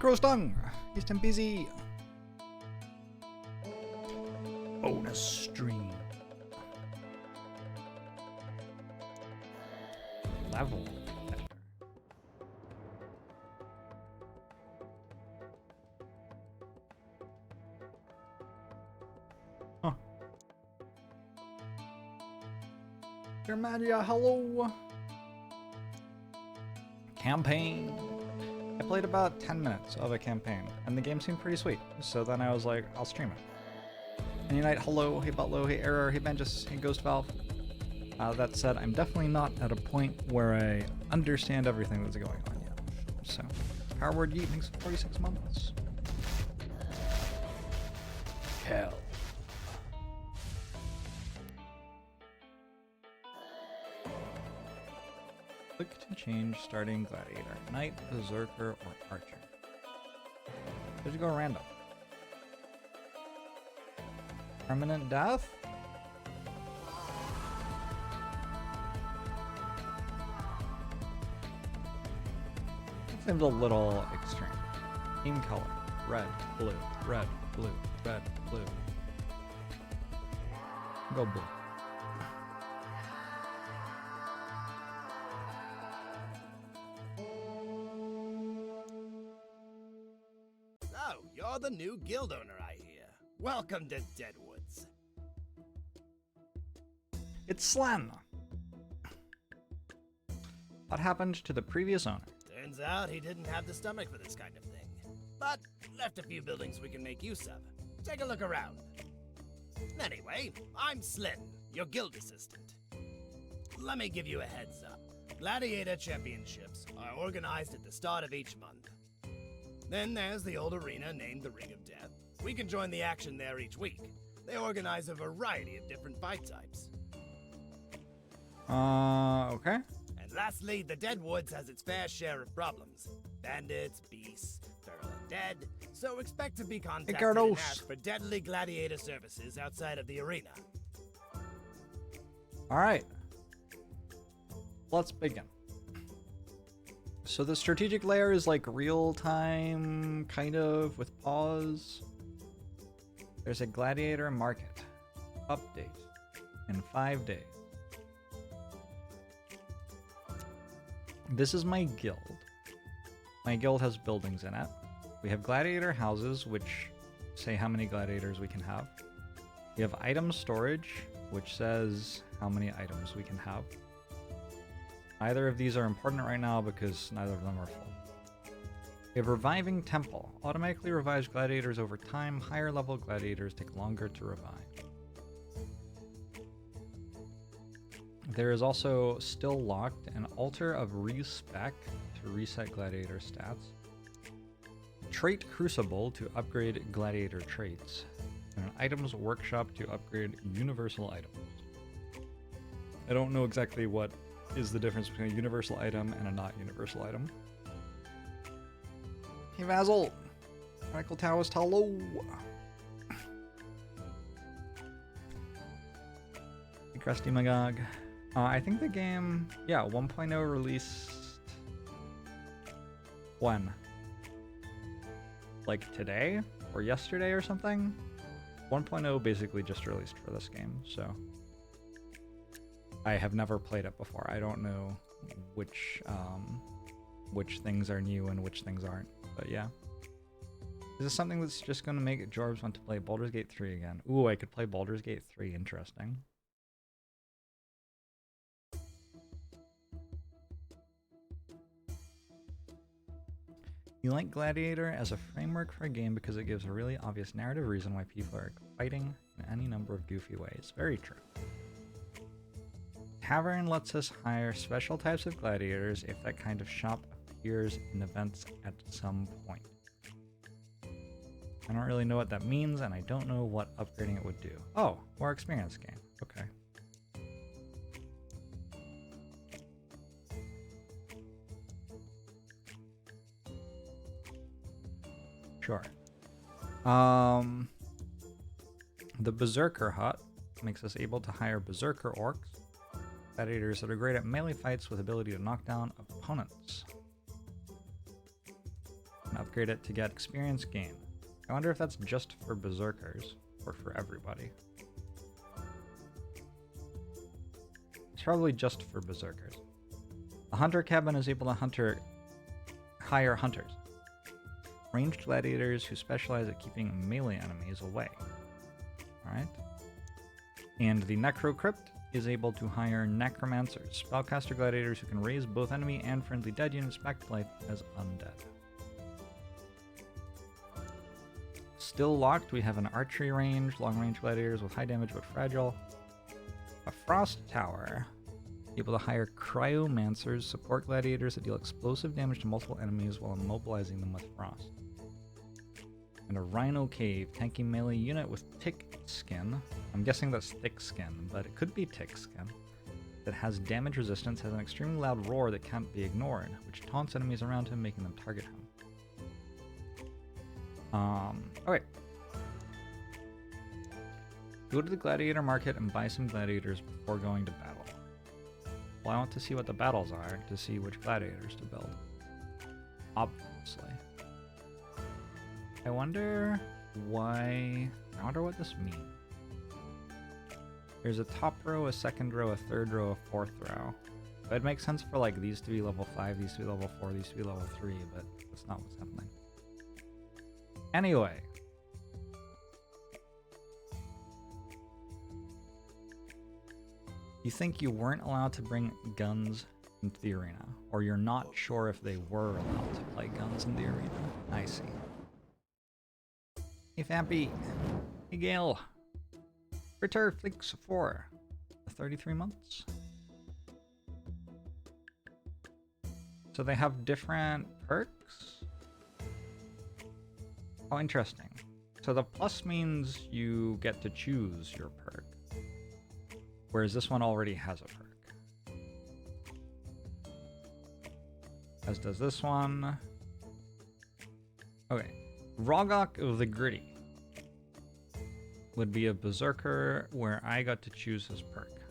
Micro Stung! He's too busy. Bonus stream. Level. Huh. Dear Magia, hello. Campaign. I played about 10 minutes of a campaign, and the game seemed pretty sweet. So then I was like, I'll stream it. Any night, hello, hey Butlo, hey Error, hey Benjus, hey Ghost Valve. That said, I'm definitely not at a point where I understand everything that's going on yet. So, Power Word Yeet makes 46 months. Hell. Click to change starting Gladiator, Knight, Berserker, or Archer. Just go random. Permanent death? That seems a little extreme. Team color, red, blue, red, blue, red, blue. Go blue. So, you're the new guild owner, I hear. Welcome to Deadwoods. It's Slan. What happened to the previous owner? Turns out he didn't have the stomach for this kind of thing. But left a few buildings we can make use of. Take a look around. Anyway, I'm Slyn, your guild assistant. Let me give you a heads up. Gladiator Championships are organized at the start of each month. Then there's the old arena named the Ring of Death. We can join the action there each week. They organize a variety of different fight types. Okay. And lastly, the Deadwoods has its fair share of problems. Bandits, beasts, feral undead. So expect to be contacted and asked for deadly gladiator services outside of the arena. Alright. Let's begin. So the strategic layer is like real time, kind of, with pause. There's a gladiator market. Update. In 5 days. This is my guild. My guild has buildings in it. We have gladiator houses, which say how many gladiators we can have. We have item storage, which says how many items we can have. Neither of these are important right now because neither of them are full. We have Reviving Temple. Automatically revives gladiators over time. Higher level gladiators take longer to revive. There is also still locked an Altar of Respec to reset gladiator stats. Trait Crucible to upgrade gladiator traits. And an Items Workshop to upgrade universal items. I don't know exactly what is the difference between a universal item and a not universal item. Hey Vazzle! Michael Towers, hello! Hey Krusty Magog. I think the game, yeah, 1.0 released... when? Like today? Or yesterday or something? 1.0 basically just released for this game, so... I have never played it before. I don't know which things are new and which things aren't, but yeah. Is this something that's just going to make Jorbs want to play Baldur's Gate 3 again? Ooh, I could play Baldur's Gate 3, interesting. You like Gladiator as a framework for a game because it gives a really obvious narrative reason why people are fighting in any number of goofy ways. Very true. Tavern lets us hire special types of gladiators if that kind of shop appears in events at some point. I don't really know what that means, and I don't know what upgrading it would do. Oh, more experience gain. Okay. Sure. The Berserker Hut makes us able to hire Berserker Orcs. Gladiators that are great at melee fights with ability to knock down opponents. and upgrade it to get experience gain. I wonder if that's just for berserkers or for everybody. It's probably just for berserkers. The hunter cabin is able to hire hunters. Ranged gladiators who specialize at keeping melee enemies away. Alright. And the necro crypt is able to hire necromancers, spellcaster gladiators who can raise both enemy and friendly dead units back to life as undead. Still locked, we have an archery range, long-range gladiators with high damage but fragile. A frost tower, able to hire cryomancers, support gladiators that deal explosive damage to multiple enemies while immobilizing them with frost. And a Rhino cave, tanky melee unit with tick skin. I'm guessing that's thick skin, but it could be tick skin. That has damage resistance, has an extremely loud roar that can't be ignored, which taunts enemies around him, making them target him. Okay. Go to the gladiator market and buy some gladiators before going to battle. Well, I want to see what the battles are to see which gladiators to build. Obviously. I wonder what this means. There's a top row, a second row, a third row, a fourth row. But it makes sense for like these to be level 5, these to be level 4, these to be level 3, but that's not what's happening. Anyway. You think you weren't allowed to bring guns into the arena, or you're not sure if they were allowed to play guns in the arena. I see. Hey Fampy. Hey Gale. Return Flix 4. 33 months. So they have different perks? Oh, interesting. So the plus means you get to choose your perk. Whereas this one already has a perk. As does this one. Okay. Rogok of the Gritty would be a berserker where I got to choose his perk.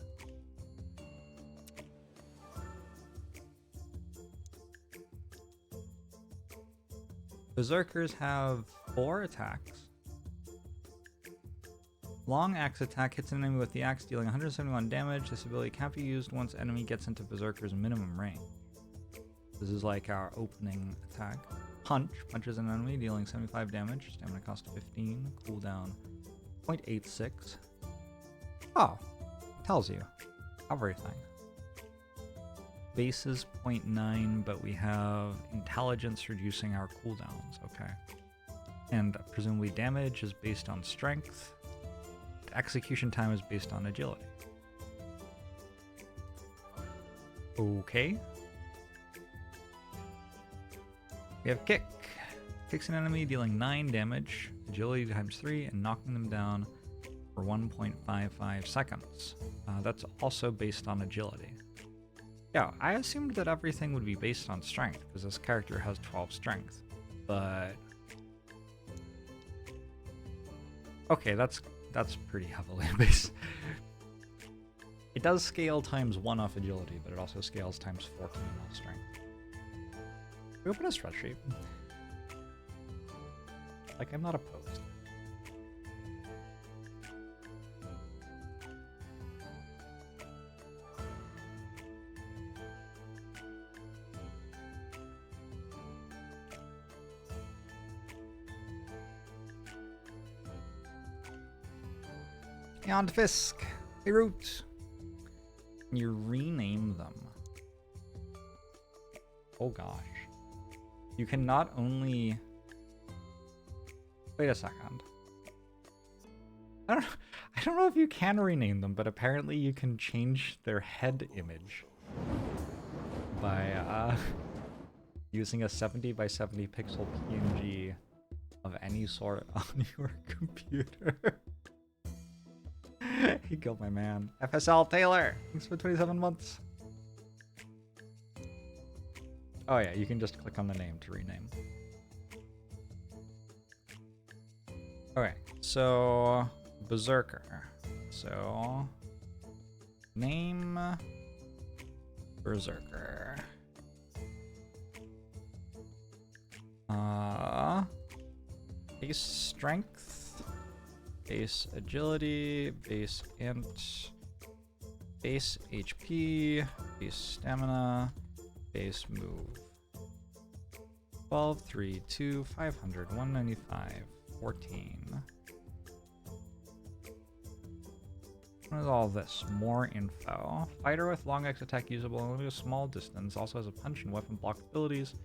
Berserkers have 4 attacks. Long axe attack hits an enemy with the axe, dealing 171 damage. This ability can't be used once enemy gets into berserker's minimum range. This is like our opening attack. Punch punches an enemy, dealing 75 damage. Stamina cost 15. Cooldown 0.86. Oh, tells you everything. Base is 0.9, but we have intelligence reducing our cooldowns. Okay. And presumably damage is based on strength. Execution time is based on agility. Okay. We have kick. Kicks an enemy, dealing 9 damage, agility times 3, and knocking them down for 1.55 seconds. That's also based on agility. Yeah, I assumed that everything would be based on strength, because this character has 12 strength. But... okay, that's pretty heavily based. It does scale times 1 off agility, but it also scales times 14 off strength. We open a spreadsheet. Like, I'm not opposed. Beyond Fisk, Beirut. You rename them. Oh gosh. You can not only... wait a second. I don't know if you can rename them, but apparently you can change their head image by using a 70 by 70 pixel PNG of any sort on your computer. He killed my man. FSL Taylor, thanks for 27 months. Oh yeah, you can just click on the name to rename. Okay, so Berserker. So name Berserker. Base strength, base agility, base int, base HP, base stamina, base move. 12, 3, 2, 500, 195, 14. What is all this? More info. Fighter with long X attack usable only a small distance. Also has a punch and weapon block abilities.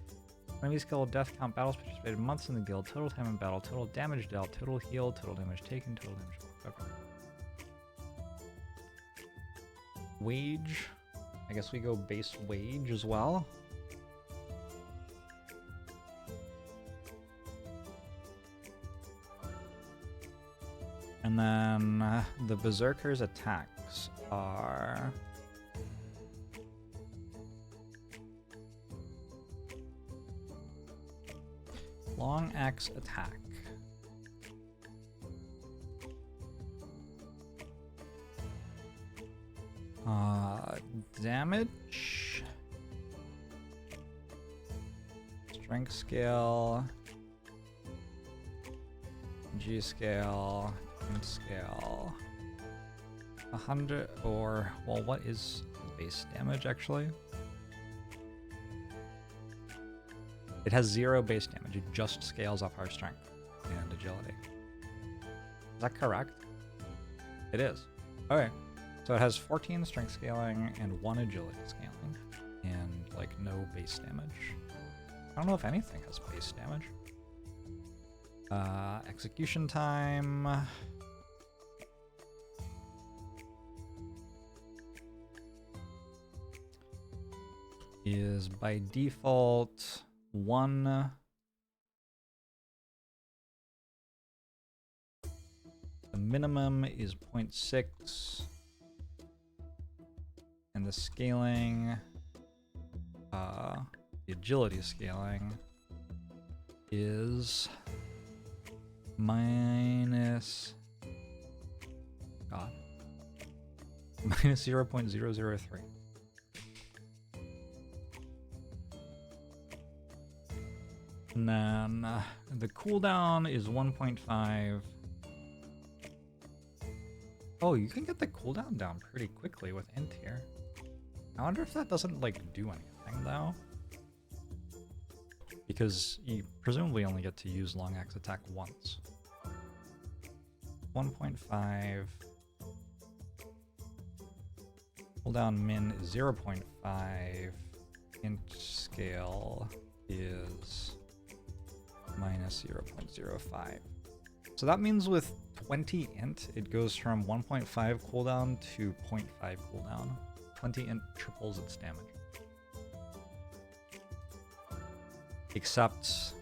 Enemy skill, death count, battles participated months in the guild, total time in battle, total damage dealt, total heal, total damage taken, total damage blocked. Okay. Wage. I guess we go base wage as well. And then the Berserker's attacks are... Long axe attack. Damage. Strength scale. G scale. Int scale. 100 or, well, what is base damage actually? It has 0 base damage. It just scales up our strength and agility. Is that correct? It is. Okay. So it has 14 strength scaling and 1 agility scaling. And, like, no base damage. I don't know if anything has base damage. Execution time. Is by default 1. The minimum is 0.6. And the scaling, the agility scaling is minus, God, minus 0.003. And then the cooldown is 1.5. Oh, you can get the cooldown down pretty quickly with int here. I wonder if that doesn't, like, do anything, though. Because you presumably only get to use long axe attack once. 1.5. Cooldown min is 0.5. Int scale is minus 0.05. So that means with 20 int, it goes from 1.5 cooldown to 0.5 cooldown. 20 int triples its damage. Except,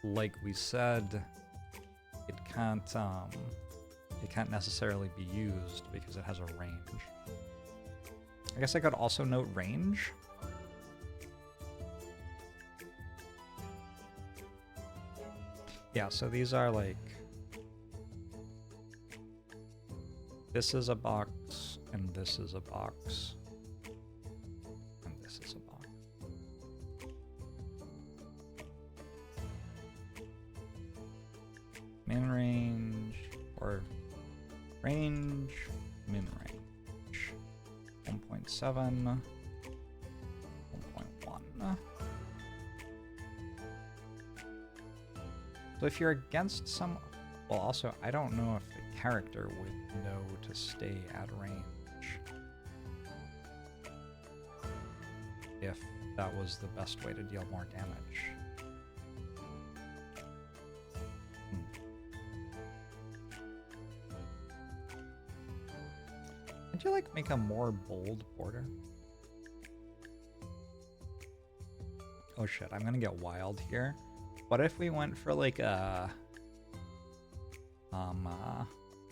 like we said, it can't necessarily be used because it has a range. I guess I could also note range. Yeah, so these are like, this is a box, and this is a box, and this is a box. Min range, or range, min range. 1.7, 1.1. So if you're against some, well, also, I don't know if the character would know to stay at range. If that was the best way to deal more damage. Could you, like, make a more bold border? Oh shit, I'm gonna get wild here. What if we went for like a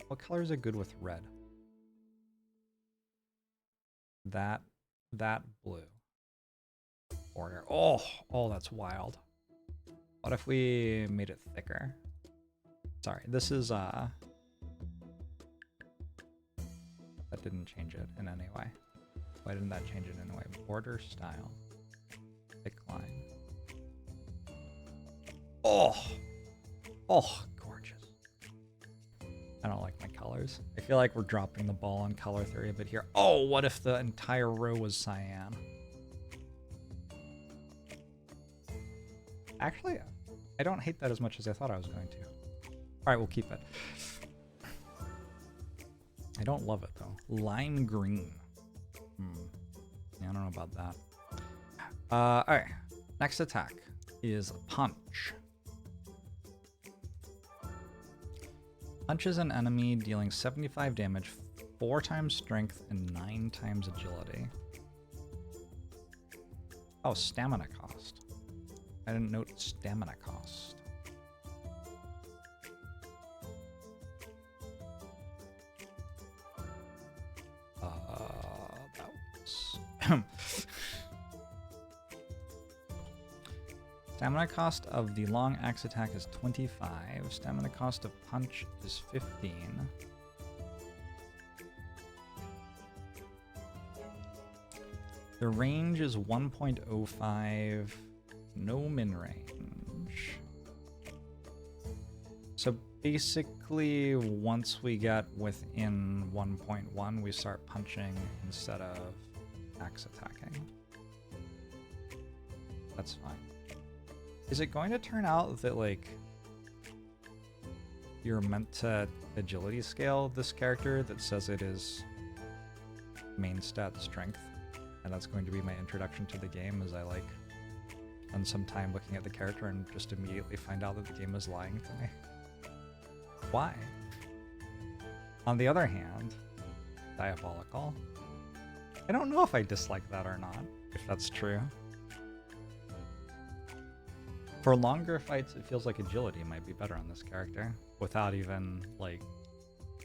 what colors are good with red? That blue border. Oh, that's wild. What if we made it thicker? Sorry, this is that didn't change it in any way. Why didn't that change it in any way? Border style. Thick line. Oh, oh, gorgeous. I don't like my colors. I feel like we're dropping the ball on color theory a bit here. Oh, what if the entire row was cyan? Actually, I don't hate that as much as I thought I was going to. All right, we'll keep it. I don't love it though. Lime green. Yeah, I don't know about that. All right, next attack is punch. Punches an enemy, dealing 75 damage, 4 times strength, and 9 times agility. Oh, stamina cost. I didn't note stamina cost. That was... Stamina cost of the long axe attack is 25. Stamina cost of punch is 15. The range is 1.05. No min range. So basically, once we get within 1.1, we start punching instead of axe attacking. That's fine. Is it going to turn out that, like, you're meant to agility scale this character that says it is main stat strength? And that's going to be my introduction to the game, as I, like, spend some time looking at the character and just immediately find out that the game is lying to me. Why? On the other hand, diabolical. I don't know if I dislike that or not, if that's true. For longer fights, it feels like agility might be better on this character, without even, like,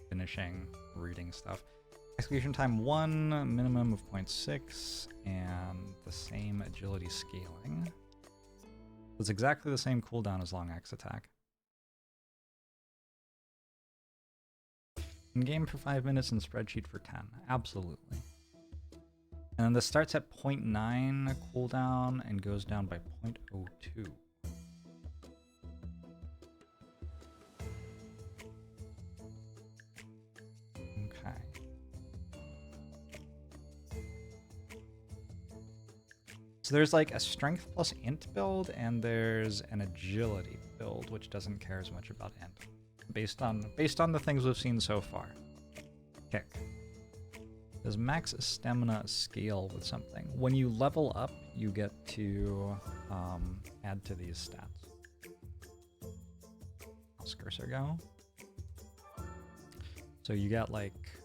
finishing reading stuff. Execution time 1, minimum of 0.6, and the same agility scaling. It's exactly the same cooldown as long axe attack. In-game for 5 minutes and spreadsheet for 10. Absolutely. And then this starts at 0.9 cooldown and goes down by 0.02. So there's like a strength plus int build, and there's an agility build, which doesn't care as much about int, based on the things we've seen so far. Kick. Does max stamina scale with something? When you level up, you get to add to these stats. How's cursor go? So you get, like,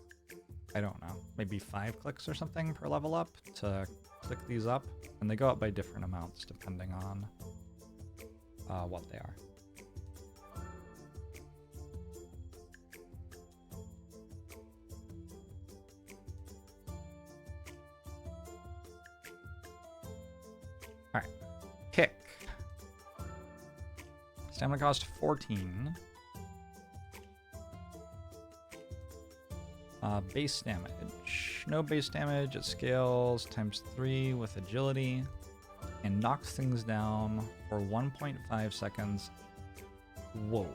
I don't know, maybe 5 clicks or something per level up to click these up, and they go up by different amounts depending on what they are. Alright, kick. Stamina cost 14. Base damage. No base damage, it scales times 3 with agility and knocks things down for 1.5 seconds. Whoa.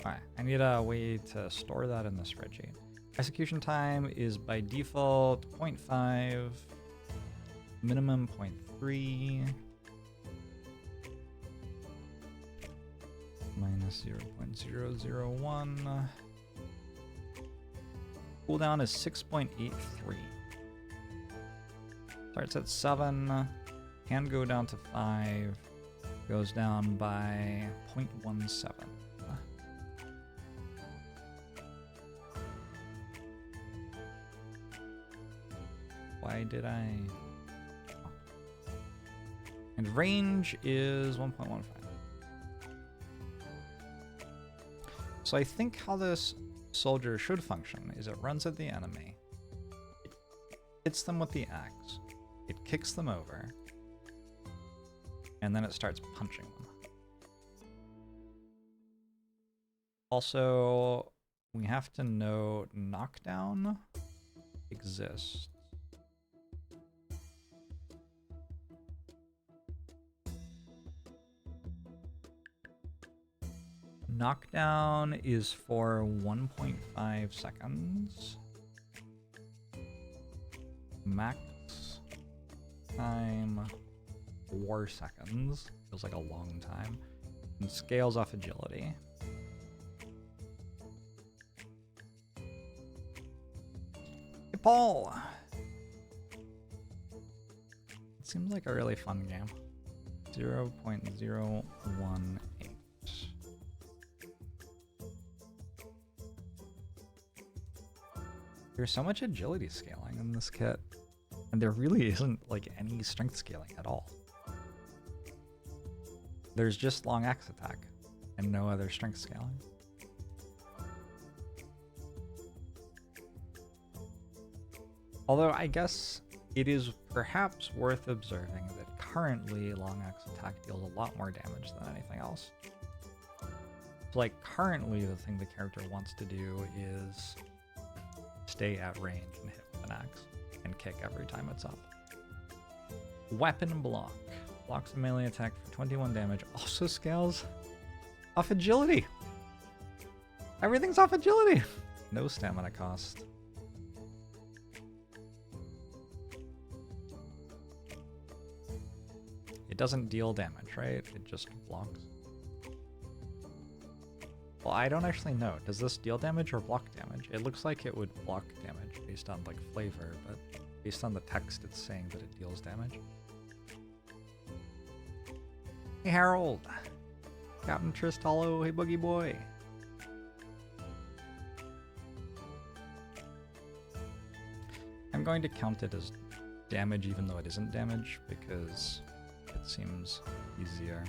Alright, I need a way to store that in the spreadsheet. Execution time is by default 0.5, minimum 0.3. Minus 0.001. Cooldown is 6.83. Starts at 7, can go down to 5, goes down by 0.17. Why did I... Oh. And range is 1.15. So I think how this soldier should function is it runs at the enemy, it hits them with the axe, it kicks them over, and then it starts punching them. Also, we have to know knockdown exists. Knockdown is for 1.5 seconds. Max time 4 seconds. Feels like a long time. And scales off agility. Hey, Paul! It seems like a really fun game. 0.018. There's so much agility scaling in this kit, and there really isn't like any strength scaling at all. There's just long axe attack and no other strength scaling. Although I guess it is perhaps worth observing that currently long axe attack deals a lot more damage than anything else. So like currently the thing the character wants to do is stay at range and hit with an axe and kick every time it's up. Weapon block. Blocks a melee attack for 21 damage. Also scales off agility. Everything's off agility. No stamina cost. It doesn't deal damage, right? It just blocks. Well, I don't actually know. Does this deal damage or block damage? It looks like it would block damage based on like flavor, but based on the text it's saying that it deals damage. Hey Harold! Captain Tristolo, hey Boogie Boy! I'm going to count it as damage even though it isn't damage because it seems easier.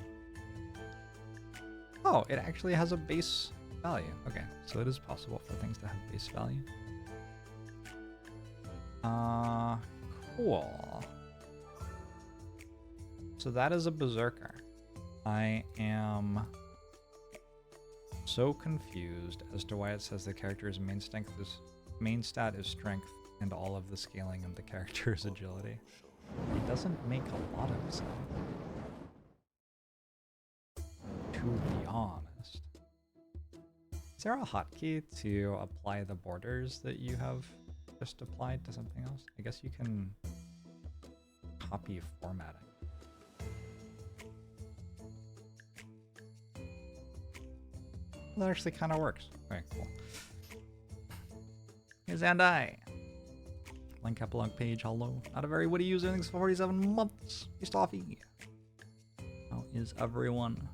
Oh, it actually has a base value. Okay, so it is possible for things to have base value. Cool. So that is a berserker. I am so confused as to why it says the character's main stat is strength and all of the scaling in the character's agility. It doesn't make a lot of sense. To be honest. Is there a hotkey to apply the borders that you have just applied to something else? I guess you can copy formatting. That actually kind of works. Okay, cool. Here's Andai. Link epilogue page, hello. Not a very witty user, thanks for 47 months. Hey Stoffy. How is everyone?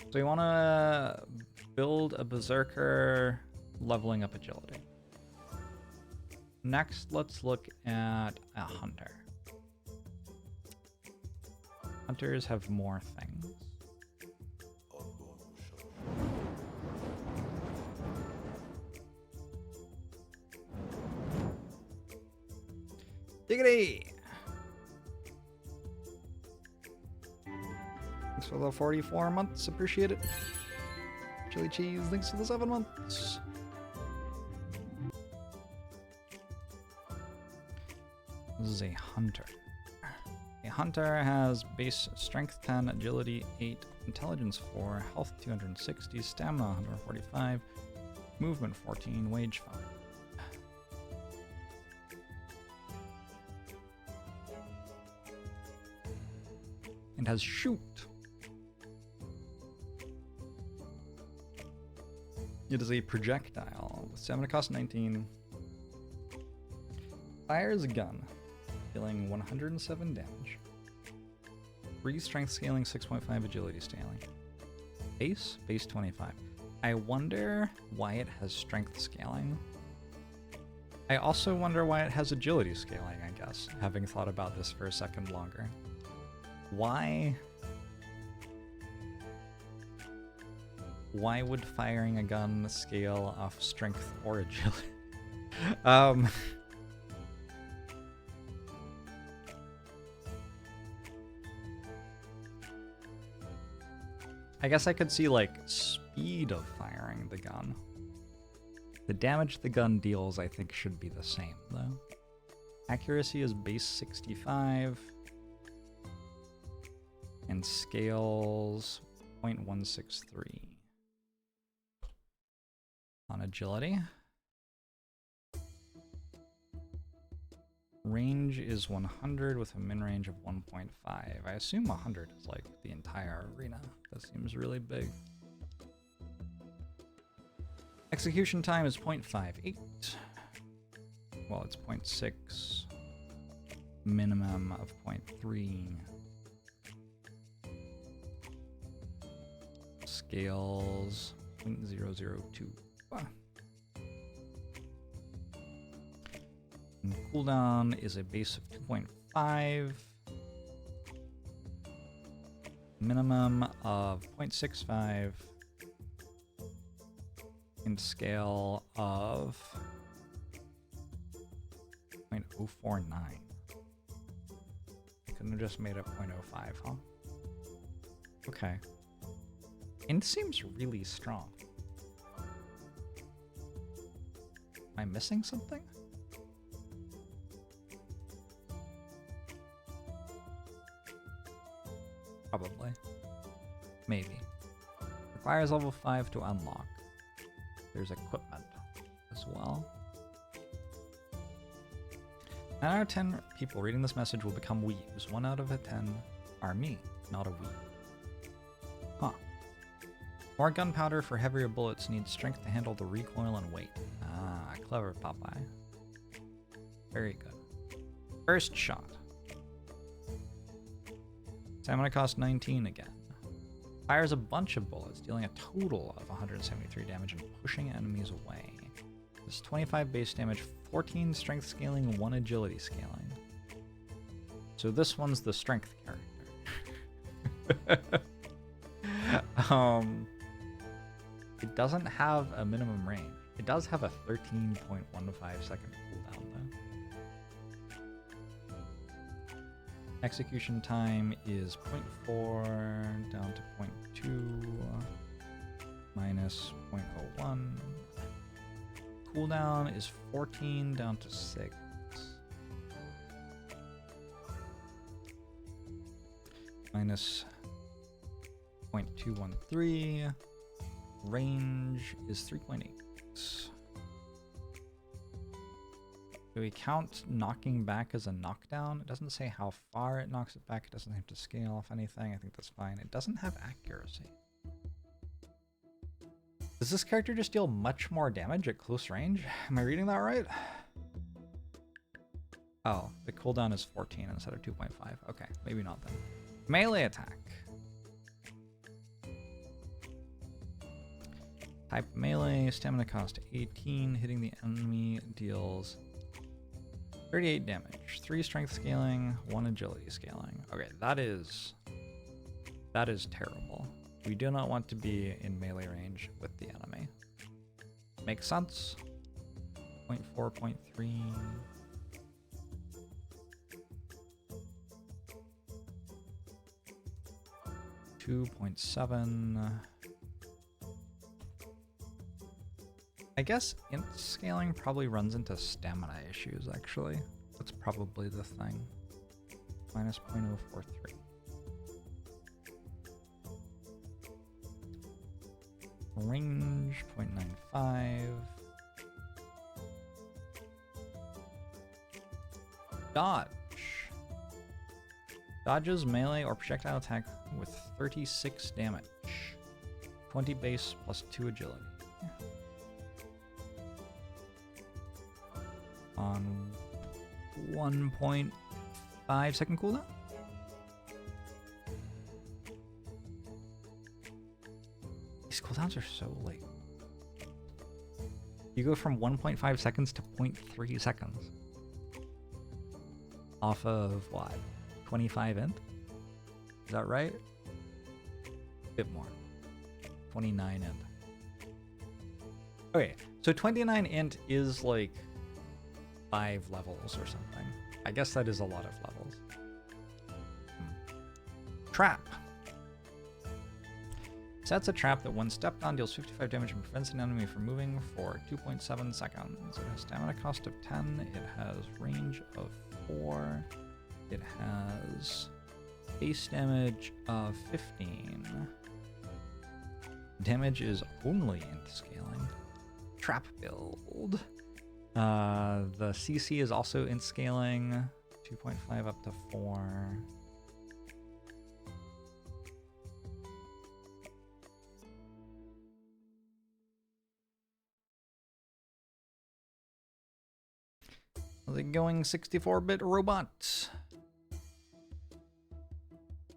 So we want to build a berserker leveling up agility. Next, let's look at a hunter. Hunters have more things. Diggity! Thanks for the 44 months, appreciate it. Chili Cheese, thanks for the 7 months. This is a hunter. A hunter has base strength 10, agility 8, intelligence 4, health 260, stamina 145, movement 14, wage 5. And has shoot. It is a projectile with stamina cost 19. Fires a gun, dealing 107 damage. 3 strength scaling, 6.5 agility scaling. Base 25. I wonder why it has strength scaling. I also wonder why it has agility scaling, I guess, having thought about this for a second longer. Why would firing a gun scale off strength or agility? I guess I could see like speed of firing the gun. The damage the gun deals I think should be the same though. Accuracy is base 65. And scales 0.163 on agility. Range is 100 with a min range of 1.5. I assume 100 is like the entire arena. That seems really big. Execution time is 0.58. Well, it's 0.6. Minimum of 0.3. Scales 0.002. And cooldown is a base of 2.5. Minimum of 0.65. And scale of 0.049. Couldn't have just made it 0.05, huh? Okay. Int seems really strong. Am I missing something? Probably. Maybe. Requires level 5 to unlock. There's equipment as well. 9 out of 10 people reading this message will become weebs. 1 out of 10 are me, not a weeb. Huh. More gunpowder for heavier bullets needs strength to handle the recoil and weight. Ah, clever Popeye. Very good. First shot. Stamina cost 19 again. Fires a bunch of bullets, dealing a total of 173 damage and pushing enemies away. This 25 base damage, 14 strength scaling, 1 agility scaling. So this one's the strength character. It doesn't have a minimum range. It does have a 13.15 second cooldown though. Execution time is 0.4 down to 0.2 minus 0.01. Cooldown is 14 down to 6. Minus 0.213. Range is 3.8. Do we count knocking back as a knockdown? It doesn't say how far it knocks it back. It doesn't have to scale off anything. I think that's fine. It doesn't have accuracy. Does this character just deal much more damage at close range? Am I reading that right? Oh, the cooldown is 14 instead of 2.5. Okay, maybe not then. Melee attack. Type melee, stamina cost 18, hitting the enemy deals 38 damage, 3 strength scaling, 1 agility scaling. Okay, that is terrible. We do not want to be in melee range with the enemy. Makes sense. 0.4, 0.3. .7. I guess int scaling probably runs into stamina issues, actually. That's probably the thing. Minus 0.043. Range 0.95. Dodge. Dodges melee or projectile attack with 36 damage. 20 base plus 2 agility. On 1.5 second cooldown. These cooldowns are so late. You go from 1.5 seconds to 0.3 seconds. Off of what? 25 int? Is that right? A bit more. 29 int. Okay, so 29 int is like 5 levels or something. I guess that is a lot of levels. Trap. Sets a trap that when stepped on deals 55 damage and prevents an enemy from moving for 2.7 seconds. It has stamina cost of 10. It has range of 4. It has base damage of 15. Damage is only into scaling. Trap build. The CC is also in scaling. 2.5 up to 4. The going 64-bit robot.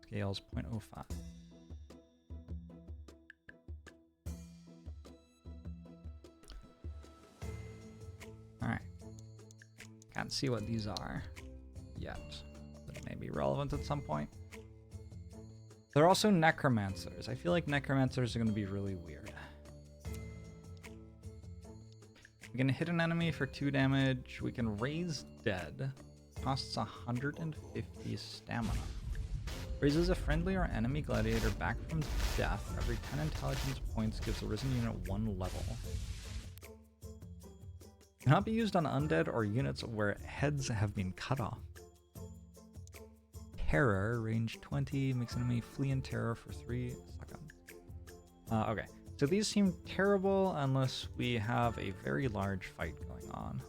Scales 0.05. Alright. Can't see what these are yet. That may be relevant at some point. They're also necromancers. I feel like necromancers are going to be really weird. We can hit an enemy for 2 damage. We can raise dead. Costs 150 stamina. Raises a friendly or enemy gladiator back from death. Every 10 intelligence points gives the risen unit 1 level. Cannot be used on undead or units where heads have been cut off. Terror, range 20, makes enemy flee in terror for 3 seconds. Okay. So these seem terrible unless we have a very large fight going on.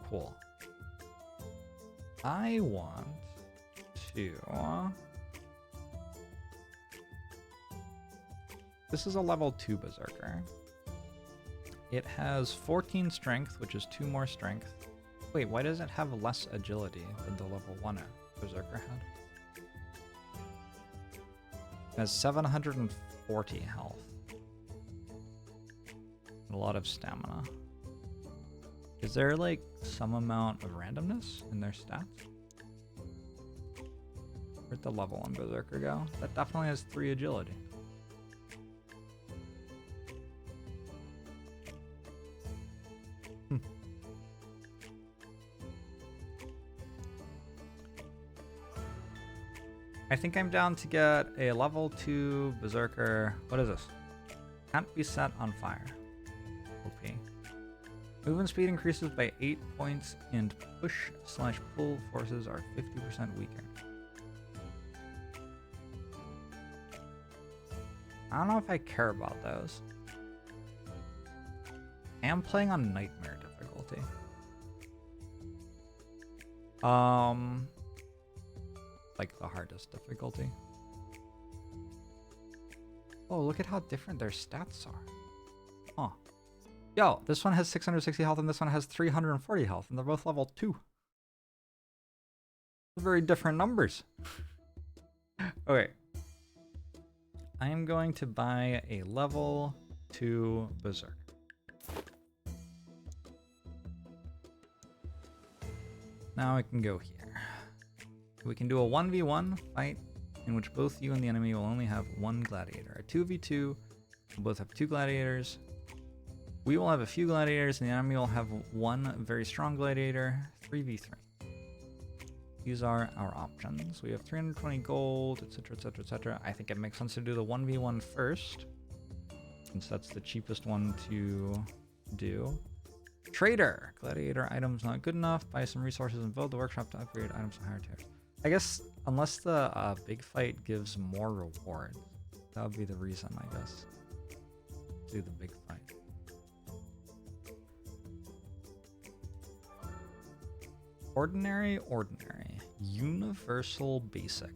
Cool. I want to... This is a level 2 berserker. It has 14 strength, which is 2 more strength. Wait, why does it have less agility than the level 1 berserker had? It has 740 health. And a lot of stamina. Is there like some amount of randomness in their stats? Where'd the level 1 berserker go? That definitely has 3 agility. I think I'm down to get a level 2 berserker. What is this? Can't be set on fire. OP. Movement speed increases by 8 points and push/pull forces are 50% weaker. I don't know if I care about those. I am playing on nightmare difficulty. Like the hardest difficulty. Oh, look at how different their stats are. Huh. Yo, this one has 660 health and this one has 340 health, and they're both level 2. Very different numbers. Okay. I am going to buy a level 2 berserk. Now I can go here. We can do a 1v1 fight in which both you and the enemy will only have 1 gladiator. A 2v2, we'll both have 2 gladiators. We will have a few gladiators and the enemy will have 1 very strong gladiator. 3v3. These are our options. We have 320 gold, etc, etc, etc. I think it makes sense to do the 1v1 first, since that's the cheapest one to do. Trader! Gladiator items not good enough. Buy some resources and build the workshop to upgrade items to higher tiers. I guess, unless the big fight gives more rewards. That would be the reason, I guess. Do the big fight. Ordinary, ordinary. Universal basic.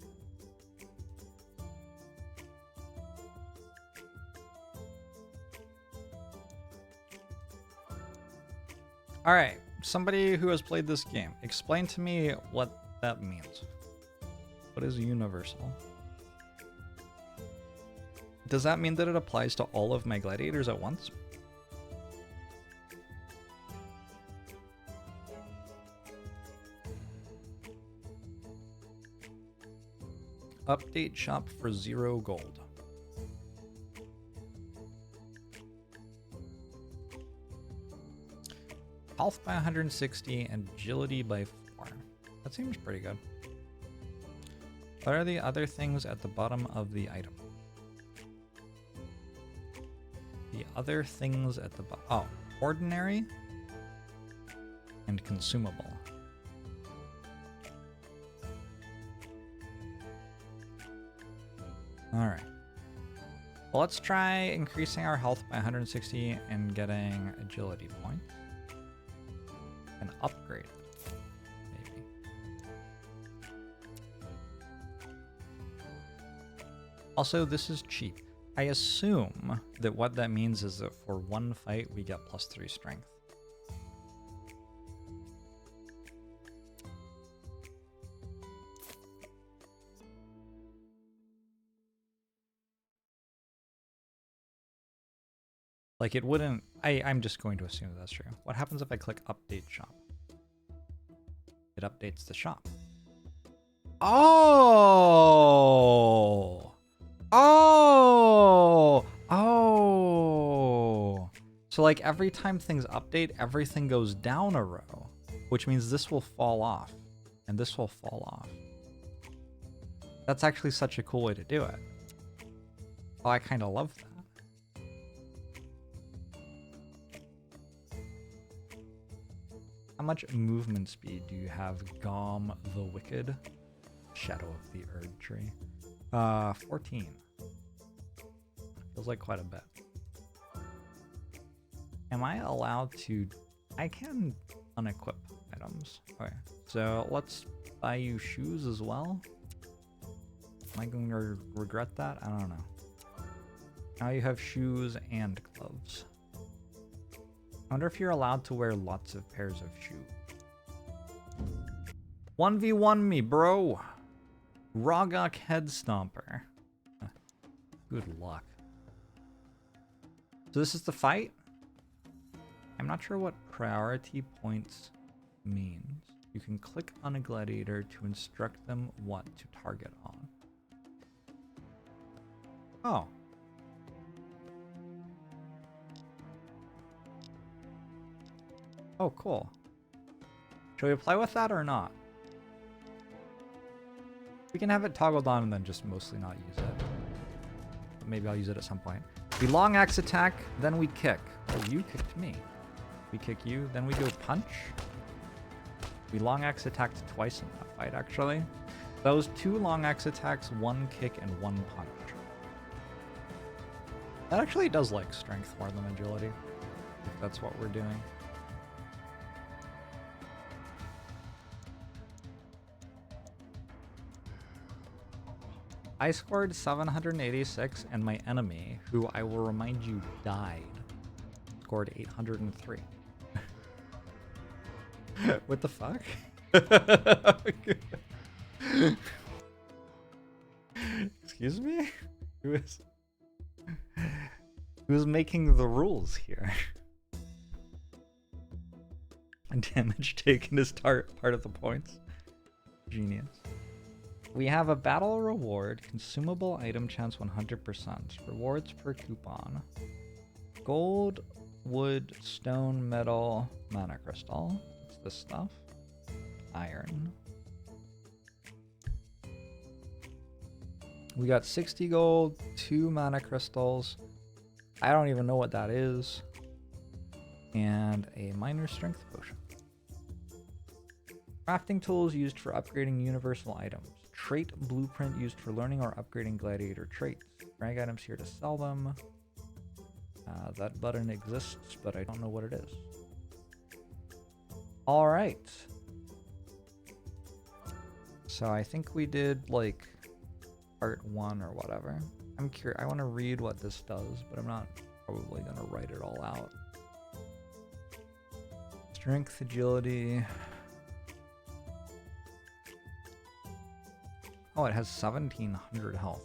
Alright, somebody who has played this game, explain to me what that means. What is universal? Does that mean that it applies to all of my gladiators at once? Update shop for 0 gold. Health by 160 and agility by 4. That seems pretty good. What are the other things at the bottom of the item? The other things at the bottom. Oh, ordinary and consumable. Alright. Well, let's try increasing our health by 160 and getting agility points. And upgrade it, maybe. Also, this is cheap. I assume that what that means is that for one fight, we get +3 strength. Like, it wouldn't... I'm just going to assume that's true. What happens if I click Update Shop? It updates the shop. Oh! Oh! Oh! So, like, every time things update, everything goes down a row, which means this will fall off, and this will fall off. That's actually such a cool way to do it. Oh, I kind of love that. How much movement speed do you have, Gom the Wicked? Shadow of the Erd Tree. 14. Feels like quite a bit. Am I allowed to... I can unequip items. Okay, so let's buy you shoes as well. Am I going to regret that? I don't know. Now you have shoes and gloves. I wonder if you're allowed to wear lots of pairs of shoes. 1v1 me, bro! Rogok Head Stomper. Good luck. So this is the fight? I'm not sure what priority points means. You can click on a gladiator to instruct them what to target on. Oh. Oh, cool. Should we play with that or not? We can have it toggled on and then just mostly not use it. But maybe I'll use it at some point. We long axe attack, then we kick. Oh, you kicked me. We kick you, then we go punch. We long axe attacked twice in that fight, actually. That was 2 long axe attacks, 1 kick, and 1 punch. That actually does like strength more than agility, if that's what we're doing. I scored 786, and my enemy, who I will remind you died, scored 803. What the fuck? Excuse me? Who's making the rules here? And damage taken is part of the points. Genius. We have a battle reward, consumable item chance 100%, rewards per coupon, gold, wood, stone, metal, mana crystal, that's this stuff, iron. We got 60 gold, 2 mana crystals, I don't even know what that is, and a minor strength potion. Crafting tools used for upgrading universal items. Trait blueprint used for learning or upgrading gladiator traits. Drag items here to sell them. That button exists, but I don't know what it is. All right. So I think we did like part 1 or whatever. I'm curious. I want to read what this does, but I'm not probably going to write it all out. Strength, agility. Oh, it has 1700 health.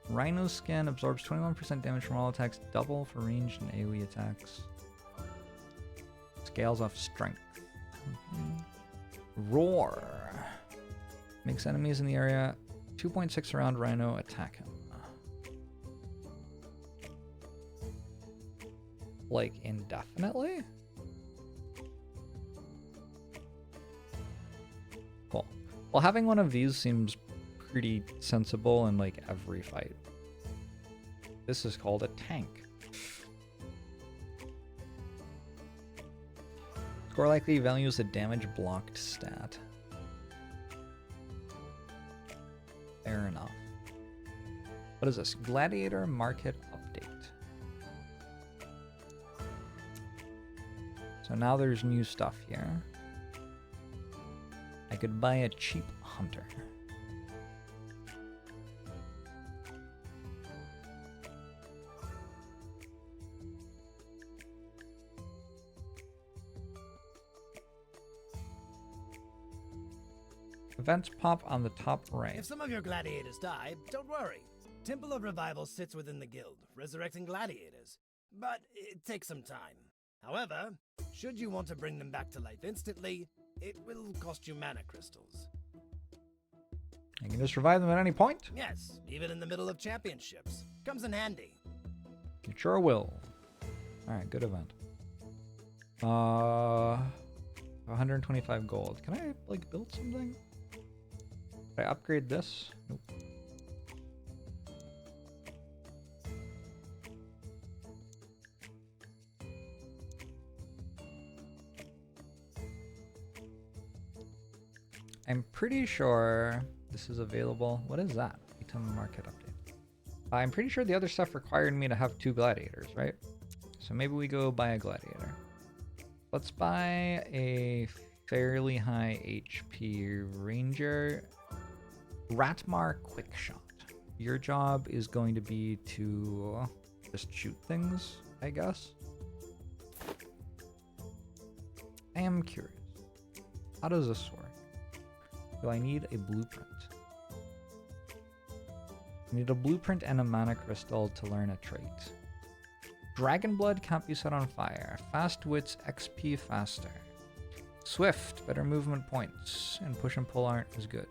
Rhino skin absorbs 21% damage from all attacks, double for ranged and AoE attacks. Scales off strength. Roar. Makes enemies in the area 2.6 around Rhino attack him. Like indefinitely? Cool. Well, having one of these seems pretty sensible in like every fight. This is called a tank. Score likely values the damage blocked stat. Fair enough. What is this? Gladiator Market Update. So now there's new stuff here. I could buy a cheap hunter. Events pop on the top right. If some of your gladiators die, don't worry. Temple of Revival sits within the guild, resurrecting gladiators. But it takes some time. However, should you want to bring them back to life instantly, it will cost you mana crystals. I can just revive them at any point? Yes, even in the middle of championships. Comes in handy. It sure will. Alright, good event. 125 gold. Can I, like, build something? Did I upgrade this? Nope. I'm pretty sure this is available. What is that? Item market update. I'm pretty sure the other stuff required me to have 2 gladiators, right? So maybe we go buy a gladiator. Let's buy a fairly high HP ranger. Ratmar Quickshot. Your job is going to be to just shoot things, I guess. I am curious. How does this work? Do I need a blueprint? I need a blueprint and a mana crystal to learn a trait. Dragon blood can't be set on fire. Fast wits XP faster. Swift, better movement points, and push and pull aren't as good.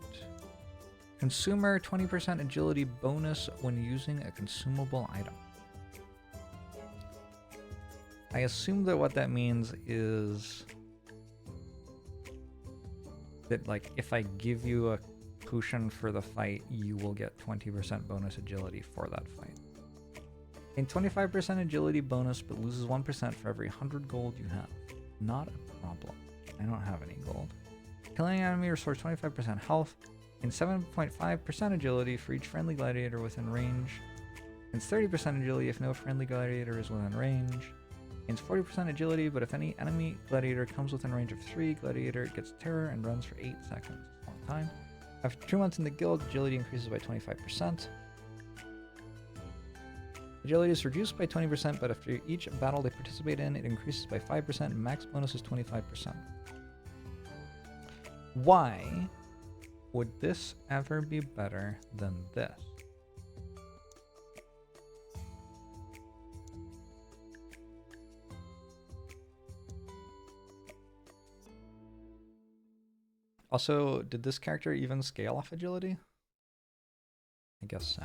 Consumer 20% agility bonus when using a consumable item. I assume that what that means is that, like, if I give you a potion for the fight, you will get 20% bonus agility for that fight. Gain 25% agility bonus, but loses 1% for every 100 gold you have. Not a problem. I don't have any gold. Killing an enemy restores 25% health, and 7.5% agility for each friendly gladiator within range. Gains 30% agility if no friendly gladiator is within range. Gains 40% agility, but if any enemy gladiator comes within range of 3, gladiator gets terror and runs for 8 seconds. It's a long time. After 2 months in the guild, agility increases by 25%. Agility is reduced by 20%, but after each battle they participate in, it increases by 5%, and max bonus is 25%. Why would this ever be better than this? Also, did this character even scale off agility? I guess so.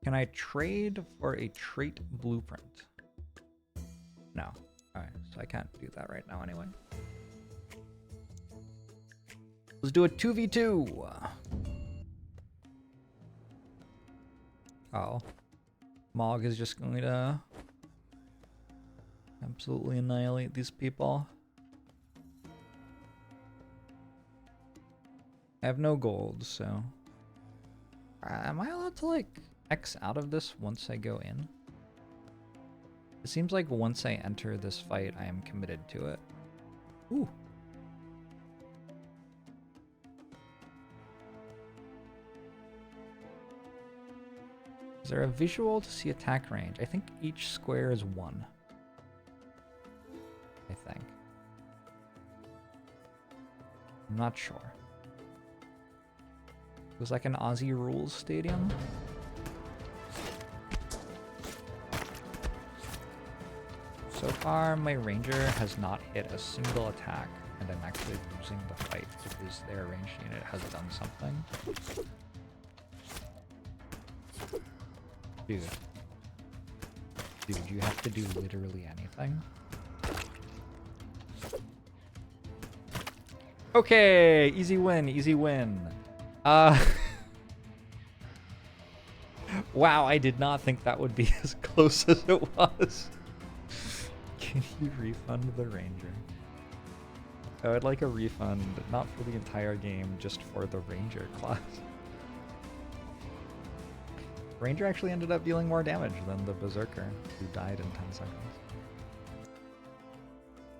Can I trade for a trait blueprint? No. Alright, so I can't do that right now anyway. Let's do a 2v2! Oh. Mog is just going to absolutely annihilate these people. I have no gold, so... am I allowed to, like, X out of this once I go in? It seems like once I enter this fight, I am committed to it. Ooh. Is there a visual to see attack range? I think each square is 1. I think. I'm not sure. It was like an Aussie Rules stadium. So far, my ranger has not hit a single attack, and I'm actually losing the fight because their ranged unit has done something. Dude. Dude, you have to do literally anything. Okay, easy win, easy win. Wow, I did not think that would be as close as it was. Can you refund the ranger? I would like a refund, not for the entire game, just for the Ranger class. Ranger actually ended up dealing more damage than the Berserker, who died in 10 seconds.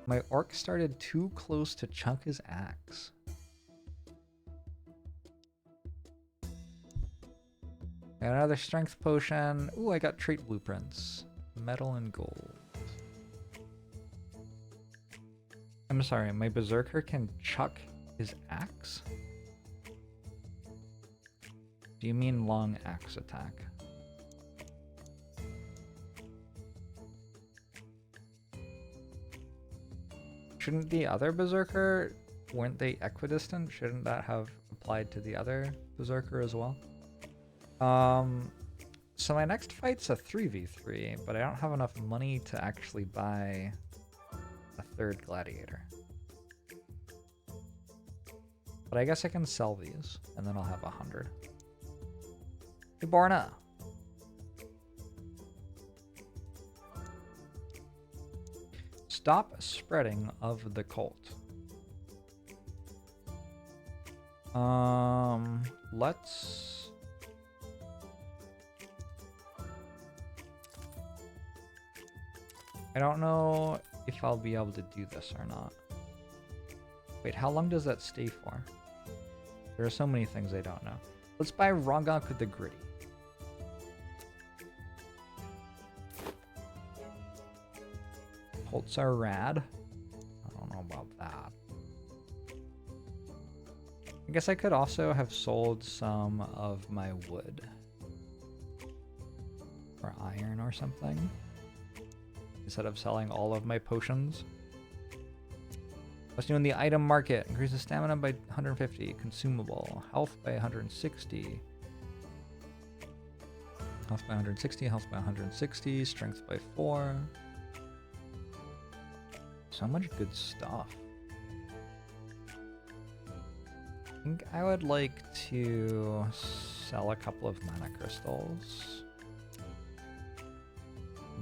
My orc started too close to chunk his axe. Got another strength potion. Ooh, I got trait blueprints. Metal and gold. I'm sorry, my Berserker can chuck his axe? Do you mean long axe attack? Shouldn't the other Berserker, weren't they equidistant? Shouldn't that have applied to the other Berserker as well? So my next fight's a 3v3, but I don't have enough money to actually buy a third Gladiator. But I guess I can sell these, and then I'll have 100. Hey, Barna! Stop spreading of the cult. Let's... I don't know if I'll be able to do this or not. Wait, how long does that stay for? There are so many things I don't know. Let's buy Rongok the Gritty. Cults are rad. I don't know about that. I guess I could also have sold some of my wood. Or iron or something. Instead of selling all of my potions. Let's do in the item market. Increases stamina by 150. Consumable. Health by 160. Health by 160. Health by 160. Strength by 4. So much good stuff. I think I would like to sell a couple of mana crystals.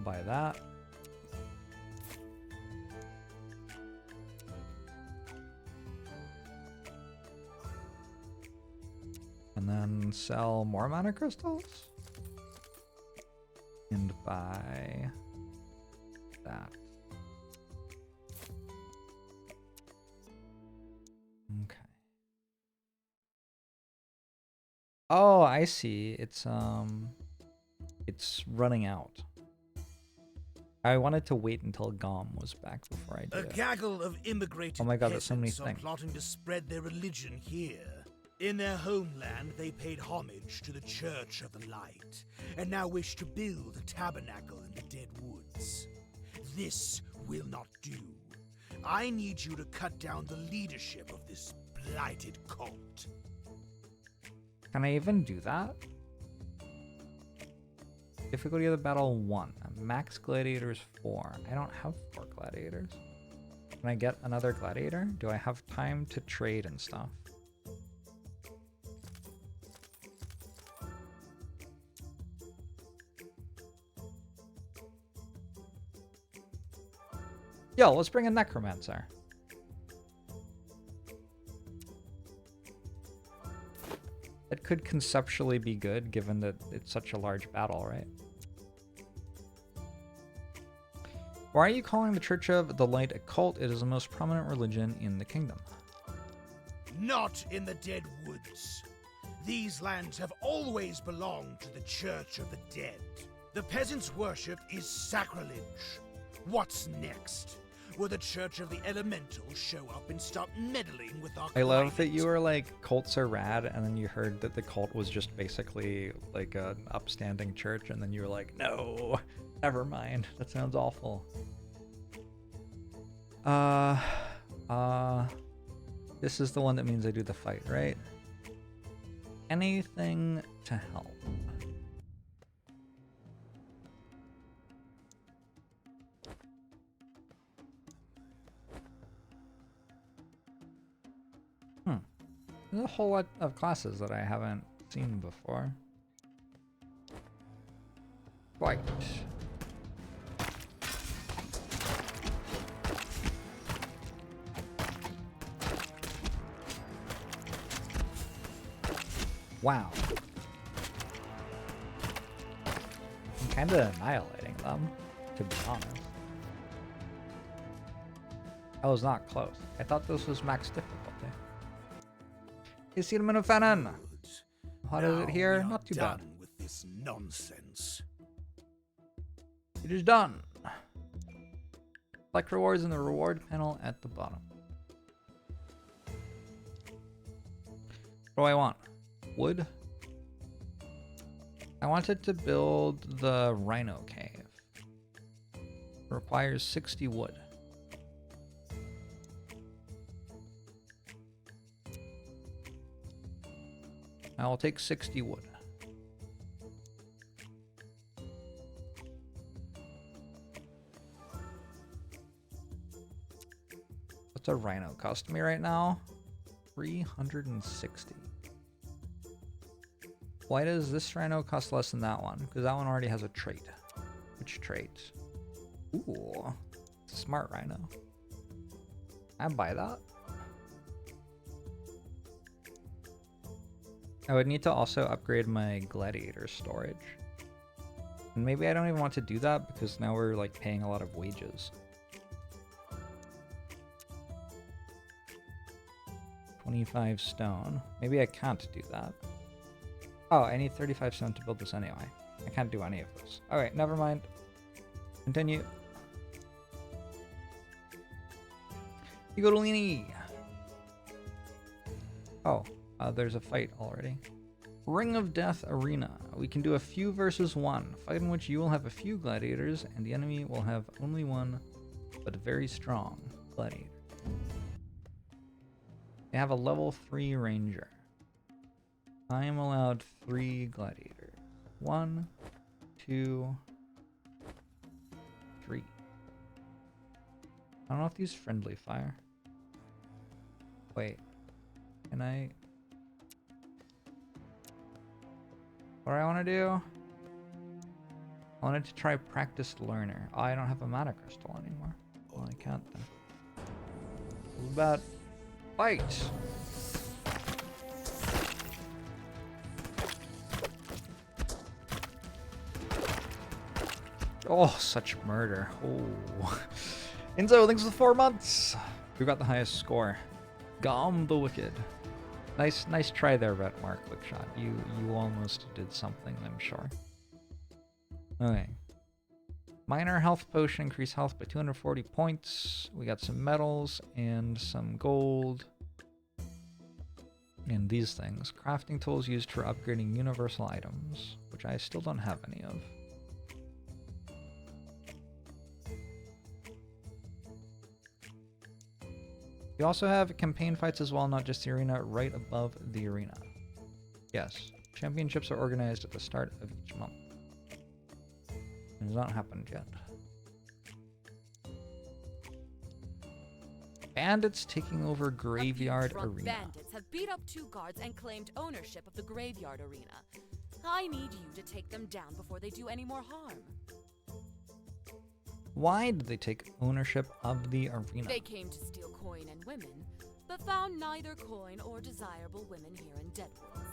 Buy that. And then sell more mana crystals. And buy that. Okay. Oh, I see. It's running out. I wanted to wait until Gom was back before I did A gaggle of immigrated Oh my god, there's so many peasants are things. plotting to spread their religion here. In their homeland, they paid homage to the Church of the Light, and now wish to build a tabernacle in the Dead Woods. This will not do. I need you to cut down the leadership of this blighted cult. Can I even do that? Difficulty of the battle 1. Max gladiators 4. I don't have 4 gladiators. Can I get another gladiator? Do I have time to trade and stuff? Yo, let's bring a necromancer. It could conceptually be good, given that it's such a large battle, right? Why are you calling the Church of the Light a cult? It is the most prominent religion in the kingdom. Not in the Dead Woods. These lands have always belonged to the Church of the Dead. The peasants' worship is sacrilege. What's next? Will the Church of the Elemental show up and stop meddling with our I love that climate? you were like, cults are rad, and then you heard that the cult was just basically like an upstanding church, and then you were like, no, never mind. That sounds awful. This is the one that means I do the fight, right? Anything to help. There's a whole lot of classes that I haven't seen before. Right. Wow. I'm kind of annihilating them, to be honest. I was not close. I thought this was max difficulty. Is Fanan? How is it here? Not too bad. With this nonsense. It is done. Select rewards in the reward panel at the bottom. What do I want? Wood? I wanted to build the Rhino cave. It requires 60 wood. I will take 60 wood. What's a Rhino cost me right now? 360. Why does this Rhino cost less than that one? Because that one already has a trait. Which trait? Ooh, smart Rhino. I'd buy that. I would need to also upgrade my Gladiator storage. And maybe I don't even want to do that because now we're like paying a lot of wages. 25 stone. Maybe I can't do that. Oh, I need 35 stone to build this anyway. I can't do any of this. Alright, never mind. Continue. Igolini! Oh, there's a fight already. Ring of Death Arena. We can do a few versus one. Fight in which you will have a few gladiators and the enemy will have only one, but very strong gladiator. They have a level 3 ranger. I am allowed 3 gladiators. 1, 2, 3. I don't know if these friendly fire. Wait. Can I... What do I want to do? I wanted to try Practiced Learner. Oh, I don't have a mana crystal anymore. Well, I can't then. What about fight? Oh, such murder. Oh. Enzo, thanks for the 4 months. We got the highest score. Gom the Wicked. Nice try there, Retmark Quickshot. You almost did something, I'm sure. Okay. Minor health potion, increase health by 240 points. We got some metals and some gold. And these things. Crafting tools used for upgrading universal items, which I still don't have any of. We also have campaign fights as well, not just the arena, right above the arena. Yes, championships are organized at the start of each month. It has not happened yet. Bandits taking over Graveyard Arena. Bandits have beat up 2 guards and claimed ownership of the Graveyard Arena. I need you to take them down before they do any more harm. Why did they take ownership of the arena? They came to steal coin and women, but found neither coin or desirable women here in Deadwoods.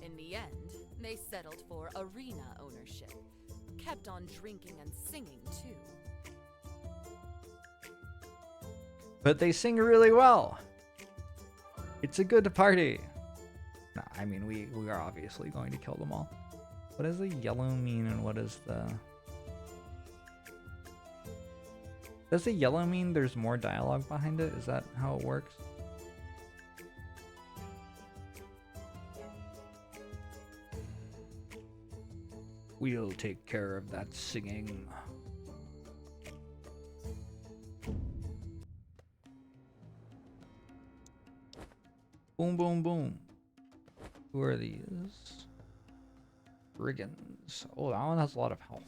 In the end, they settled for arena ownership. Kept on drinking and singing, too. But they sing really well. It's a good party. No, I mean, we are obviously going to kill them all. What does the yellow mean and what does the... Does the yellow mean there's more dialogue behind it? Is that how it works? We'll take care of that singing. Boom, boom, boom. Who are these? Brigands. Oh, that one has a lot of health.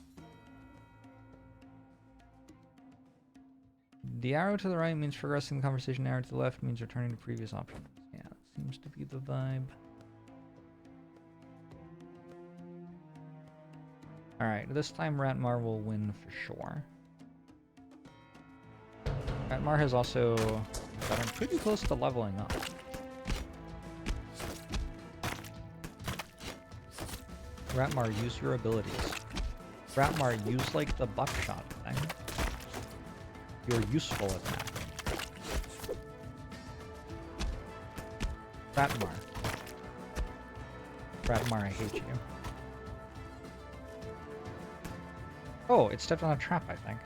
The arrow to the right means progressing the conversation. The arrow to the left means returning to previous options. Yeah, that seems to be the vibe. Alright, this time Ratmar will win for sure. Ratmar has also gotten pretty close to leveling up. Ratmar, use your abilities. Ratmar, use like the buckshot thing. You're useful at that. Ratmar. Ratmar, I hate you. Oh, it stepped on a trap, I think.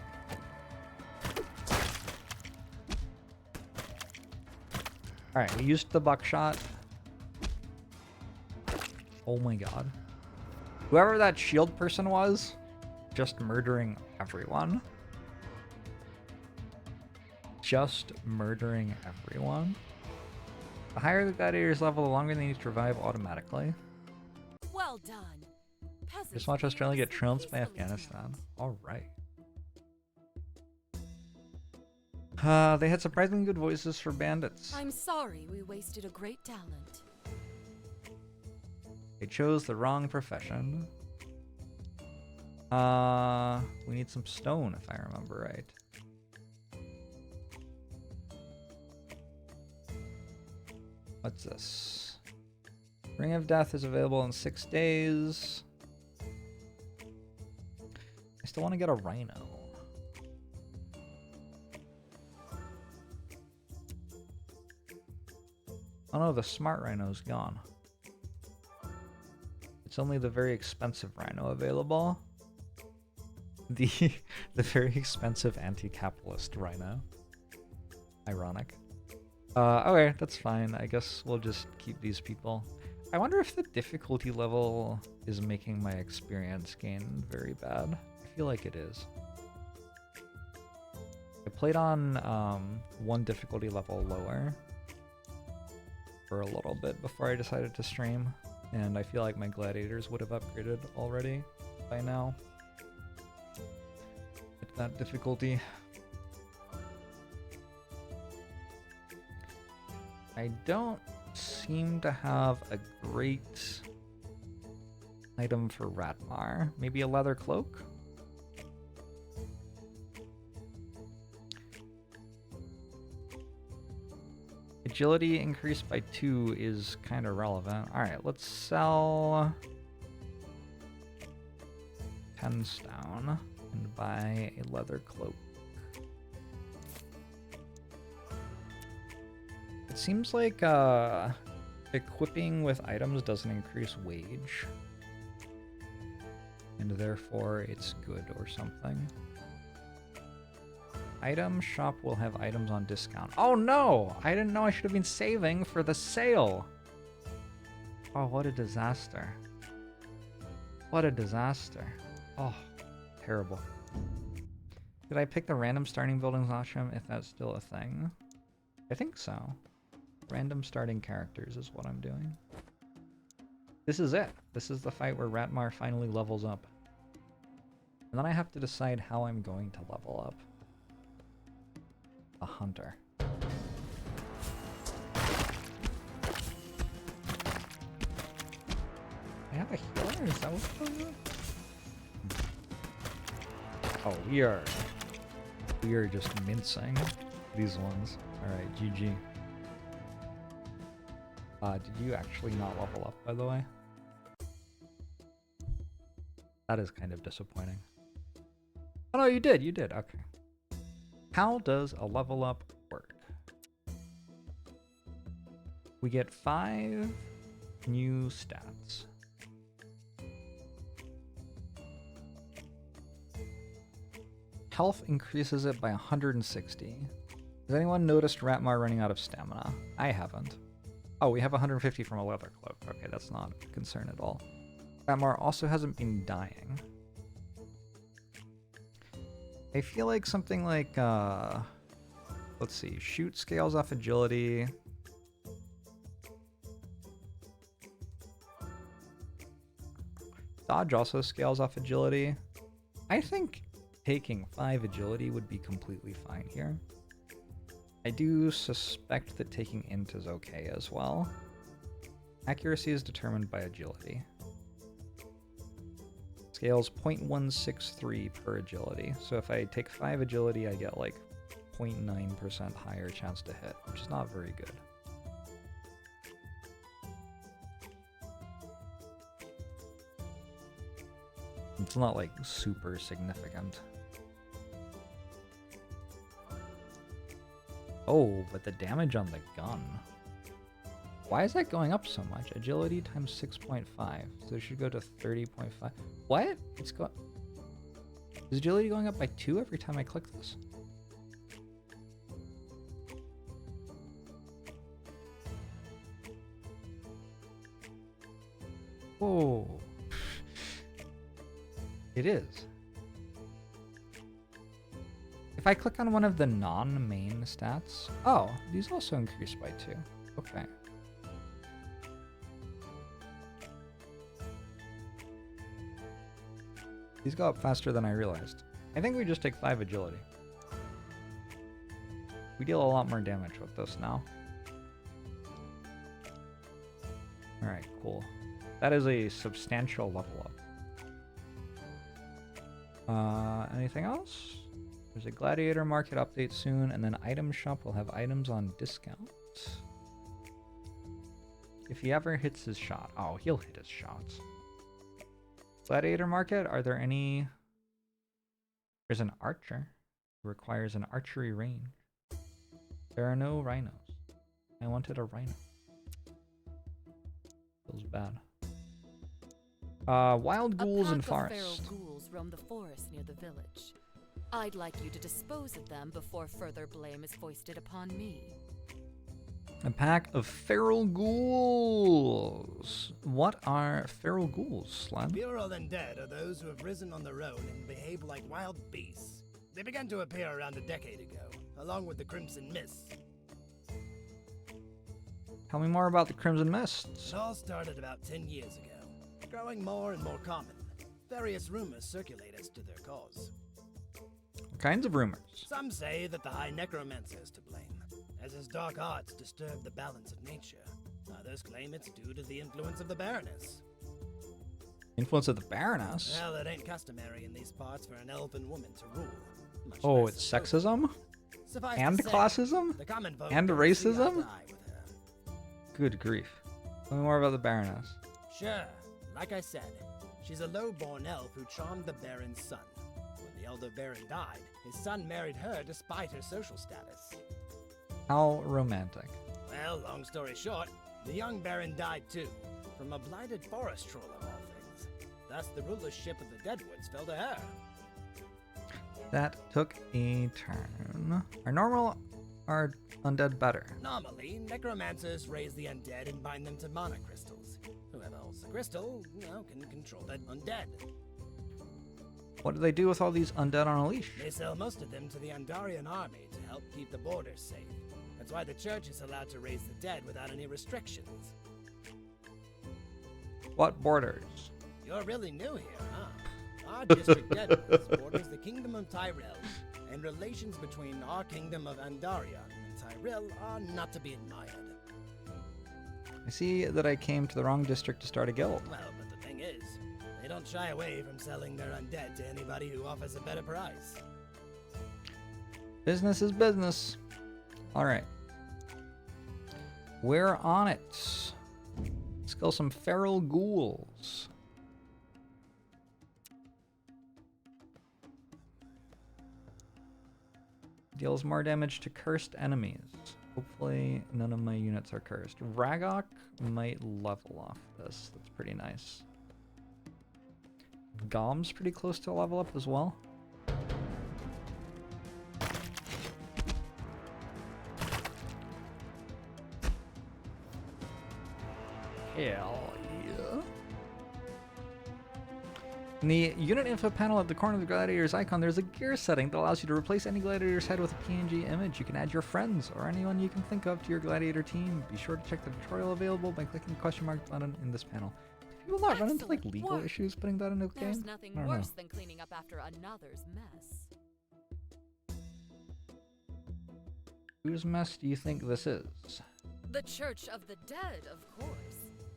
Alright, we used the buckshot. Oh my god. Whoever that shield person was, just murdering everyone. Just murdering everyone. The higher the gladiator's level, the longer they need to revive automatically. Well done. Peasants Just watch Australia get trounced by peacefully Afghanistan. Alright. They had surprisingly good voices for bandits. I'm sorry we wasted a great talent. They chose the wrong profession. We need some stone, if I remember right. What's this? Ring of Death is available in 6 days. I still want to get a Rhino. Oh no, the smart Rhino's gone. It's only the very expensive Rhino available. The very expensive anti-capitalist Rhino. Ironic. Okay, that's fine. I guess we'll just keep these people. I wonder if the difficulty level is making my experience gain very bad. I feel like it is. I played on one difficulty level lower for a little bit before I decided to stream, and I feel like my gladiators would have upgraded already by now at that difficulty. I don't seem to have a great item for Ratmar. Maybe a leather cloak? Agility increased by 2 is kind of relevant. Alright, let's sell 10 stone and buy a leather cloak. It seems like equipping with items doesn't increase wage, and therefore it's good or something. Item shop will have items on discount. Oh no! I didn't know I should have been saving for the sale! Oh, what a disaster. What a disaster. Oh, terrible. Did I pick the random starting buildings option if that's still a thing? I think so. Random starting characters is what I'm doing. This is it. This is the fight where Ratmar finally levels up. And then I have to decide how I'm going to level up. A hunter. I have a healer? Is that what's going on? Oh, we are just mincing these ones. Alright, GG. Did you actually not level up, by the way? That is kind of disappointing. Oh no, you did, okay. How does a level up work? We get 5 new stats. Health increases it by 160. Has anyone noticed Ratmar running out of stamina? I haven't. Oh, we have 150 from a leather cloak. Okay, that's not a concern at all. Ratmar also hasn't been dying. I feel like something like, let's see, shoot scales off agility. Dodge also scales off agility. I think taking 5 agility would be completely fine here. I do suspect that taking int is okay as well. Accuracy is determined by agility. Scales 0.163 per agility. So if I take 5 agility, I get like 0.9% higher chance to hit, which is not very good. It's not like super significant. Oh, but the damage on the gun. Why is that going up so much? Agility times 6.5. So it should go to 30.5. What? It's going... Is agility going up by 2 every time I click this? Whoa. It is. If I click on one of the non-main stats... Oh, these also increase by 2. Okay. These go up faster than I realized. I think we just take 5 agility. We deal a lot more damage with this now. Alright, cool. That is a substantial level up. Anything else? There's a Gladiator Market update soon, and then Item Shop will have items on discount. If he ever hits his shot. Oh, he'll hit his shots. Gladiator Market, are there any... There's an archer. It requires an archery range. There are no rhinos. I wanted a rhino. Feels bad. Wild ghouls and forest. Feral ghouls roam the forest near the village. I'd like you to dispose of them before further blame is foisted upon me. A pack of feral ghouls. What are feral ghouls, Slan? Purer than dead are those who have risen on their own and behave like wild beasts. They began to appear around a decade ago, along with the Crimson Mists. Tell me more about the Crimson Mists. It all started about 10 years ago, growing more and more common. Various rumors circulate as to their cause. What kinds of rumors? Some say that the High Necromancer is to blame, as his dark arts disturb the balance of nature. Others claim it's due to the influence of the Baroness. Influence of the Baroness? Well, it ain't customary in these parts for an elven woman to rule. Oh, it's sexism? And classism? And racism? Good grief. Tell me more about the Baroness. Sure. Like I said, she's a low-born elf who charmed the Baron's son. When the elder Baron died, his son married her despite her social status. How romantic. Well, long story short, the young Baron died too, from a blighted forest troll of all things. Thus, the rulership of the Deadwoods fell to her. That took a turn. Are undead better? Normally, necromancers raise the undead and bind them to mana crystals. Whoever holds the crystal, can control that undead. What do they do with all these undead on a leash? They sell most of them to the Andarian army to help keep the borders safe. That's why the church is allowed to raise the dead without any restrictions. What borders? You're really new here, huh? Our district Deadwoods borders the kingdom of Tyrell, and relations between our kingdom of Andarian and Tyrell are not to be admired. I see that I came to the wrong district to start a guild. Well, but the thing is, they don't shy away from selling their undead to anybody who offers a better price. Business is business. Alright. We're on it. Let's kill some feral ghouls. Deals more damage to cursed enemies. Hopefully none of my units are cursed. Ragok might level off this. That's pretty nice. Gom's pretty close to a level up as well. Hell yeah. In the unit info panel at the corner of the Gladiator's icon, there's a gear setting that allows you to replace any Gladiator's head with a PNG image. You can add your friends or anyone you can think of to your Gladiator team. Be sure to check the tutorial available by clicking the question mark button in this panel. Do people not run into like legal issues putting that into the game? There's nothing worse than cleaning up after another's mess. Whose mess do you think this is? The Church of the Dead, of course.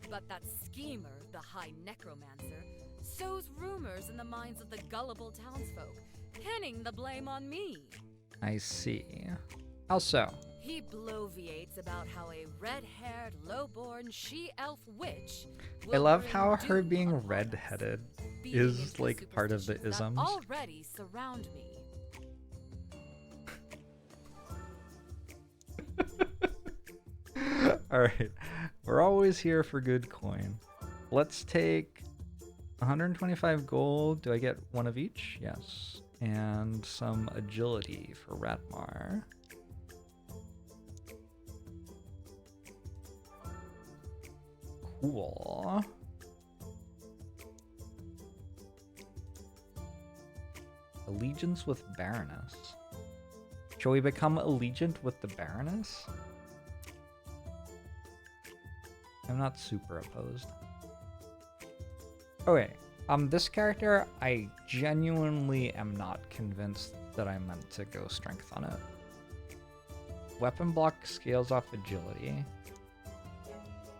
But that schemer, the High Necromancer, sows rumors in the minds of the gullible townsfolk, pinning the blame on me. I see. How so? He bloviates about how a red-haired, low-born she-elf witch I will love bring how her doom being upon us, red-headed feeding is into like part of the superstitions that isms. already surround me. Alright, we're always here for good coin. Let's take 125 gold. Do I get one of each? Yes. And some agility for Ratmar. Cool. Allegiance with Baroness. Shall we become allegiant with the Baroness? I'm not super opposed. Okay, this character, I genuinely am not convinced that I meant to go strength on it. Weapon block scales off agility.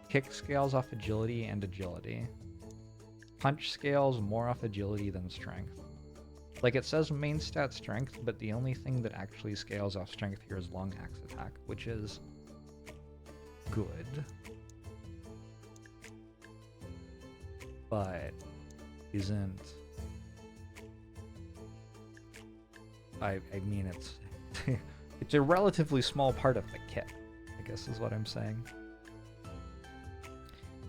Kick scales off agility and agility. Punch scales more off agility than strength. Like, it says main stat strength, but the only thing that actually scales off strength here is long axe attack, which is good. But isn't... I mean, it's it's a relatively small part of the kit, I guess is what I'm saying.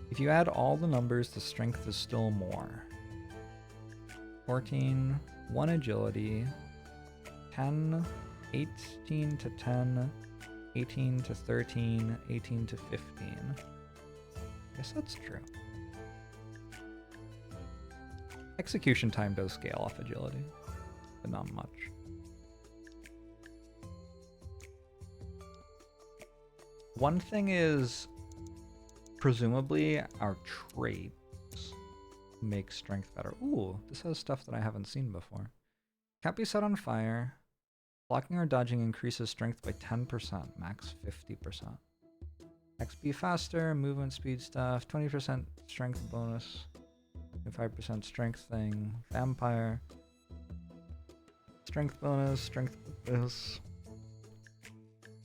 If you add all the numbers, the strength is still more. 14, 1 agility, 10, 18 to 10, 18 to 13, 18 to 15. I guess that's true. Execution time does scale off agility, but not much. One thing is, presumably, our traits make strength better. Ooh, this has stuff that I haven't seen before. Can't be set on fire. Blocking or dodging increases strength by 10%, max 50%. XP faster, movement speed stuff, 20% strength bonus, 5% strength thing, vampire, strength bonus, strength bonus,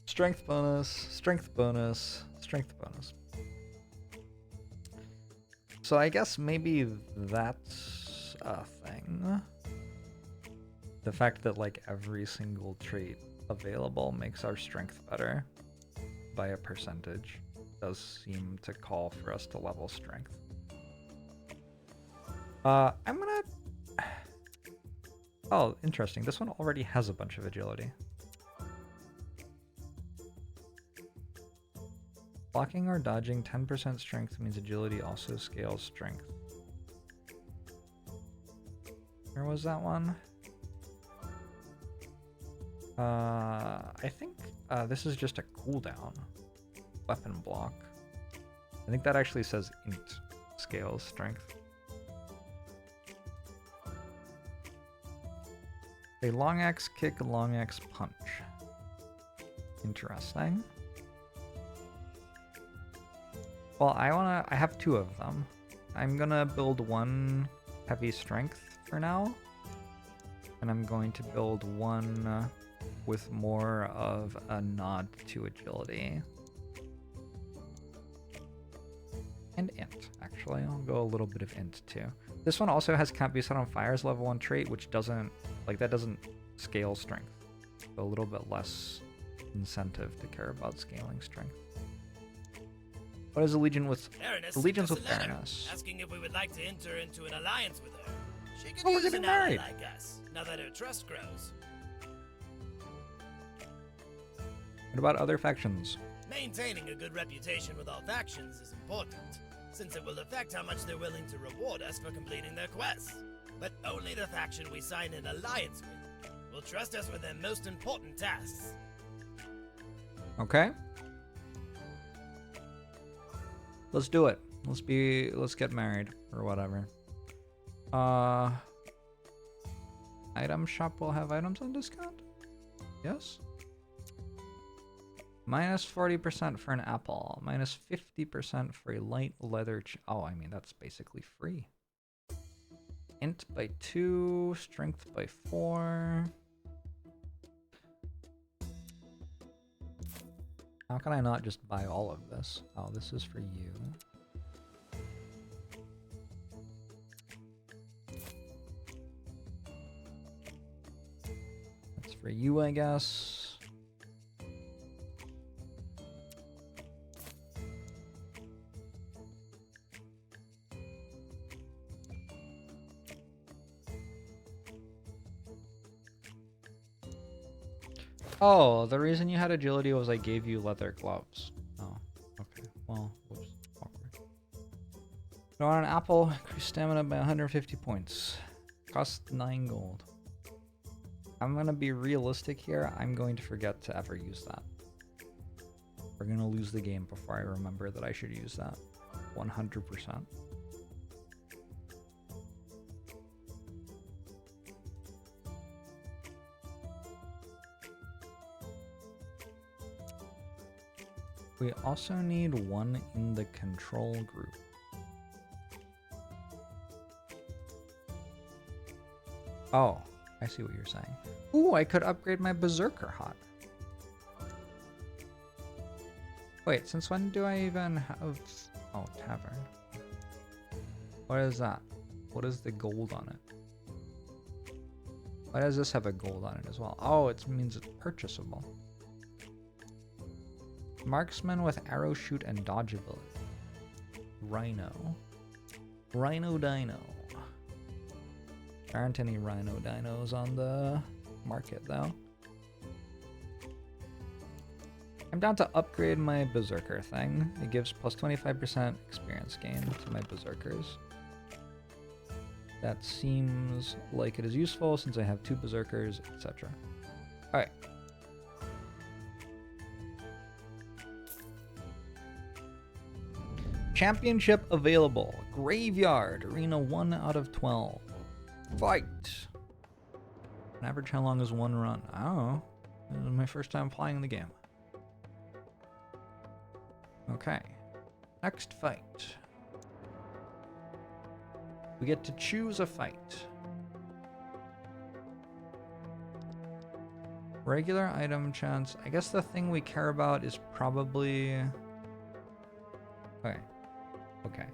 strength bonus, strength bonus, strength bonus. So I guess maybe that's a thing. The fact that like every single trait available makes our strength better by a percentage does seem to call for us to level strength. I'm gonna... Oh, interesting. This one already has a bunch of agility. Blocking or dodging 10% strength means agility also scales strength. Where was that one? I think this is just a cooldown. Weapon block. I think that actually says int scales strength. A long axe kick, a long axe punch. Interesting. Well, I have two of them. I'm gonna build one heavy strength for now. And I'm going to build one with more of a nod to agility. And int, actually. I'll go a little bit of int too. This one also has can't be set on fire as level 1 trait, which doesn't, like, that doesn't scale strength. So a little bit less incentive to care about scaling strength. What is allegiance with Baroness? Asking if we would like to enter into an alliance with her. She could Oh, we're use getting an ally married. like us, now that her trust grows. What about other factions? Maintaining a good reputation with all factions is important, since it will affect how much they're willing to reward us for completing their quests. But only the faction we sign an alliance with will trust us with their most important tasks. Okay. Let's do it. Let's get married or whatever. Item shop will have items on discount? Yes. Minus 40% for an apple. Minus 50% for a light leather. Oh, I mean, that's basically free. Int by 2, strength by 4. How can I not just buy all of this? Oh, this is for you. That's for you, I guess. Oh, the reason you had agility was I gave you leather gloves. Oh, okay. Well, whoops. Awkward. Go on an apple, increase stamina by 150 points. Cost 9 gold. I'm gonna be realistic here. I'm going to forget to ever use that. We're gonna lose the game before I remember that I should use that. 100%. We also need one in the control group. Oh, I see what you're saying. Ooh, I could upgrade my Berserker Hut. Wait, since when do I even have... Oh, Tavern. What is that? What is the gold on it? Why does this have a gold on it as well? Oh, it means it's purchasable. Marksman with arrow shoot and dodge ability. Rhino. Rhino Dino. There aren't any Rhino Dinos on the market though. I'm down to upgrade my Berserker thing. It gives plus 25% experience gain to my Berserkers. That seems like it is useful since I have 2 Berserkers, etc. Alright. Championship available. Graveyard. Arena 1 out of 12. Fight. On average, how long is one run? I don't know. This is my first time playing the game. Okay. Next fight. We get to choose a fight. Regular item chance. I guess the thing we care about is probably... Okay. Okay.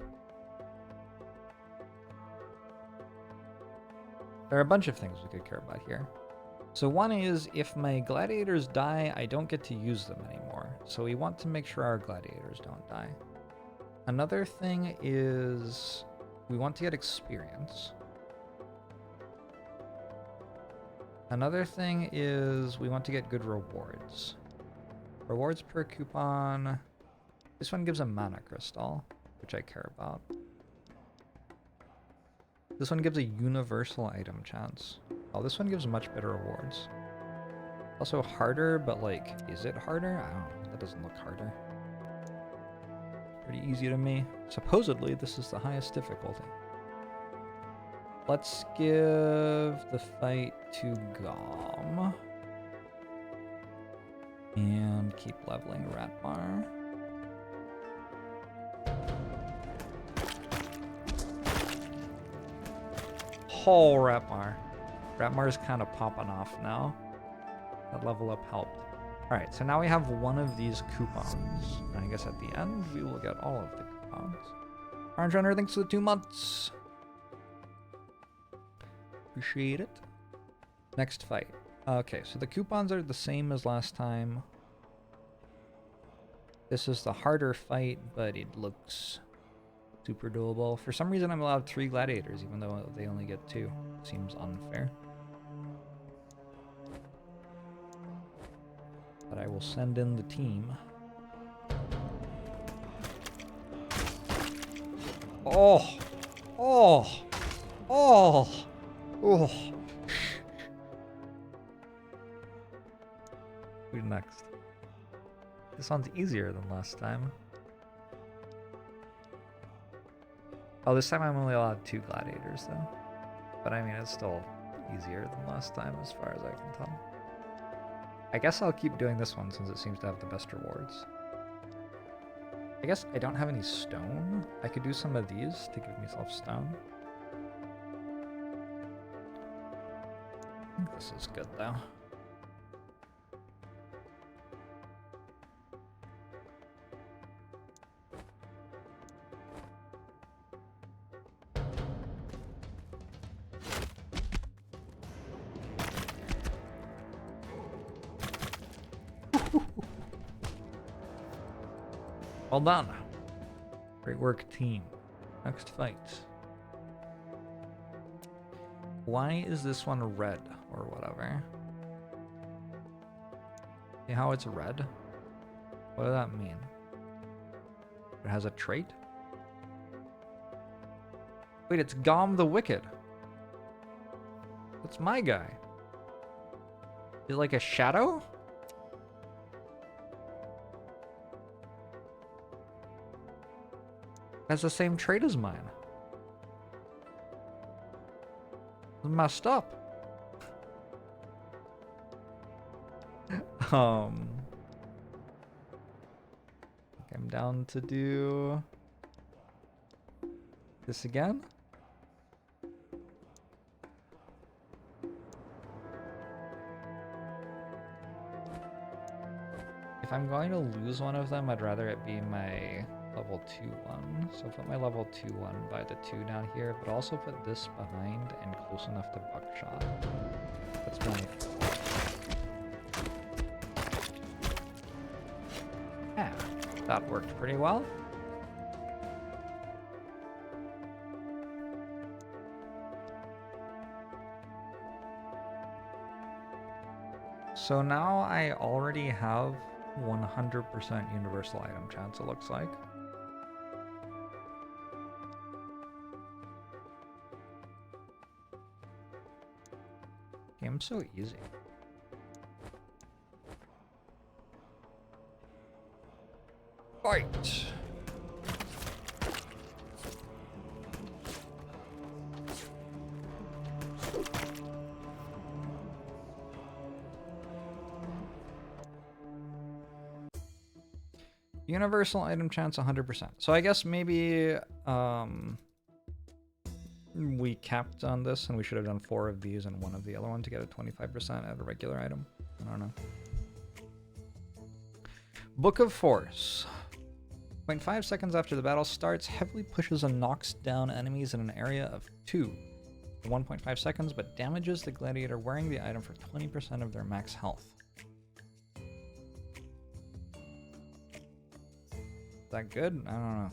There are a bunch of things we could care about here. So one is, if my gladiators die, I don't get to use them anymore. So we want to make sure our gladiators don't die. Another thing is, we want to get experience. Another thing is, we want to get good rewards. Rewards per coupon. This one gives a mana crystal, which I care about. This one gives a universal item chance. Oh, this one gives much better rewards. Also harder, but like, is it harder? I don't know. That doesn't look harder. Pretty easy to me. Supposedly, this is the highest difficulty. Let's give the fight to Gom. And keep leveling Ratmar. Oh, Ratmar. Ratmar's kind of popping off now. That level up helped. Alright, so now we have one of these coupons. And I guess at the end, we will get all of the coupons. Orange Runner, thanks for the 2 months. Appreciate it. Next fight. Okay, so the coupons are the same as last time. This is the harder fight, but it looks super doable. For some reason, I'm allowed 3 gladiators, even though they only get 2. Seems unfair. But I will send in the team. Oh! Oh! Oh! Oh! Who's next? This one's easier than last time. Oh, this time I'm only allowed 2 gladiators, though. But I mean, it's still easier than last time as far as I can tell. I guess I'll keep doing this one since it seems to have the best rewards. I guess I don't have any stone. I could do some of these to give myself stone. I think this is good, though. Well done. Great work, team. Next fight. Why is this one red or whatever? See how it's red? What does that mean? It has a trait? Wait, it's Gom the Wicked. That's my guy. Is it like a shadow? Has the same trait as mine. It's messed up. I'm down to do this again. If I'm going to lose one of them, I'd rather it be my level 2 one. So put my level 2 one by the 2 down here, but also put this behind and close enough to buckshot. That's my... Yeah, that worked pretty well. So now I already have 100% universal item chance, it looks like. Game's so easy. Fight! Universal item chance 100%. So I guess maybe we capped on this and we should have done 4 of these and 1 of the other one to get a 25% at a regular item. I don't know. Book of Force. 0.5 seconds after the battle starts, heavily pushes and knocks down enemies in an area of 2 for 1.5 seconds, but damages the gladiator wearing the item for 20% of their max health. Is that good? I don't know.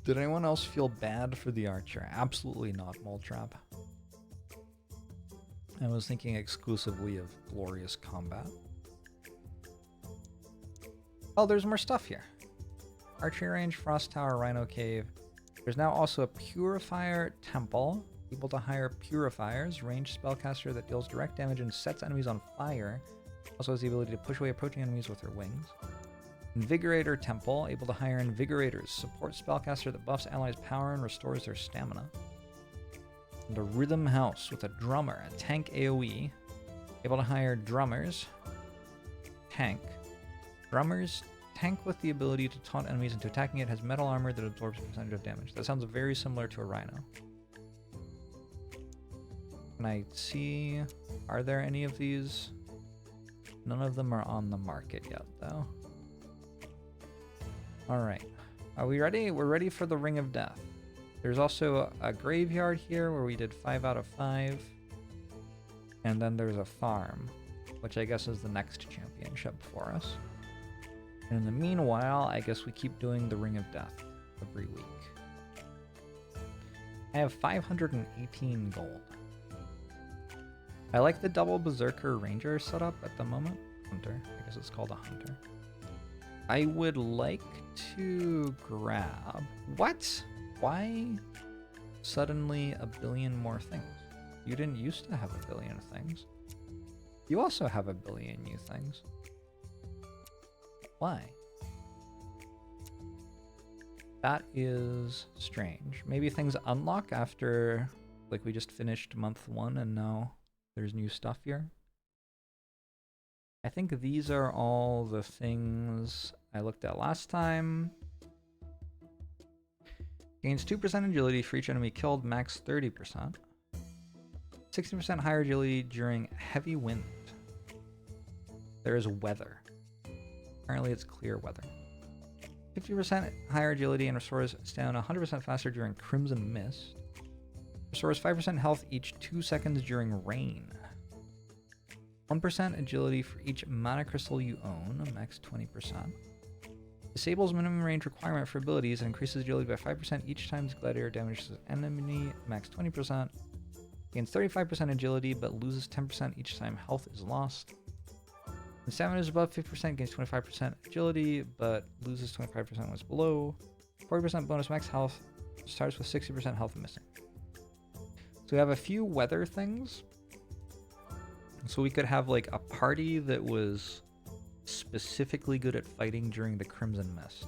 Did anyone else feel bad for the archer? Absolutely not, Moltrap. I was thinking exclusively of glorious combat. Oh, there's more stuff here. Archery range, frost tower, rhino cave. There's now also a purifier temple. Able to hire purifiers, ranged spellcaster that deals direct damage and sets enemies on fire. Also has the ability to push away approaching enemies with her wings. Invigorator Temple, able to hire Invigorators, support spellcaster that buffs allies' power and restores their stamina. And a Rhythm House with a drummer, a tank AoE, able to hire drummers, tank. Drummers, tank with the ability to taunt enemies into attacking it, has metal armor that absorbs a percentage of damage. That sounds very similar to a Rhino. Can I see, are there any of these? None of them are on the market yet, though. Alright, are we ready? We're ready for the Ring of Death. There's also a graveyard here where we did 5 out of 5. And then there's a farm, which I guess is the next championship for us. And in the meanwhile, I guess we keep doing the Ring of Death every week. I have 518 gold. I like the double Berserker Ranger setup at the moment. Hunter, I guess it's called a Hunter. I would like to grab... What? Why suddenly a billion more things? You didn't used to have a billion things. You also have a billion new things. Why? That is strange. Maybe things unlock after, like, we just finished month 1 and now there's new stuff here. I think these are all the things I looked at last time. Gains 2% agility for each enemy killed, max 30%. 60% higher agility during heavy wind. There is weather. Apparently it's clear weather. 50% higher agility and restores stamina 100% faster during Crimson Mist. Restores 5% health each 2 seconds during rain. 1% agility for each mana crystal you own, max 20%. Disables minimum range requirement for abilities and increases agility by 5% each time this gladiator damages an enemy, max 20%. Gains 35% agility but loses 10% each time health is lost. When stamina is above 50%, gains 25% agility but loses 25% when it's below. 40% bonus max health, starts with 60% health missing. So we have a few weather things. So we could have like a party that was specifically good at fighting during the Crimson Mist.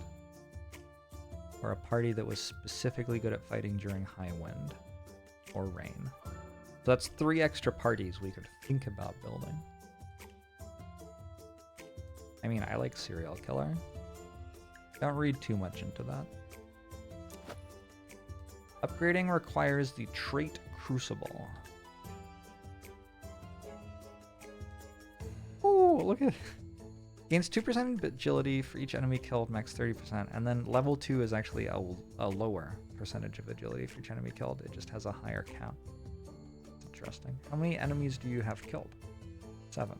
Or a party that was specifically good at fighting during high wind or rain. So that's 3 extra parties we could think about building. I mean, I like Serial Killer. Don't read too much into that. Upgrading requires the trait Crucible. Oh, look at it. Gains 2% agility for each enemy killed, max 30%. And then level 2 is actually a lower percentage of agility for each enemy killed. It just has a higher cap. Interesting. How many enemies do you have killed? 7.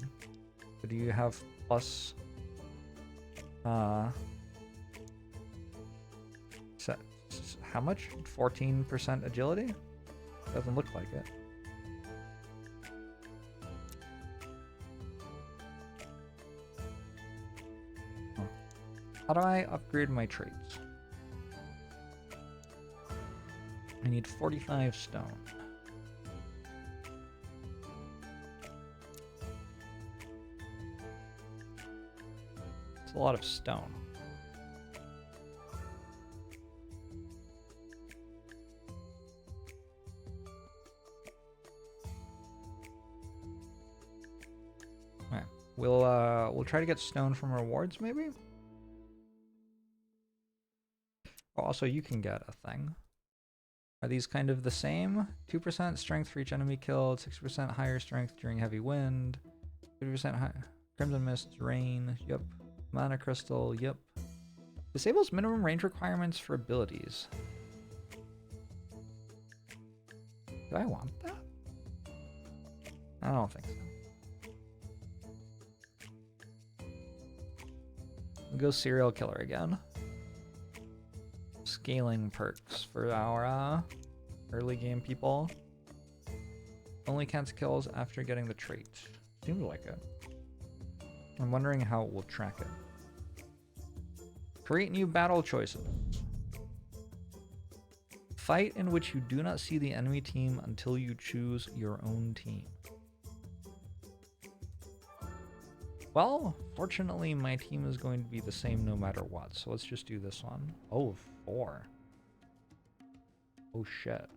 So do you have plus... how much? 14% agility? Doesn't look like it. Huh. How do I upgrade my traits? I need 45 stone. It's a lot of stone. We'll try to get stone from rewards, maybe? Oh, also, you can get a thing. Are these kind of the same? 2% strength for each enemy killed, 6% higher strength during heavy wind, 50% higher Crimson Mist, rain, yep. Mana crystal, yep. Disables minimum range requirements for abilities. Do I want that? I don't think so. We'll go Serial Killer again. Scaling perks for our early game people. Only counts kills after getting the trait. Seems like it. I'm wondering how it will track it. Create new battle choices. Fight in which you do not see the enemy team until you choose your own team. Well, fortunately, my team is going to be the same no matter what, so let's just do this one. Oh, 4. Oh, shit.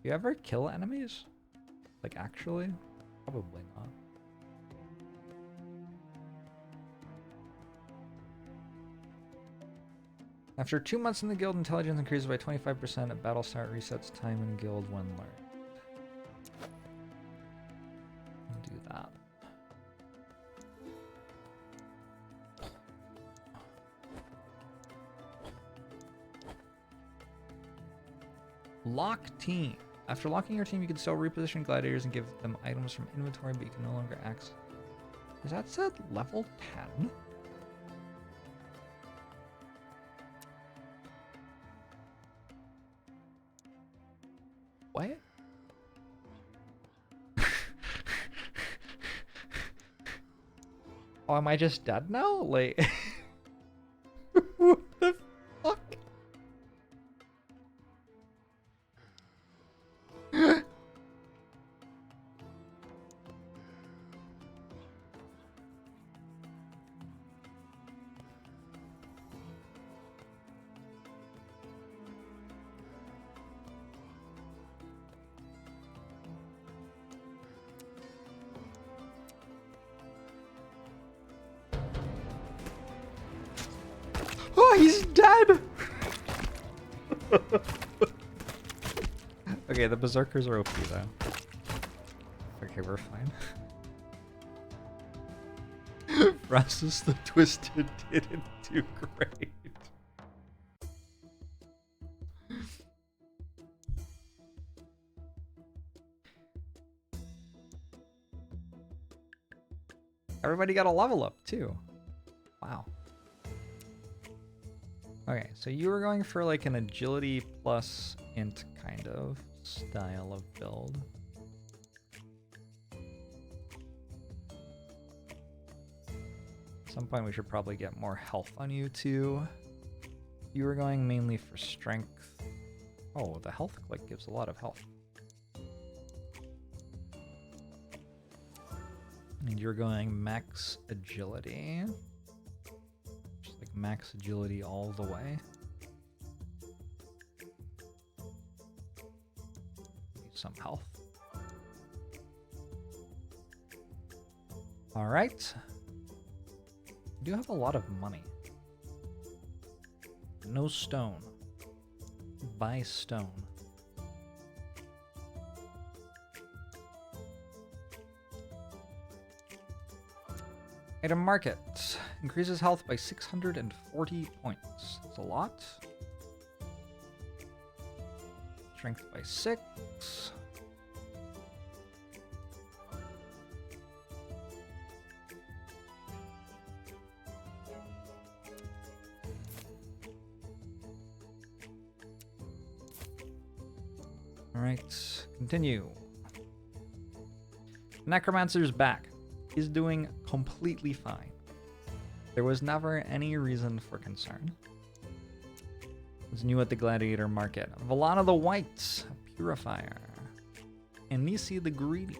Do you ever kill enemies? Like, actually? Probably not. After 2 months in the guild, intelligence increases by 25%. At battle start, resets time in guild when learned. I'll do that. Lock team. After locking your team, you can still reposition gladiators and give them items from inventory, but you can no longer access. Is that set level 10? What? Oh, am I just dead now? Like, what the fuck? Oh, he's dead! Okay, the berserkers are OP though. Okay, we're fine. Francis the Twisted didn't do great. Everybody got a level up too. Wow. Okay, so you were going for like an agility plus int kind of style of build. At some point we should probably get more health on you too. You were going mainly for strength. Oh, the health click gives a lot of health. And you're going max agility. Just like max agility all the way. Maybe some health. All right. You do have a lot of money. No stone. Buy stone. Item market. Increases health by 640 points. That's a lot. Strength by 6. Alright, continue. Necromancer's back. He's doing completely fine. There was never any reason for concern. It's new at the Gladiator Market. Valana the White, a Purifier. And Nisi the Greedy.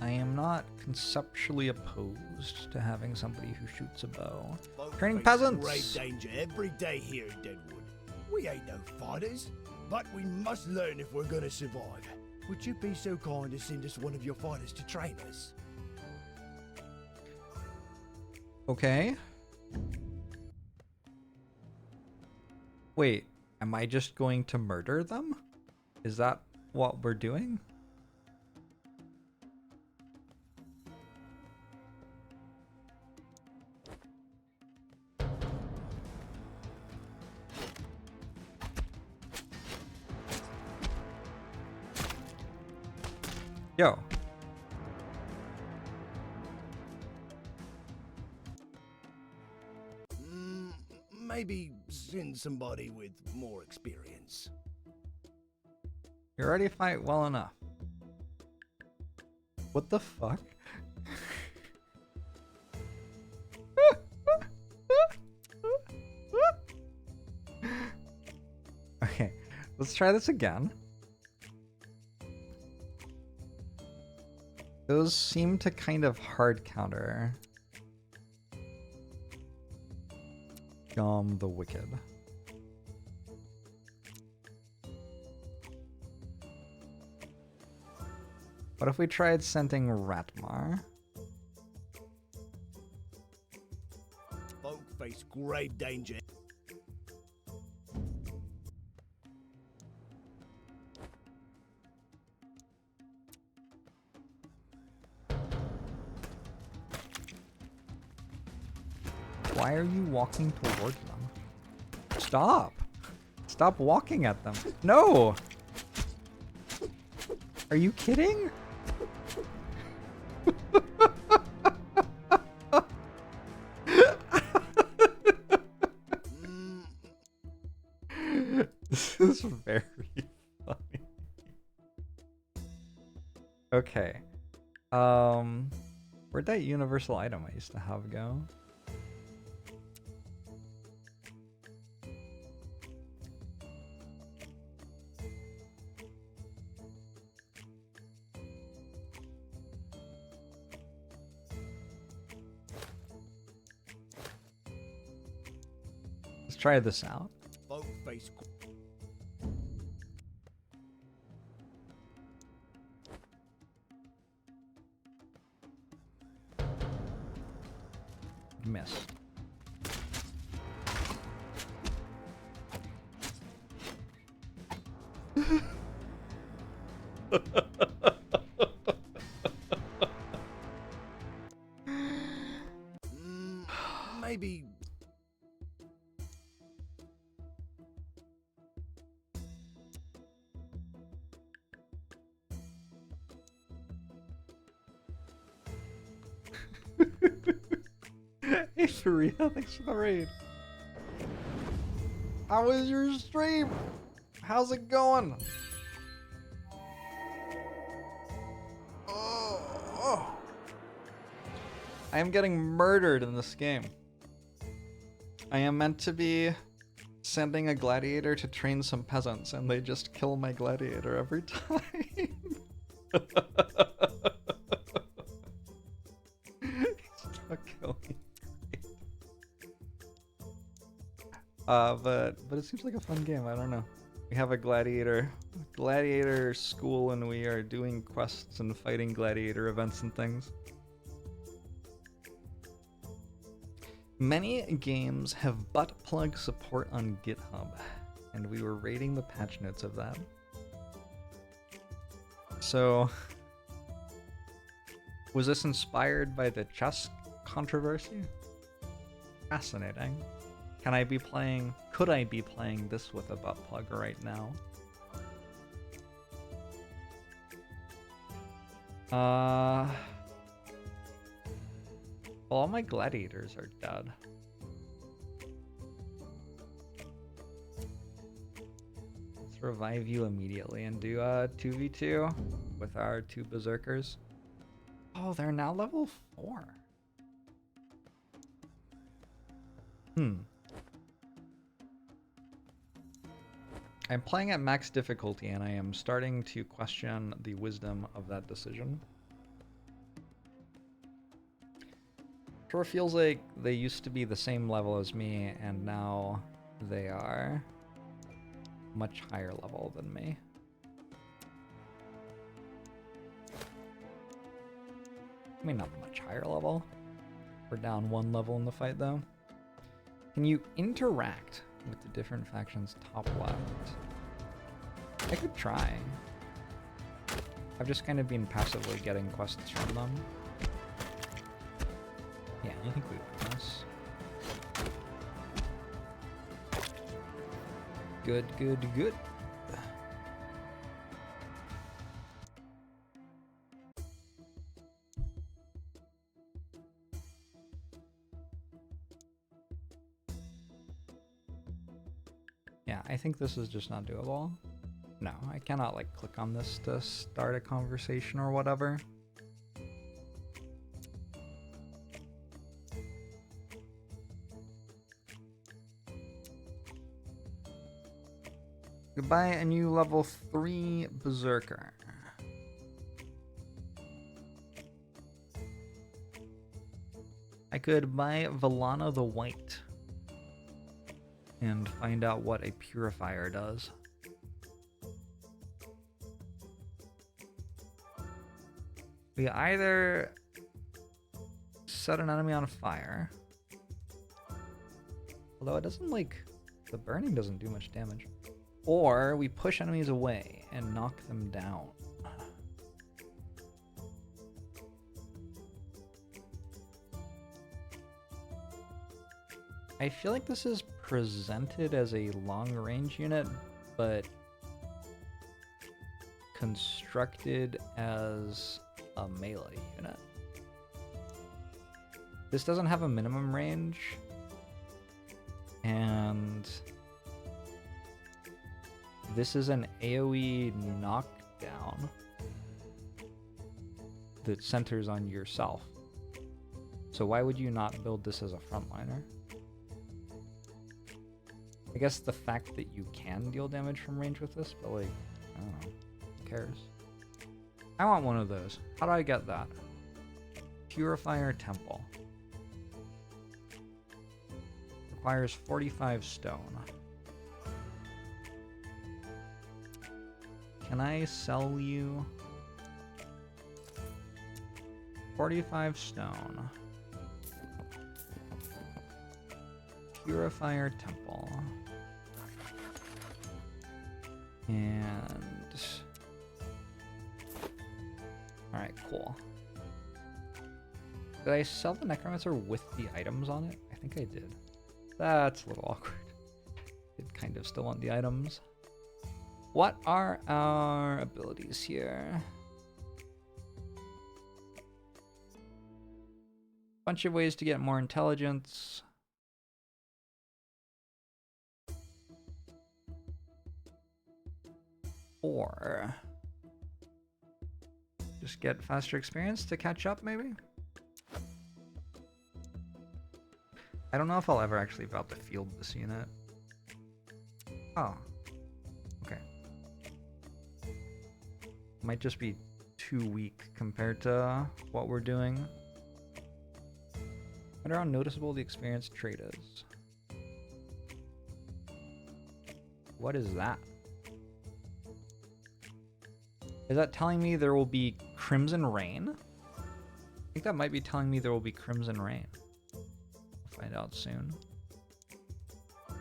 I am not conceptually opposed to having somebody who shoots a bow. Training peasants! Grave danger every day here in Deadwood. We ain't no fighters, but we must learn if we're gonna survive. Would you be so kind to send us one of your fighters to train us? Okay. Wait, am I just going to murder them? Is that what we're doing? Yo. Maybe send somebody with more experience. You already fight well enough. What the fuck? Okay, let's try this again. Those seem to kind of hard counter the Wicked. What if we tried scenting Ratmar? Folk face grave danger. Why are you walking towards them? Stop! Stop walking at them. No! Are you kidding? This is very funny. Okay. Where'd that universal item I used to have go? Let's try this out. Folk face. Miss. Maybe. Hey, Faria, thanks for the raid. How is your stream? How's it going? Oh. I am getting murdered in this game. I am meant to be sending a gladiator to train some peasants, and they just kill my gladiator every time. Stop killing me. But it seems like a fun game. I don't know. We have a gladiator school, and we are doing quests and fighting gladiator events and things. Many games have butt plug support on GitHub, and we were rating the patch notes of that. So, was this inspired by the chess controversy? Fascinating. Could I be playing this with a butt plug right now? Well, all my gladiators are dead. Let's revive you immediately and do a 2v2 with our 2 berserkers. Oh, they're now level 4. I'm playing at max difficulty, and I am starting to question the wisdom of that decision. Sure feels like they used to be the same level as me, and now they are much higher level than me. I mean, not much higher level. We're down 1 level in the fight, though. Can you interact with the different factions top left? I could try. I've just kind of been passively getting quests from them. Yeah, I think we win this. Good, good, good. Yeah, I think this is just not doable. No, I cannot like click on this to start a conversation or whatever. Goodbye, a new level 3 berserker. I could buy Valana the White and find out what a purifier does. We either set an enemy on fire, although it doesn't like, the burning doesn't do much damage, or we push enemies away and knock them down. I feel like this is presented as a long-range unit, but constructed as a melee unit. This doesn't have a minimum range, and this is an AoE knockdown that centers on yourself. So why would you not build this as a frontliner? I guess the fact that you can deal damage from range with this, but like, I don't know, who cares? I want one of those. How do I get that? Purifier Temple. Requires 45 stone. Can I sell you 45 stone? Purifier Temple. And cool. Did I sell the Necromancer with the items on it? I think I did. That's a little awkward. Did kind of still want the items. What are our abilities here? Bunch of ways to get more intelligence. Or just get faster experience to catch up, maybe? I don't know if I'll ever actually be able to field this unit. Oh. Okay. Might just be too weak compared to what we're doing. I wonder how noticeable the experience trait is. What is that? Is that telling me there will be Crimson Rain? I think that might be telling me there will be Crimson Rain. We'll find out soon.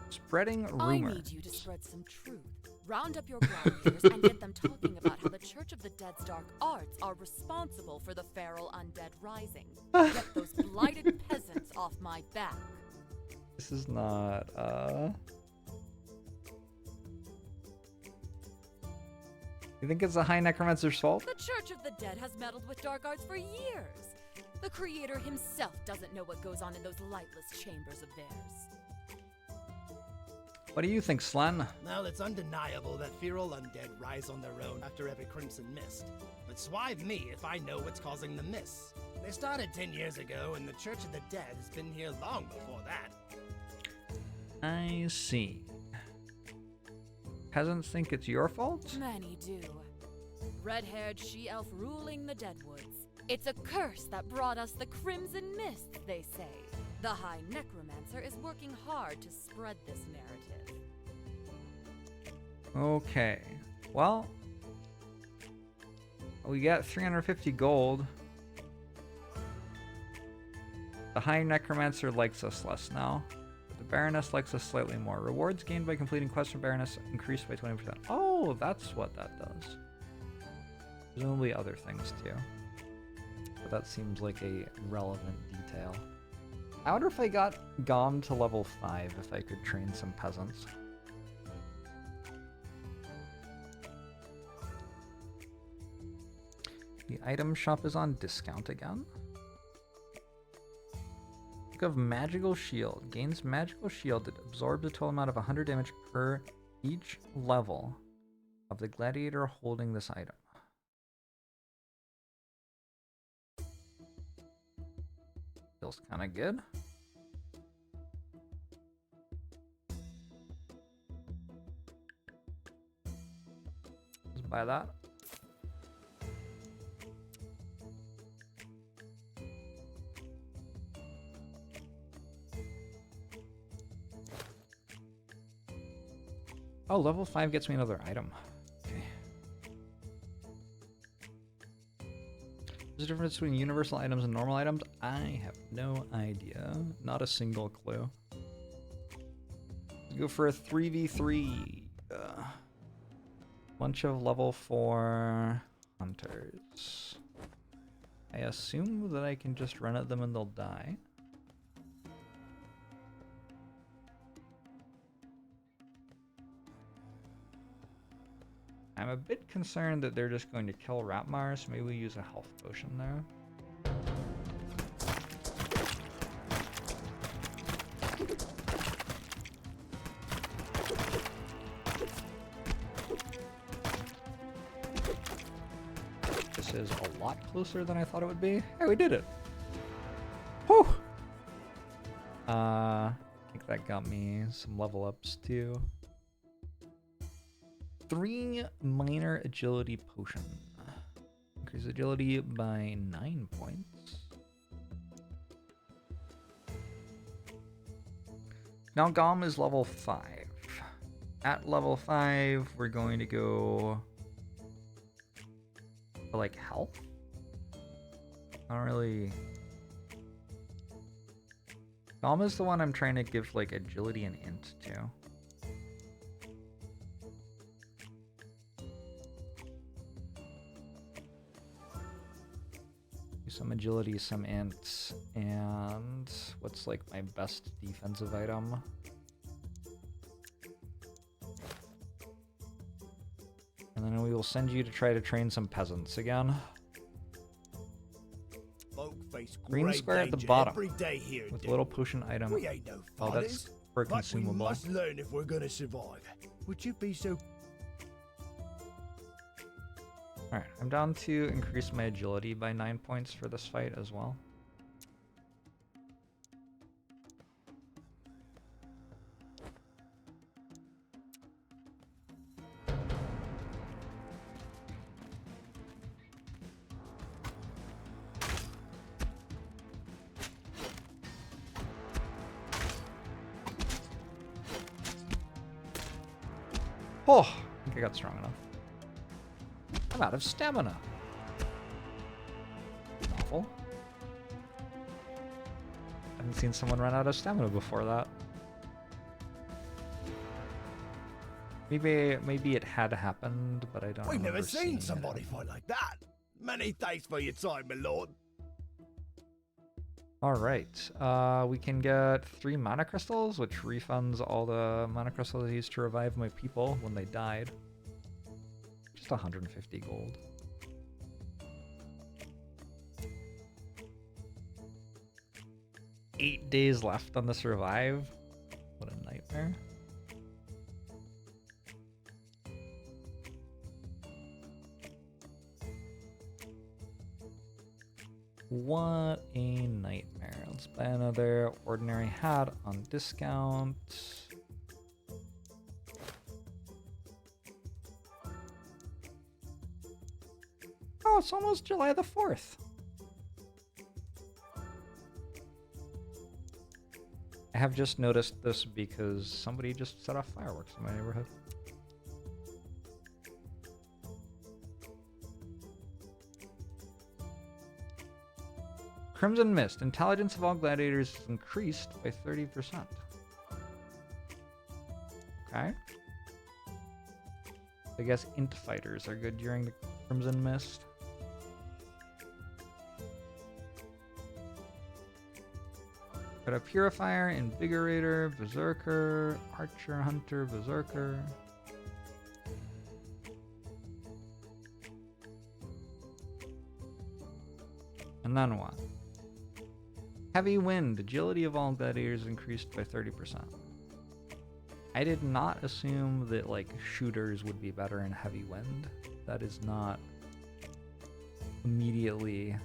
Spreading rumor. I need you to spread some truth. Round up your gladiators and get them talking about how the Church of the Dead's dark arts are responsible for the feral undead rising. Get those blighted peasants off my back. This is not, You think it's the High Necromancer's fault? The Church of the Dead has meddled with dark arts for years. The Creator himself doesn't know what goes on in those lightless chambers of theirs. What do you think, Slen? Now, it's undeniable that feral undead rise on their own after every Crimson Mist. But swive me if I know what's causing the mists. They started 10 years ago, and the Church of the Dead has been here long before that. I see. Peasants think it's your fault? Many do. Red-haired she-elf ruling the Deadwoods. It's a curse that brought us the Crimson Mist, they say. The High Necromancer is working hard to spread this narrative. Okay. Well, we got 350 gold. The High Necromancer likes us less now. The Baroness likes us slightly more. Rewards gained by completing quests from Baroness increased by 20%. Oh, that's what that does. Presumably other things too. But that seems like a relevant detail. I wonder if I got Gom to level 5 if I could train some peasants. The item shop is on discount again. Book of Magical Shield. Gains Magical Shield that absorbs a total amount of 100 damage per each level of the gladiator holding this item. Feels kind of good. Let's buy that. Oh, level 5 gets me another item. Okay. There's a difference between universal items and normal items? I have no idea. Not a single clue. Let's go for a 3v3. Bunch of level 4 hunters. I assume that I can just run at them and they'll die. I'm a bit concerned that they're just going to kill Ratmar, so maybe we use a health potion there. This is a lot closer than I thought it would be. Hey, we did it! Whew! I think that got me some level ups too. 3 minor agility potion. Increase agility by 9 points. Now Gom is level 5. At level 5, we're going to go for like health. I don't really. Gom is the one I'm trying to give like agility and int to. Some agility, some int, and what's like my best defensive item? And then we will send you to try to train some peasants again. Green square at the bottom with little potion item. We ain't no Oh, that's for a consumable. But we must learn if we're gonna survive. Would you be so... Alright, I'm down to increase my agility by 9 points for this fight as well. Oh, I think I got strong enough. I'm out of stamina. Awful. I haven't seen someone run out of stamina before that. Maybe it had happened, but I don't. We've never remember seen seeing somebody it. fight like that. Many thanks for your time, my lord. All right, we can get 3 mana crystals, which refunds all the mana crystals I used to revive my people when they died. Just 150 gold. Eight days left on the survive. What a nightmare. What a nightmare. Let's buy another ordinary hat on discount. Oh, it's almost July the 4th. I have just noticed this because somebody just set off fireworks in my neighborhood. Crimson Mist. Intelligence of all gladiators is increased by 30%. Okay. I guess int fighters are good during the Crimson Mist. Got a Purifier, Invigorator, Berserker, Archer, Hunter, Berserker. And then what? Heavy Wind. Agility of all gladiators increased by 30%. I did not assume that like shooters would be better in Heavy Wind. That is not immediately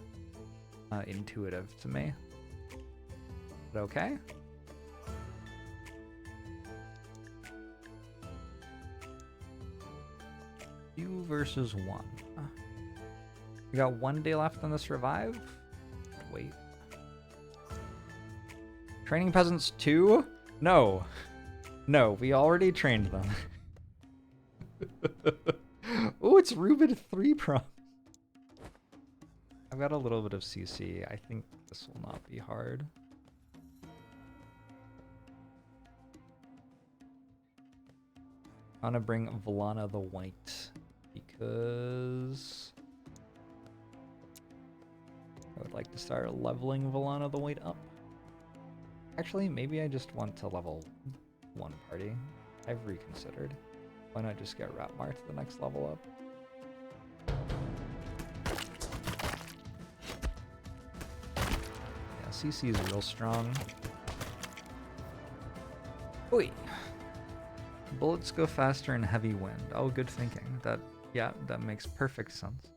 intuitive to me. But okay. You versus 1. We got 1 day left on the survive. Wait. Training peasants 2? No. No, we already trained them. Oh, it's Reuben 3 prom. I've got a little bit of CC. I think this will not be hard. I want to bring Volana the White because I would like to start leveling Volana the White up. Actually, maybe I just want to level 1 party. I've reconsidered. Why not just get Ratmar to the next level up? Yeah, CC is real strong. Oi! Bullets go faster in Heavy Wind. Oh, good thinking. Yeah, that makes perfect sense.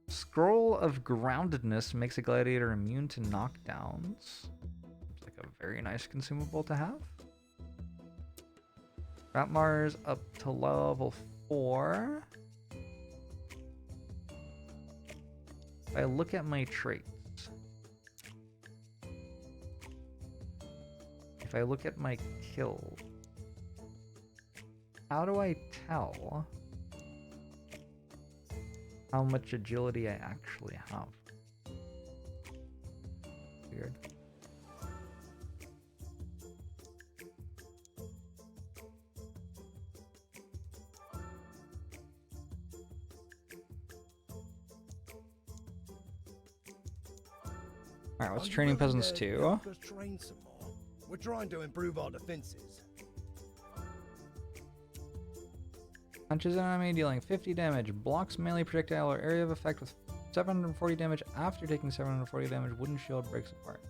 Scroll of Groundedness makes a gladiator immune to knockdowns. It's like a very nice consumable to have. Ratmar's up to level 4. If I look at my traits, if I look at my kills, how do I tell how much agility I actually have? Weird. Alright, what's Are you training willing peasants to too? help us train some more? We're trying to improve our defenses. Punches an enemy dealing 50 damage. Blocks melee projectile or area of effect with 740 damage after taking 740 damage. Wooden shield breaks apart.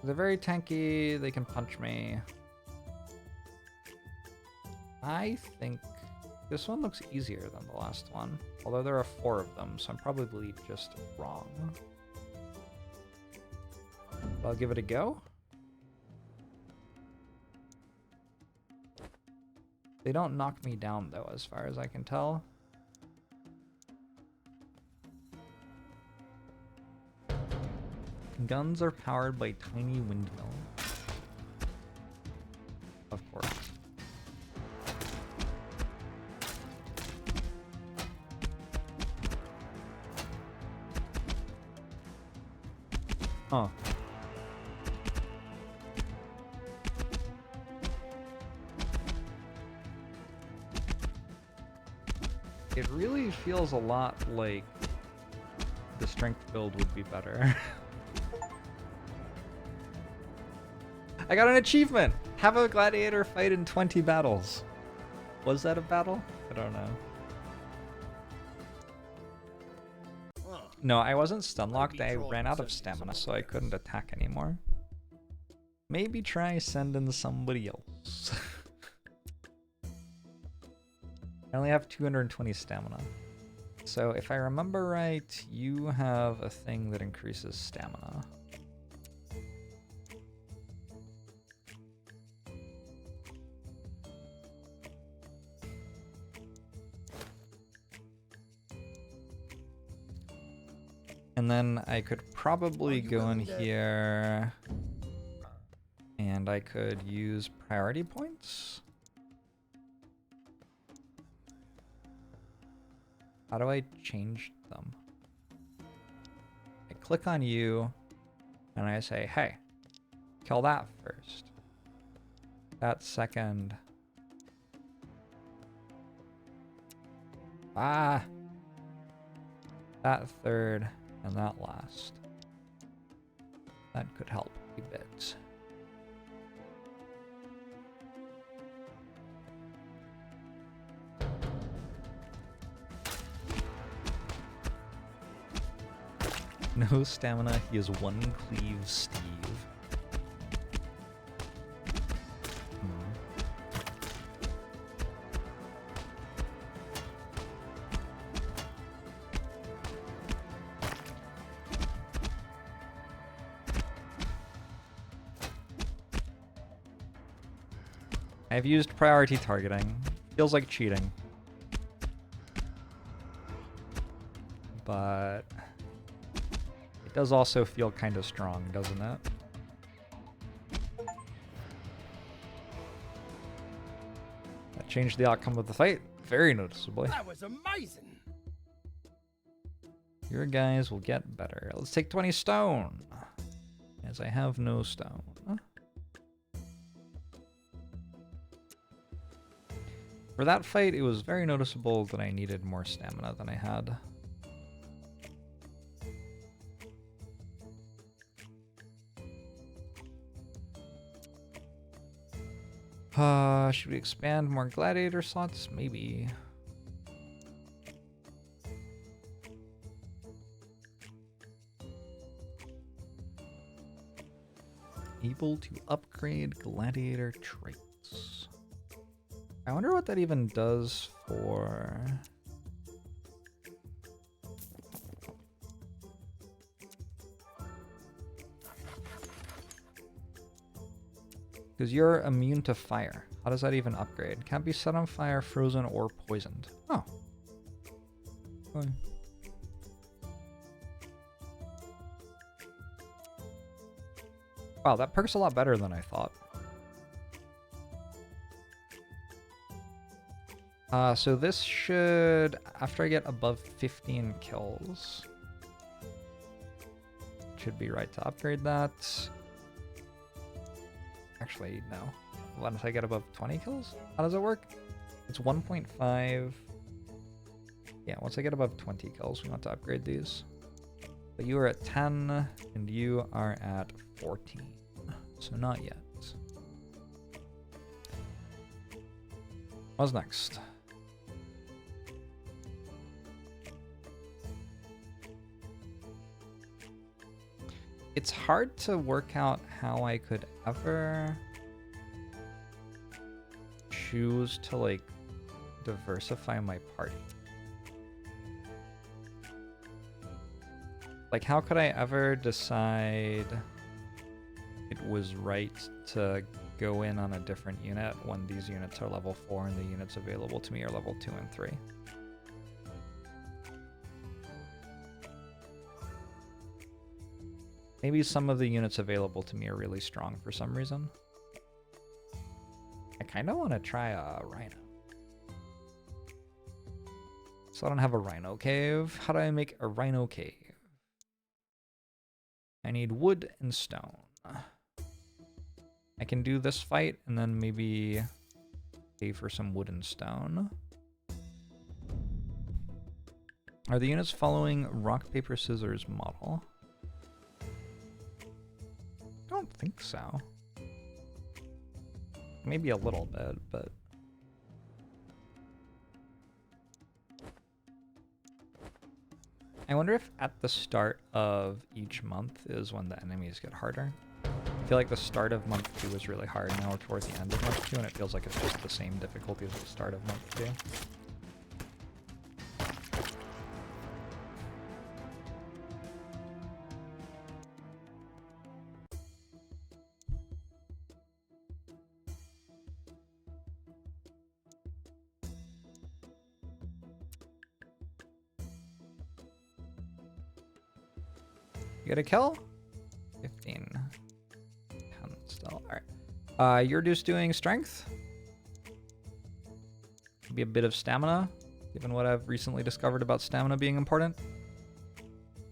They're very tanky. They can punch me. I think this one looks easier than the last one. Although there are 4 of them, so I'm probably just wrong. But I'll give it a go. They don't knock me down, though, as far as I can tell. Guns are powered by tiny windmills. Of course. Huh. It really feels a lot like the strength build would be better. I got an achievement! Have a gladiator fight in 20 battles. Was that a battle? I don't know. No, I wasn't stun locked. I ran out of stamina, so I couldn't attack anymore. Maybe try sending somebody else. I only have 220 stamina. So if I remember right, you have a thing that increases stamina. And then I could probably go in here and I could use priority points. How do I change them? I click on you and I say, hey, kill that first. That second. Ah. That third. And that last. That could help a bit. No stamina, he is one cleave Steve. I've used priority targeting. Feels like cheating. But it does also feel kind of strong, doesn't it? That changed the outcome of the fight very noticeably. That was amazing. Your guys will get better. Let's take 20 stone, as I have no stone. For that fight, it was very noticeable that I needed more stamina than I had. Should we expand more gladiator slots? Maybe. Able to upgrade gladiator traits. I wonder what that even does for... Because you're immune to fire. How does that even upgrade? Can't be set on fire, frozen, or poisoned. Oh. Okay. Wow, that perk's a lot better than I thought. So this should, after I get above 15 kills, should be right to upgrade that. Actually, no. Once I get above 20 kills? How does it work? It's 1.5. Yeah, once I get above 20 kills, we want to upgrade these. But you are at 10 and you are at 14. So not yet. What's next? It's hard to work out how I could ever choose to like diversify my party. Like, how could I ever decide it was right to go in on a different unit when these units are level 4 and the units available to me are level 2 and 3? Maybe some of the units available to me are really strong for some reason. I kind of want to try a Rhino. So I don't have a Rhino cave. How do I make a Rhino cave? I need wood and stone. I can do this fight and then maybe pay for some wood and stone. Are the units following rock, paper, scissors model? I don't think so. Maybe a little bit, but... I wonder if at the start of each month is when the enemies get harder. I feel like the start of month 2 was really hard. Now we're towards the end of month 2 and it feels like it's just the same difficulty as the start of month 2. You get a kill? 15. 10 still. Alright. You're just doing strength. Maybe a bit of stamina, given what I've recently discovered about stamina being important.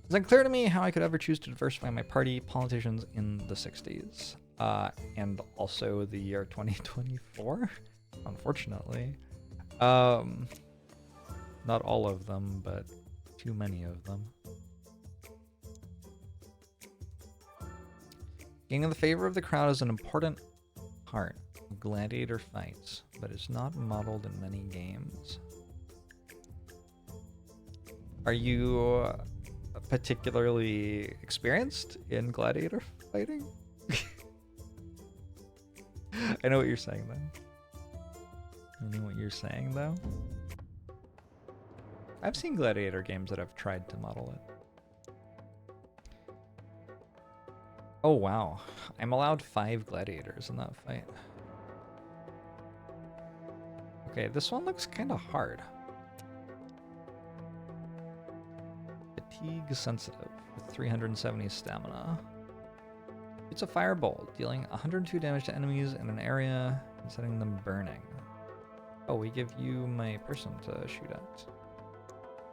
It's unclear to me how I could ever choose to diversify my party. Politicians in the 60s. And also the year 2024, unfortunately. Not all of them, but too many of them. Gaining the favor of the crowd is an important part of gladiator fights, but it's not modeled in many games. Are you particularly experienced in gladiator fighting? I know what you're saying, though. I've seen gladiator games that have tried to model it. Oh wow, I'm allowed 5 gladiators in that fight. Okay, this one looks kind of hard. Fatigue sensitive with 370 stamina. It's a firebolt, dealing 102 damage to enemies in an area and setting them burning. Oh, we give you my person to shoot at.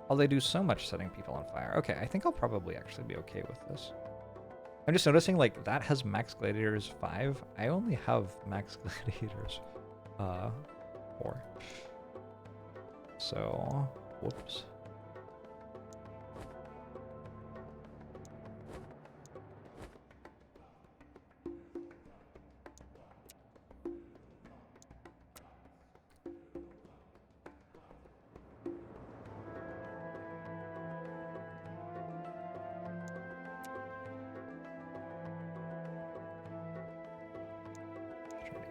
Oh, they do so much setting people on fire. Okay, I think I'll probably actually be okay with this. I'm just noticing, like, that has max gladiators 5. I only have max gladiators 4. So, whoops.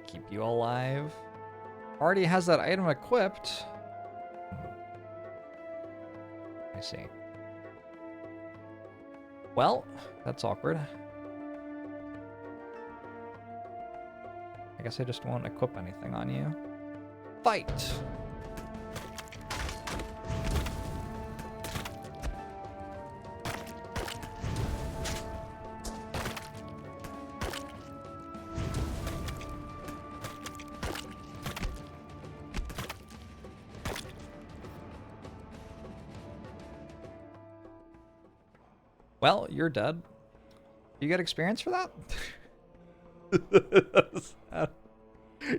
Keep you alive. Already has that item equipped. I see. Well, that's awkward. I guess I just won't equip anything on you. Fight! Well, you're dead. You get experience for that?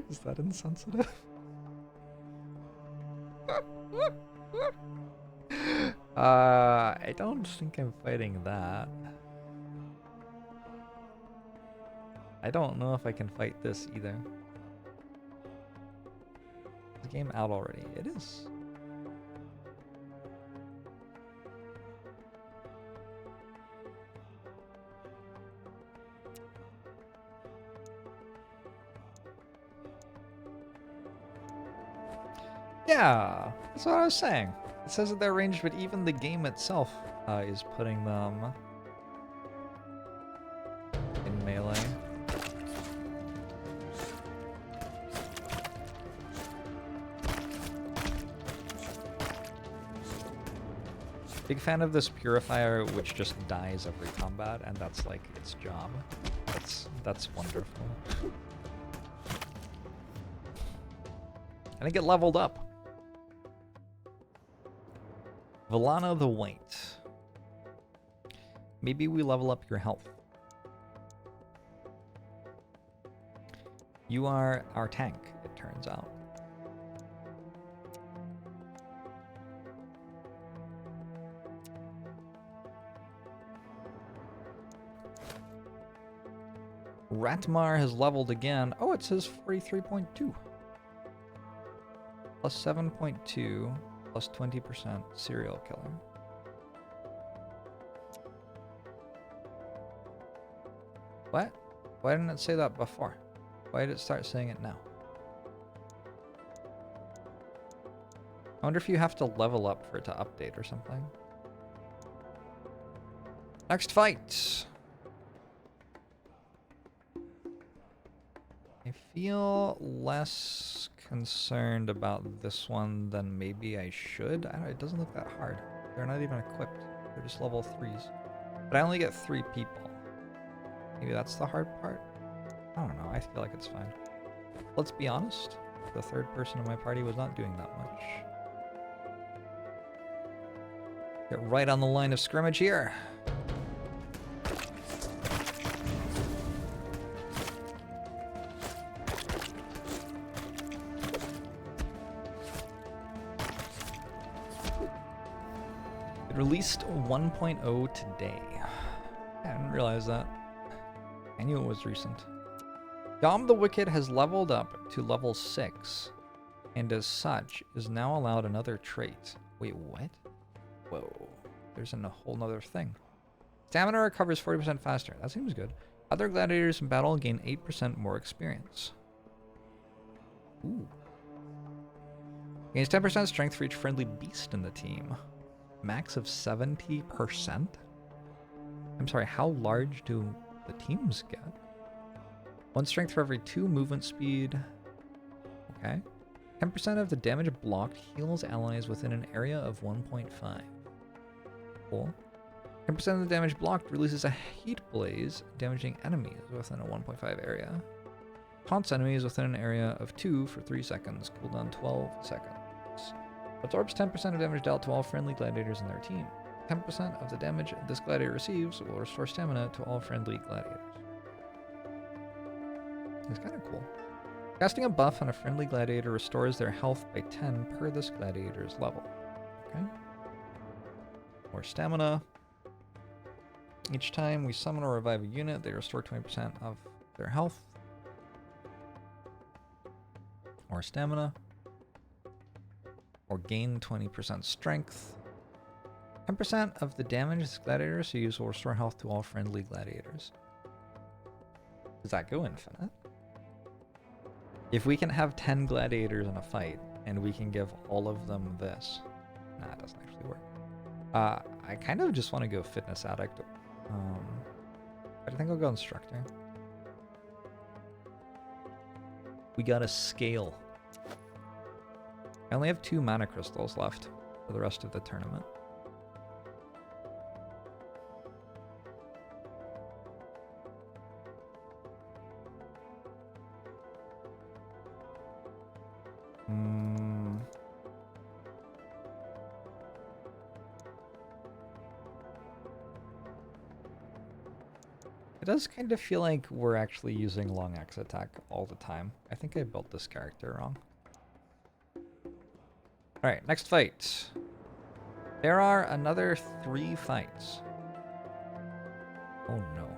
Is that insensitive? I don't think I'm fighting that. I don't know if I can fight this either. Is the game out already? It is. Yeah, that's what I was saying. It says that they're ranged, but even the game itself is putting them in melee. Big fan of this purifier, which just dies every combat, and that's like its job. That's wonderful. And I get leveled up. Villana the White. Maybe we level up your health. You are our tank, it turns out. Ratmar has leveled again. Oh, it says 43.2. Plus 7.2. Plus 20% serial killer. What? Why didn't it say that before? Why did it start saying it now? I wonder if you have to level up for it to update or something. Next fight. I feel less concerned about this one than maybe I should. I don't know, it doesn't look that hard. They're not even equipped. They're just level 3s. But I only get 3 people. Maybe that's the hard part? I don't know. I feel like it's fine. Let's be honest. The third person in my party was not doing that much. Get right on the line of scrimmage here. It released 1.0 today. I didn't realize that. I knew it was recent. Dom the Wicked has leveled up to level 6, and as such, is now allowed another trait. Wait, what? Whoa. There's a whole nother thing. Stamina recovers 40% faster. That seems good. Other gladiators in battle gain 8% more experience. Ooh. Gains 10% strength for each friendly beast in the team. Max of 70%? I'm sorry, how large do the teams get? 1 strength for every 2 movement speed. Okay. 10% of the damage blocked heals allies within an area of 1.5. Cool. 10% of the damage blocked releases a heat blaze, damaging enemies within a 1.5 area. Taunts enemies within an area of 2 for 3 seconds, cooldown 12 seconds. Absorbs 10% of damage dealt to all friendly gladiators in their team. 10% of the damage this gladiator receives will restore stamina to all friendly gladiators. It's kind of cool. Casting a buff on a friendly gladiator restores their health by 10 per this gladiator's level. Okay. More stamina. Each time we summon or revive a unit, they restore 20% of their health. More stamina. Or gain 20% strength. 10% of the damage this gladiator use will restore health to all friendly gladiators. Does that go infinite? If we can have 10 gladiators in a fight, and we can give all of them this. Nah, it doesn't actually work. I kind of just want to go fitness addict. But I think I'll go instructor. We got a scale. I only have 2 mana crystals left for the rest of the tournament. It does kind of feel like we're actually using long axe attack all the time. I think I built this character wrong. Alright, next fight. There are another 3 fights. Oh no.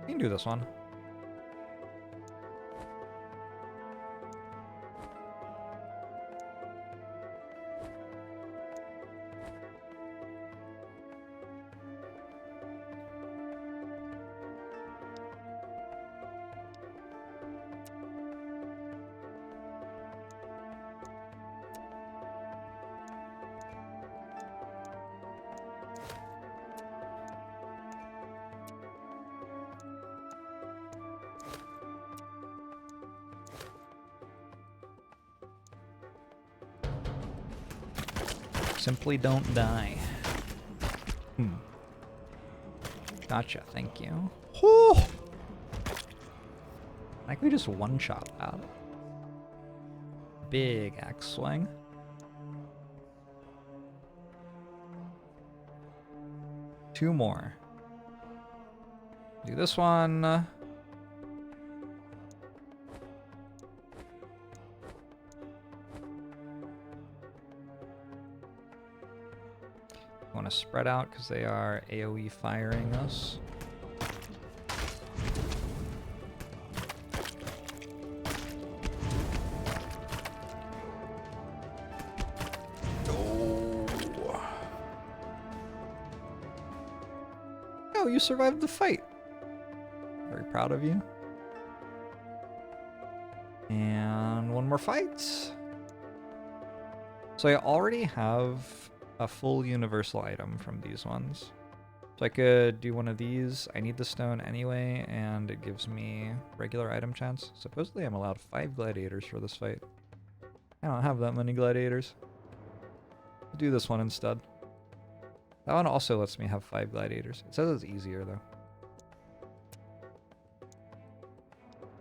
We can do this one. Simply don't die. Gotcha, thank you. Whew. Like we just one-shot that. Big axe swing. Two more. Do this one. Want to spread out because they are AoE firing us. Oh, you survived the fight. Very proud of you. And one more fight. So I already have a full universal item from these ones. So I could do one of these. I need the stone anyway, and it gives me regular item chance. Supposedly I'm allowed 5 gladiators for this fight. I don't have that many gladiators. I'll do this one instead. That one also lets me have 5 gladiators. It says it's easier though.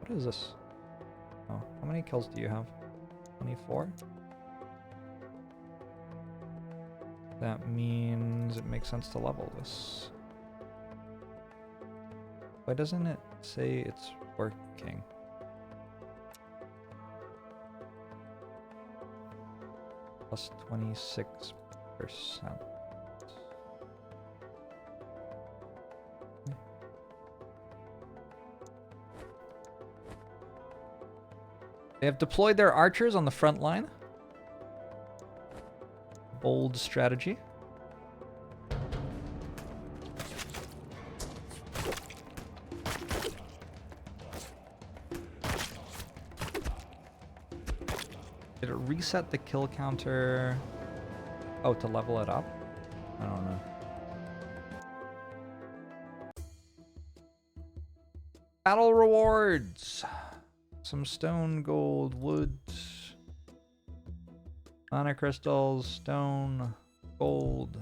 What is this? Oh, how many kills do you have? 24? That means it makes sense to level this. Why doesn't it say it's working? Plus 26%. They have deployed their archers on the front line. Bold strategy. Did it reset the kill counter? Oh, to level it up? I don't know. Battle rewards. Some stone, gold, wood. Mana crystals, stone, gold.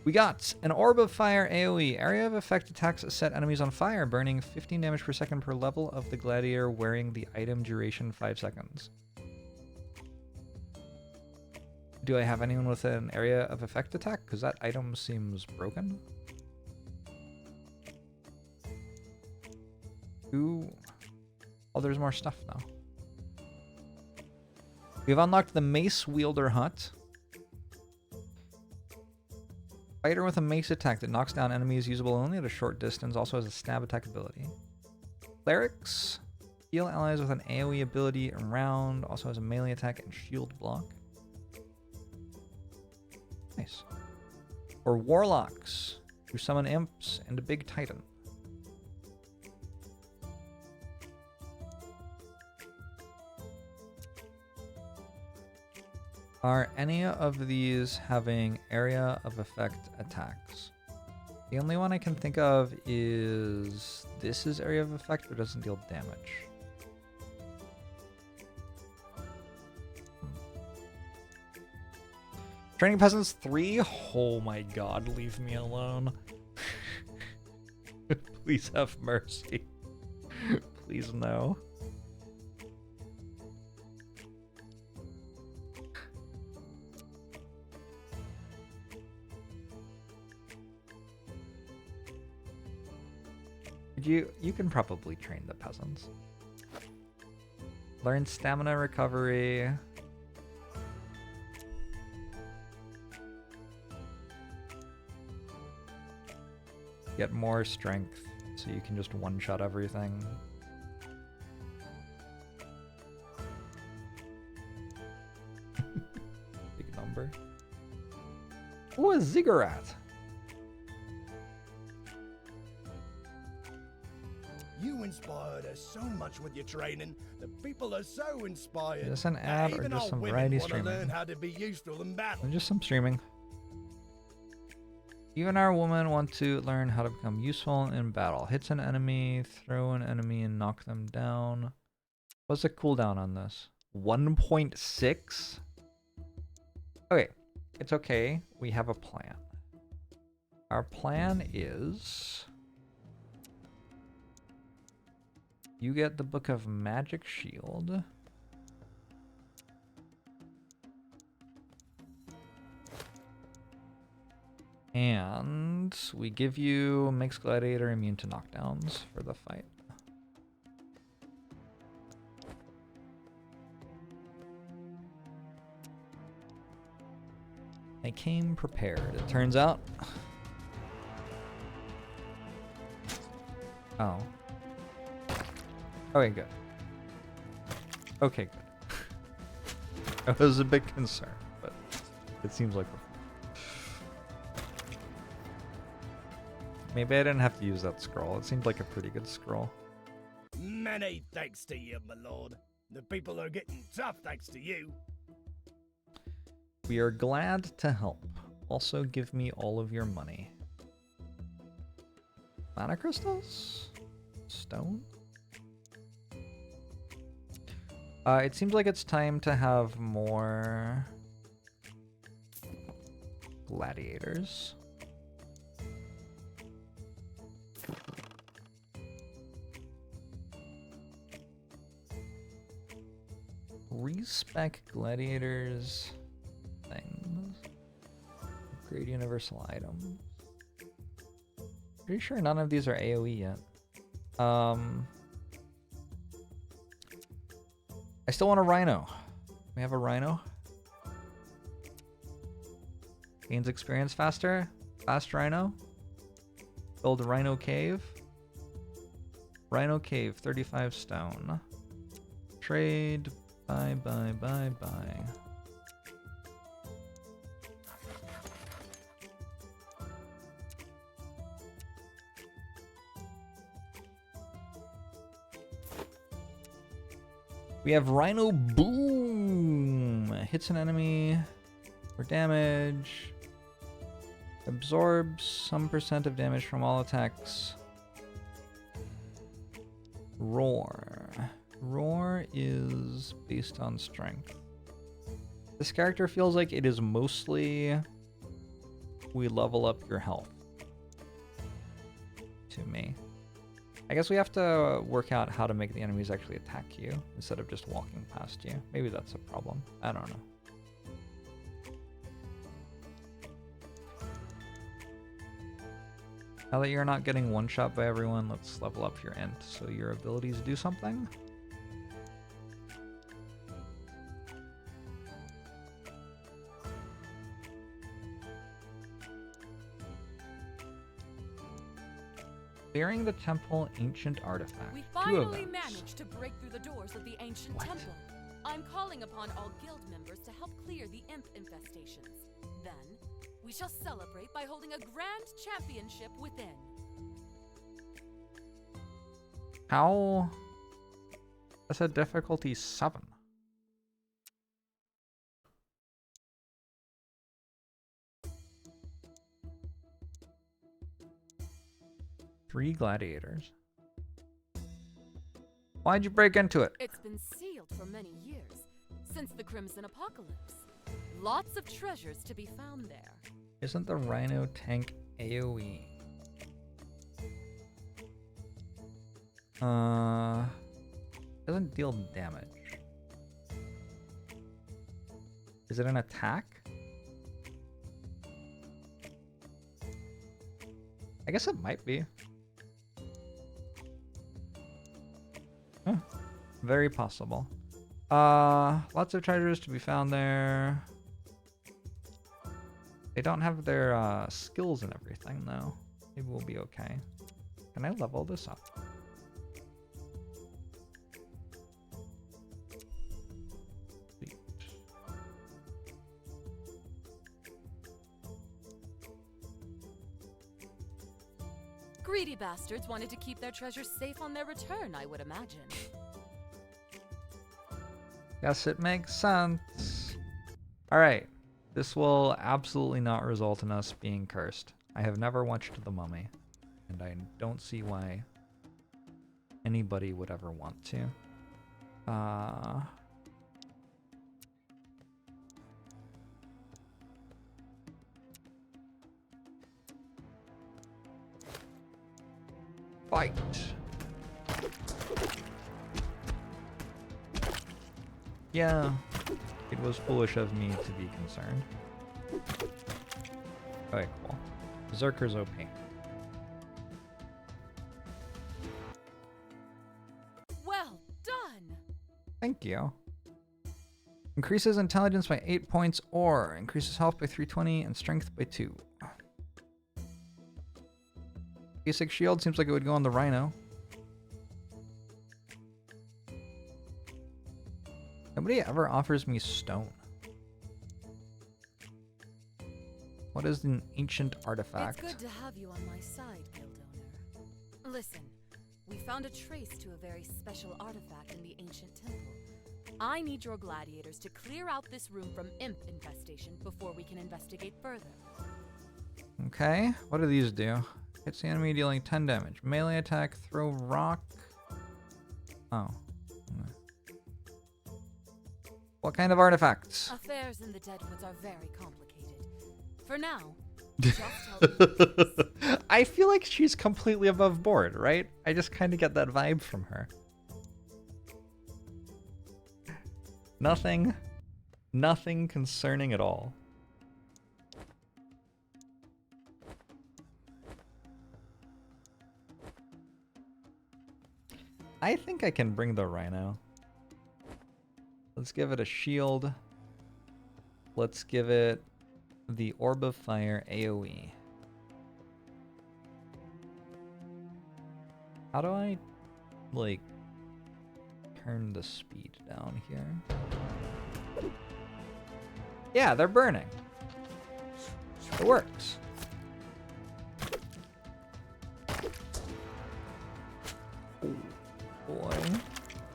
We got an Orb of Fire AoE. Area of effect attacks set enemies on fire, burning 15 damage per second per level of the gladiator wearing the item duration 5 seconds. Do I have anyone with an area of effect attack? Because that item seems broken. Ooh. Oh, there's more stuff now. We've unlocked the Mace Wielder Hut. Fighter with a mace attack that knocks down enemies usable only at a short distance. Also has a stab attack ability. Clerics. Heal allies with an AoE ability around. Also has a melee attack and shield block. Nice. Or Warlocks. Who summon imps and a big titan. Are any of these having area of effect attacks? The only one I can think of is this is area of effect, but doesn't deal damage. Training Peasants 3? Oh my god, leave me alone. Please have mercy. Please no. You can probably train the peasants. Learn stamina recovery. Get more strength so you can just one-shot everything. Big number. Ooh, a ziggurat. You inspired us so much with your training. The people are so inspired. Is this an that ad or even just our some women variety want to learn streaming? how to be useful in battle. Just some streaming. Even our women want to learn how to become useful in battle. Hits an enemy, throw an enemy, and knock them down. What's the cooldown on this? 1.6? Okay, it's okay. We have a plan. Our plan is... You get the Book of Magic Shield. And we give you makes Gladiator immune to knockdowns for the fight. I came prepared, it turns out. Oh. Okay, good. Okay, good. I was a bit concerned, but it seems like we're maybe I didn't have to use that scroll. It seemed like a pretty good scroll. Many thanks to you, my lord. The people are getting tough thanks to you. We are glad to help. Also give me all of your money. Mana crystals? Stone? It seems like it's time to have more gladiators. Respec gladiators things. Upgrade universal items. Pretty sure none of these are AoE yet. I still want a Rhino. We have a Rhino. Gains experience faster. Fast Rhino. Build Rhino Cave. Rhino Cave, 35 stone. Trade. Bye, bye, bye, bye. We have Rhino Boom. Hits an enemy for damage. Absorbs some % of damage from all attacks. Roar. Roar is based on strength. This character feels like it is mostly we level up your health. To me. I guess we have to work out how to make the enemies actually attack you instead of just walking past you. Maybe that's a problem. I don't know. Now that you're not getting one shot by everyone, let's level up your int so your abilities do something. Clearing the temple ancient artifact. We Two finally events. managed to break through the doors of the ancient What? temple. I'm calling upon all guild members to help clear the imp infestations. Then, we shall celebrate by holding a grand championship within. How? That's a difficulty 7. Three gladiators. Why'd you break into it? It's been sealed for many years, since the Crimson Apocalypse. Lots of treasures to be found there. Isn't the Rhino tank AoE? Doesn't deal damage. Is it an attack? I guess it might be. Huh. Very possible. Lots of treasures to be found there. They don't have their skills and everything though. Maybe we'll be okay. Can I level this up? Sweet. Greedy bastards wanted to keep their treasures safe on their return, I would imagine. Guess it makes sense. Alright. This will absolutely not result in us being cursed. I have never watched The Mummy, and I don't see why anybody would ever want to. Fight! Yeah, it was foolish of me to be concerned. Okay, cool. Berserker's OP. Well done! Thank you. Increases intelligence by 8 points or increases health by 320 and strength by 2. Basic shield seems like it would go on the Rhino. Nobody ever offers me stone. What is an ancient artifact? It's good to have you on my side, guild owner. Listen, we found a trace to a very special artifact in the ancient temple. I need your gladiators to clear out this room from imp infestation before we can investigate further. Okay, what do these do? Hits the enemy dealing 10 damage. Melee attack, throw rock. Oh. What kind of artifacts? Affairs in the Deadwoods are very complicated. For now, just help me with this. I feel like she's completely above board, right? I just kind of get that vibe from her. Nothing concerning at all. I think I can bring the Rhino. Let's give it a shield. Let's give it the Orb of Fire AoE. How do I, like, turn the speed down here? Yeah, they're burning. It works. Oh, boy.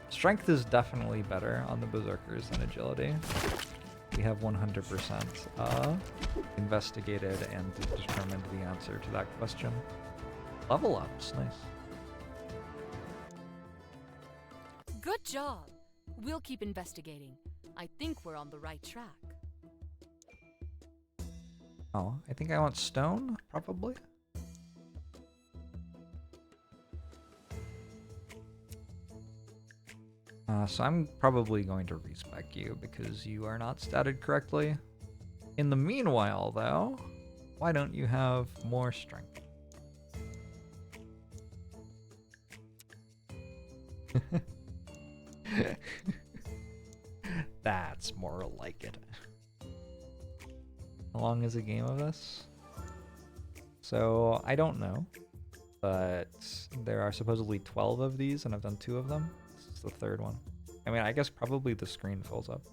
Strength is definitely better on the Berserkers than agility. We have 100% investigated and determined the answer to that question. Level ups, nice. Good job. We'll keep investigating. I think we're on the right track. Oh, I think I want stone, probably. So I'm probably going to respec you because you are not statted correctly. In the meanwhile, though, why don't you have more strength? That's more like it. How long is a game of this? So, I don't know, but there are supposedly 12 of these, and I've done 2 of them. This is the 3rd one. I mean, I guess probably the screen fills up.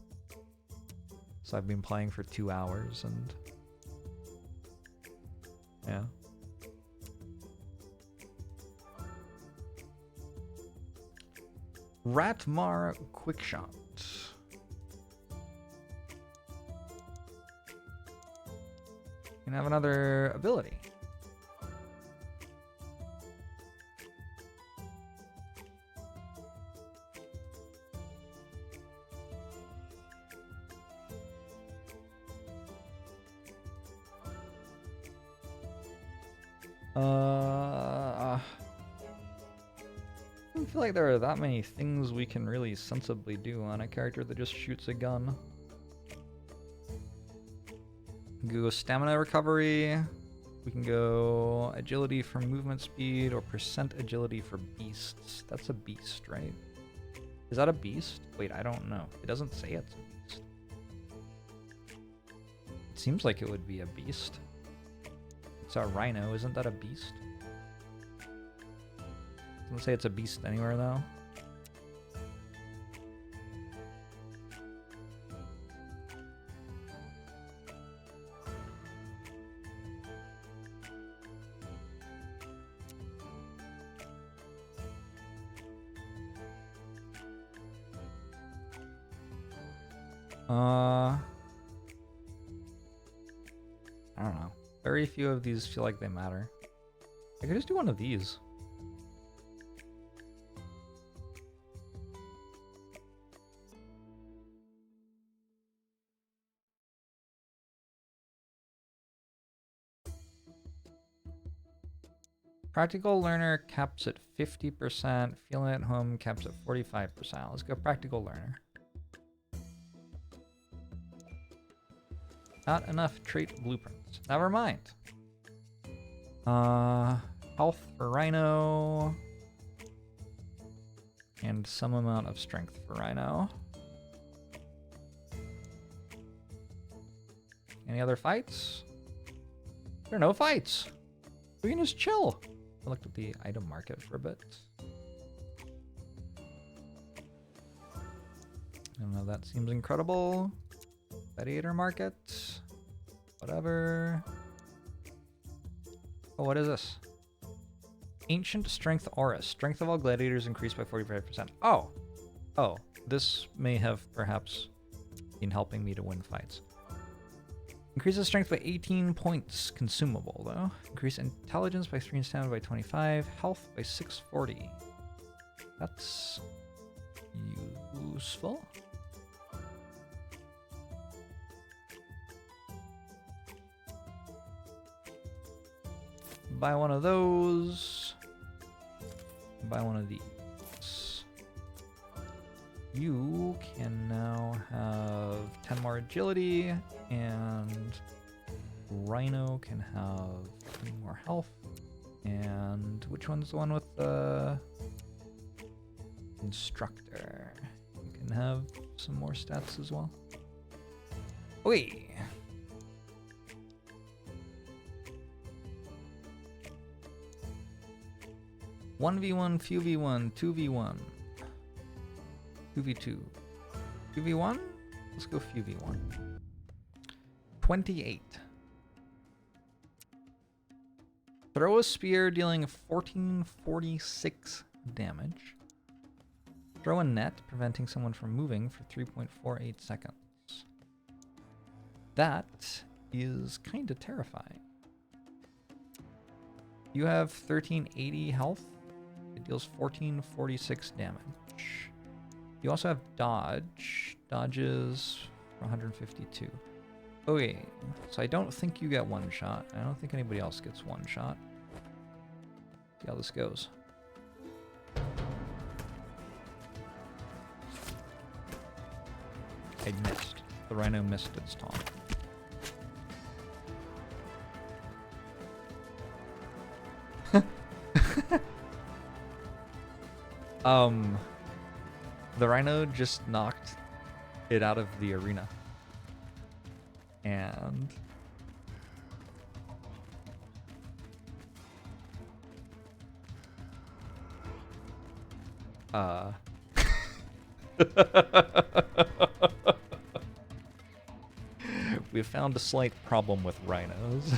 So I've been playing for 2 hours, and yeah. Ratmar Quickshot. You can have another ability. I don't feel like there are that many things we can really sensibly do on a character that just shoots a gun. We can go stamina recovery. We can go agility for movement speed or percent agility for beasts. That's a beast, right? Is that a beast? Wait, I don't know. It doesn't say it's a beast. It seems like it would be a beast. It's a Rhino. Isn't that a beast? Doesn't say it's a beast anywhere though. I don't know. Very few of these feel like they matter. I could just do one of these. Practical learner caps at 50%. Feeling at home caps at 45%. Let's go practical learner. Not enough trait blueprints. Never mind. Health for Rhino. And some amount of strength for Rhino. Any other fights? There are no fights. We can just chill. I looked at the item market for a bit. I don't know, that seems incredible. Gladiator market. Whatever. Oh, what is this? Ancient Strength Aura. Strength of all gladiators increased by 45%. Oh. Oh, this may have perhaps been helping me to win fights. Increases strength by 18 points. Consumable, though. Increase intelligence by 3 and stamina by 25. Health by 640. That's useful. Buy one of those. Buy one of these. You can now have 10 more agility, and Rhino can have 3 more health. And which one's the one with the instructor? You can have some more stats as well. Oi! 1v1, few v1, 2v1, 2v2, 2v1? Let's go few v1. 28. Throw a spear dealing 1446 damage. Throw a net preventing someone from moving for 3.48 seconds. That is kind of terrifying. You have 1380 health. It deals 1446 damage. You also have dodge. Dodges for 152. Okay, so I don't think you get one shot. I don't think anybody else gets one shot. See how this goes. I missed. The Rhino missed its taunt. The Rhino just knocked it out of the arena. And we found a slight problem with rhinos.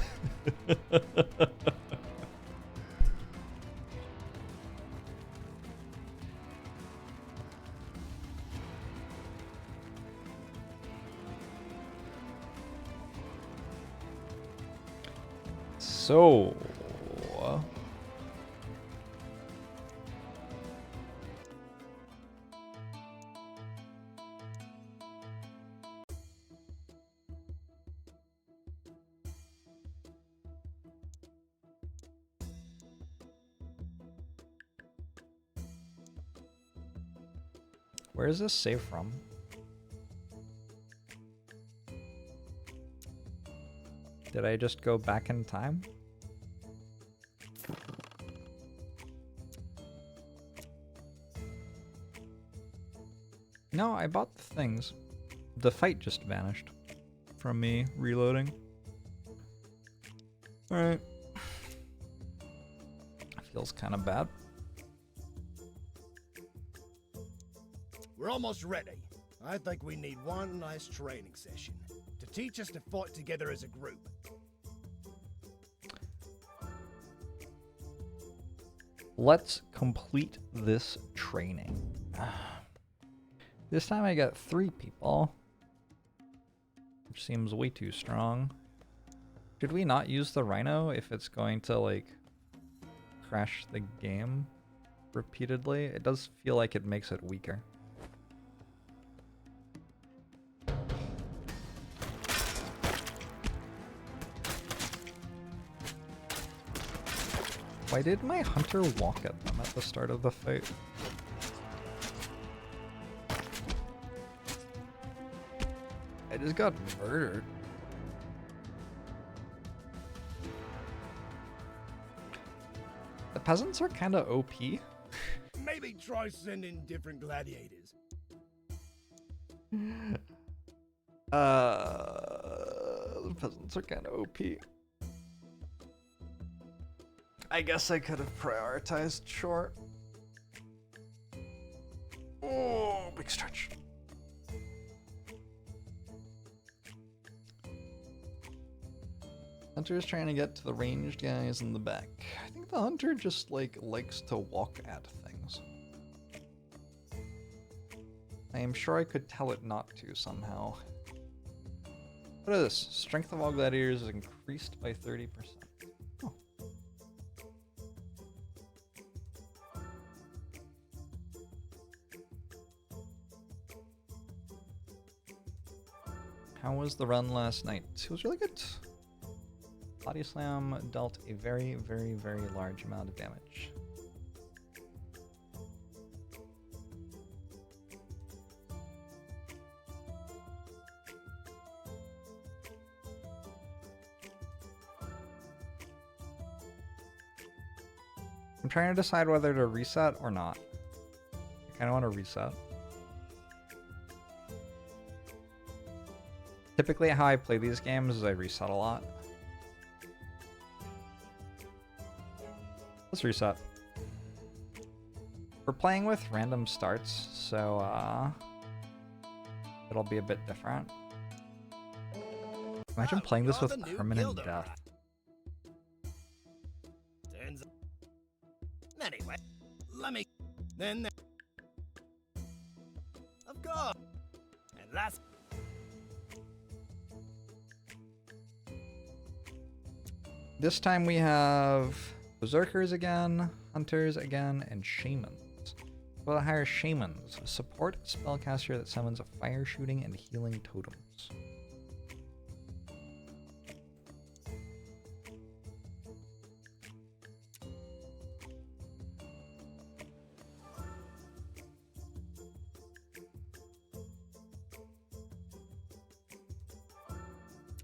So, where is this save from? Did I just go back in time? No, I bought the things. The fight just vanished from me reloading. Alright. feels kind of bad. We're almost ready. I think we need one last training session to teach us to fight together as a group. Let's complete this training. This time I got 3 people, which seems way too strong. Should we not use the Rhino if it's going to, like, crash the game repeatedly? It does feel like it makes it weaker. Why did my hunter walk at them at the start of the fight? I just got murdered. The peasants are kind of OP. Maybe try sending different gladiators. The peasants are kind of OP. I guess I could have prioritized short. Oh, big stretch. Hunter's trying to get to the ranged guys in the back. I think the hunter just likes to walk at things. I am sure I could tell it not to somehow. What is this? Strength of all gladiators is increased by 30%. Oh. How was the run last night? It was really good. Body slam dealt a very, very, very large amount of damage. I'm trying to decide whether to reset or not. I kind of want to reset. Typically how I play these games is I reset a lot. Let's reset. We're playing with random starts, so it'll be a bit different. Imagine playing this with permanent death. Turns out. Anyway, let me. Then. Of course. And last. This time we have berserkers again, hunters again, and shamans. We'll hire shamans, support spellcaster that summons fire shooting and healing totems.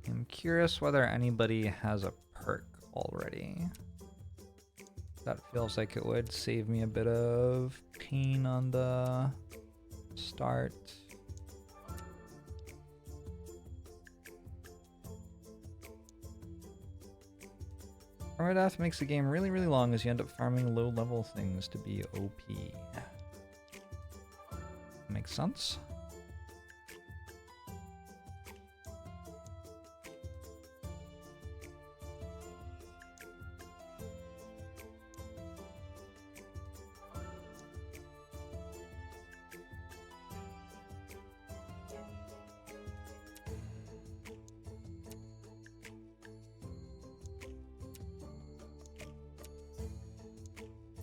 I'm curious whether anybody has a perk already. That feels like it would save me a bit of pain on the start. Armor death makes the game really, really long as you end up farming low-level things to be OP. Makes sense.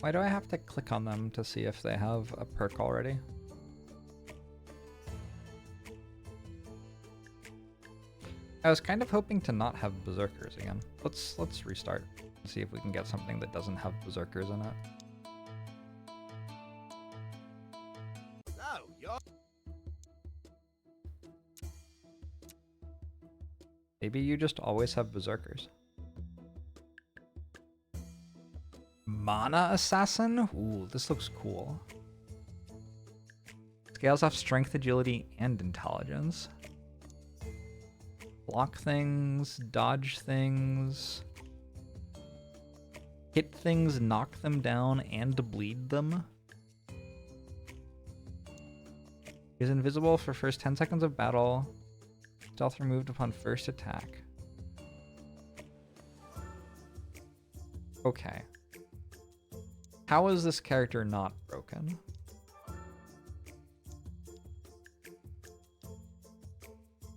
Why do I have to click on them to see if they have a perk already? I was kind of hoping to not have berserkers again. Let's restart and see if we can get something that doesn't have berserkers in it. Oh, you're. Maybe you just always have berserkers. Mana Assassin? Ooh, this looks cool. Scales off strength, agility, and intelligence. Block things, dodge things. hit things, knock them down, and bleed them. Is invisible for first 10 seconds of battle. Stealth removed upon first attack. Okay. How is this character not broken?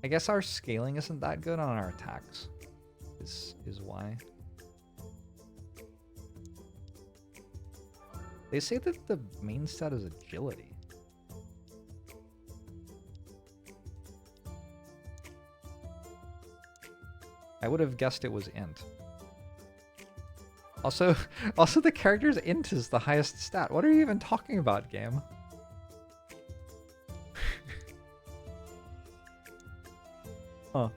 I guess our scaling isn't that good on our attacks. Is why. They say that the main stat is agility. I would have guessed it was int. Also the character's int is the highest stat. What are you even talking about, game? Huh.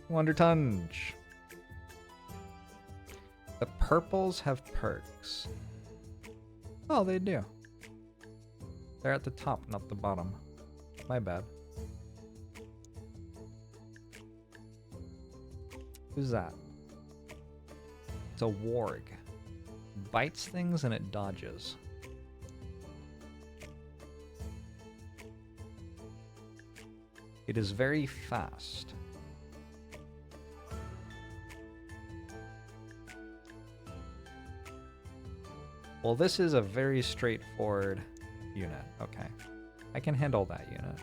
Wonder Tunge. The purples have perks. Oh, they do. They're at the top, not the bottom. My bad. Who's that? It's a warg. Bites things and it dodges. It is very fast. Well, this is a very straightforward unit. Okay. I can handle that unit.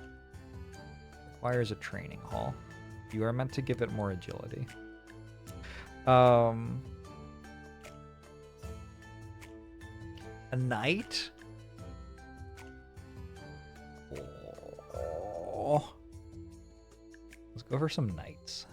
Requires a training hall. You are meant to give it more agility. A knight? Oh. Let's go for some knights.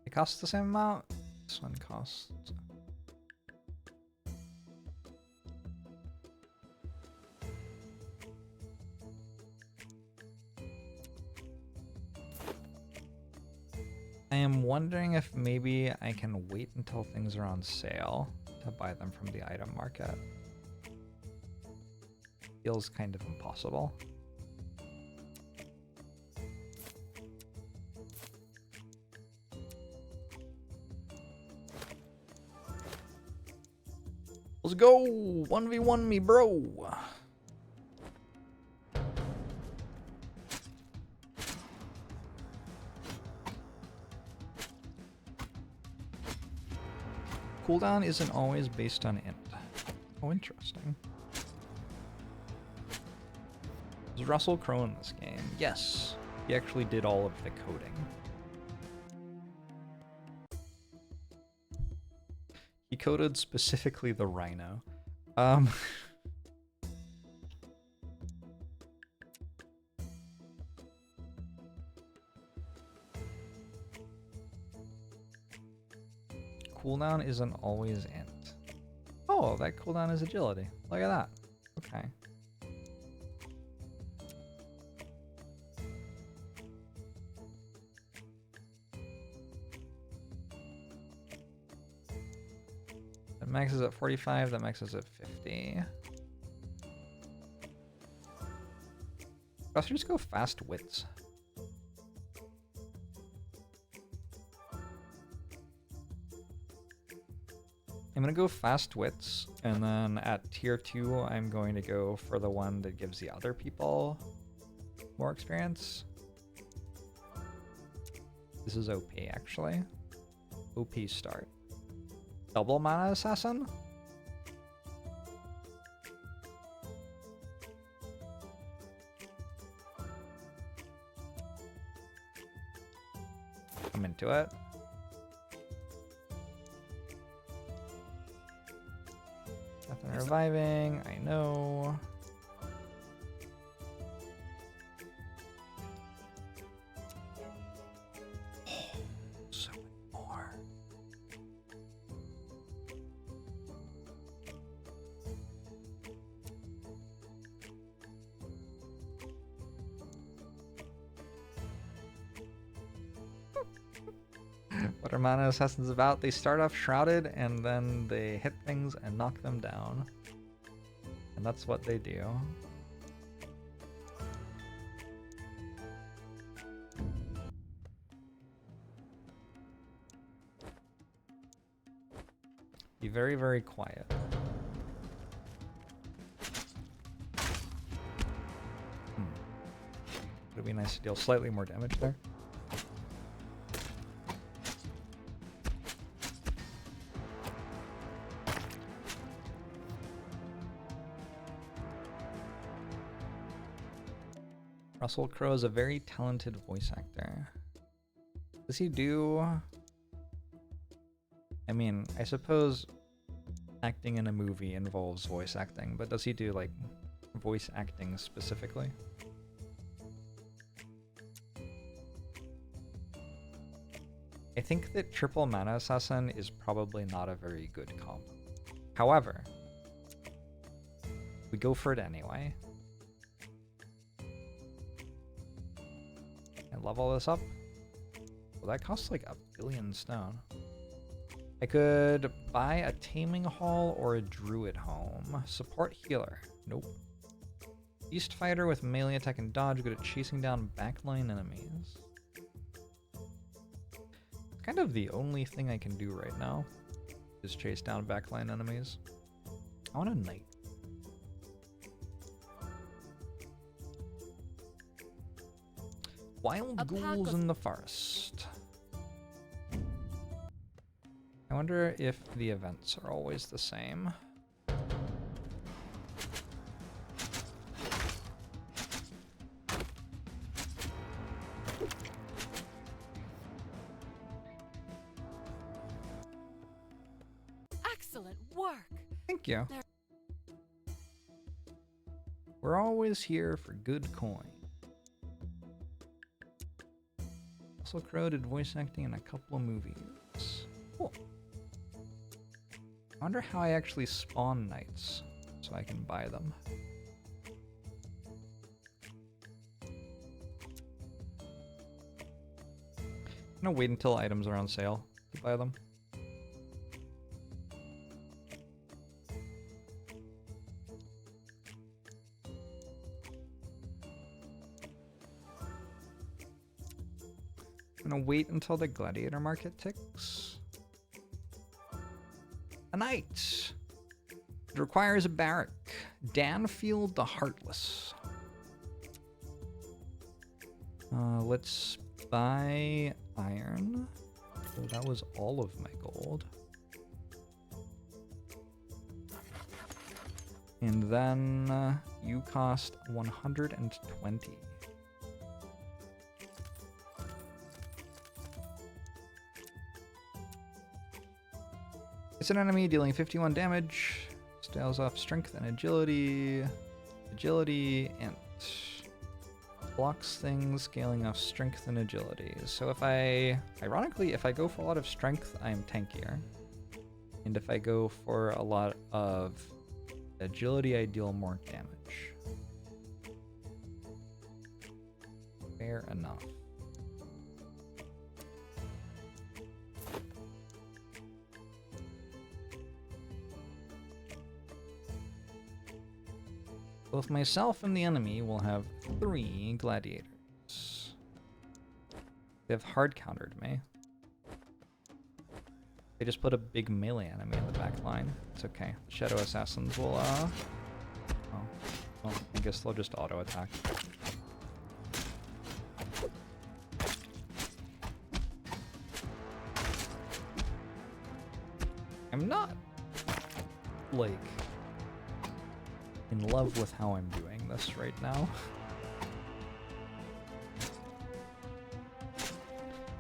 It costs the same amount. This one costs. I am wondering if maybe I can wait until things are on sale to buy them from the item market. Feels kind of impossible. Let's go! 1v1 me, bro! Cooldown isn't always based on int. Oh, interesting. Is Russell Crowe in this game? Yes. He actually did all of the coding. He coded specifically the Rhino. Cooldown isn't always int. Oh, that cooldown is agility. Look at that. Okay. That maxes at 45, that maxes at 50. Let's just go fast wits. I'm gonna go fast wits, and then at tier 2, I'm going to go for the one that gives the other people more experience. This is OP, actually. OP start. Double mana assassin? I'm into it. Nothing reviving, I know. So many more. What are mana assassins about? They start off shrouded and then they hit things and knock them down. And that's what they do. Be very, very quiet. It'd be nice to deal slightly more damage there. Russell Crowe is a very talented voice actor. Does he do... I mean, I suppose acting in a movie involves voice acting, but does he do, like, voice acting specifically? I think that triple mana assassin is probably not a very good comp. However, we go for it anyway. And level this up. Well, that costs like 1 billion stone. I could buy a taming hall or a druid home. Support healer. Nope. Beast fighter with melee attack and dodge, good at chasing down backline enemies. Kind of the only thing I can do right now is chase down backline enemies. I want a knight. Wild ghouls in the forest. I wonder if the events are always the same. Excellent work. Thank you. We're always here for good coin. Russell Crowe did voice acting in a couple of movies. Cool. I wonder how I actually spawn knights so I can buy them. I'm gonna wait until items are on sale to buy them. I'm gonna wait until the gladiator market ticks. A knight. It requires a barrack. Danfield the Heartless. Let's buy iron. So that was all of my gold. And then you cost 120. It's an enemy dealing 51 damage. Styles off strength and agility. Agility and blocks things, scaling off strength and agility. So if ironically, if I go for a lot of strength, I am tankier. And if I go for a lot of agility, I deal more damage. Fair enough. Both myself and the enemy will have 3 gladiators. They have hard countered me. They just put a big melee enemy in the back line. It's okay. The Shadow Assassins will, oh, well, I guess they'll just auto attack. I'm not, like, in love with how I'm doing this right now.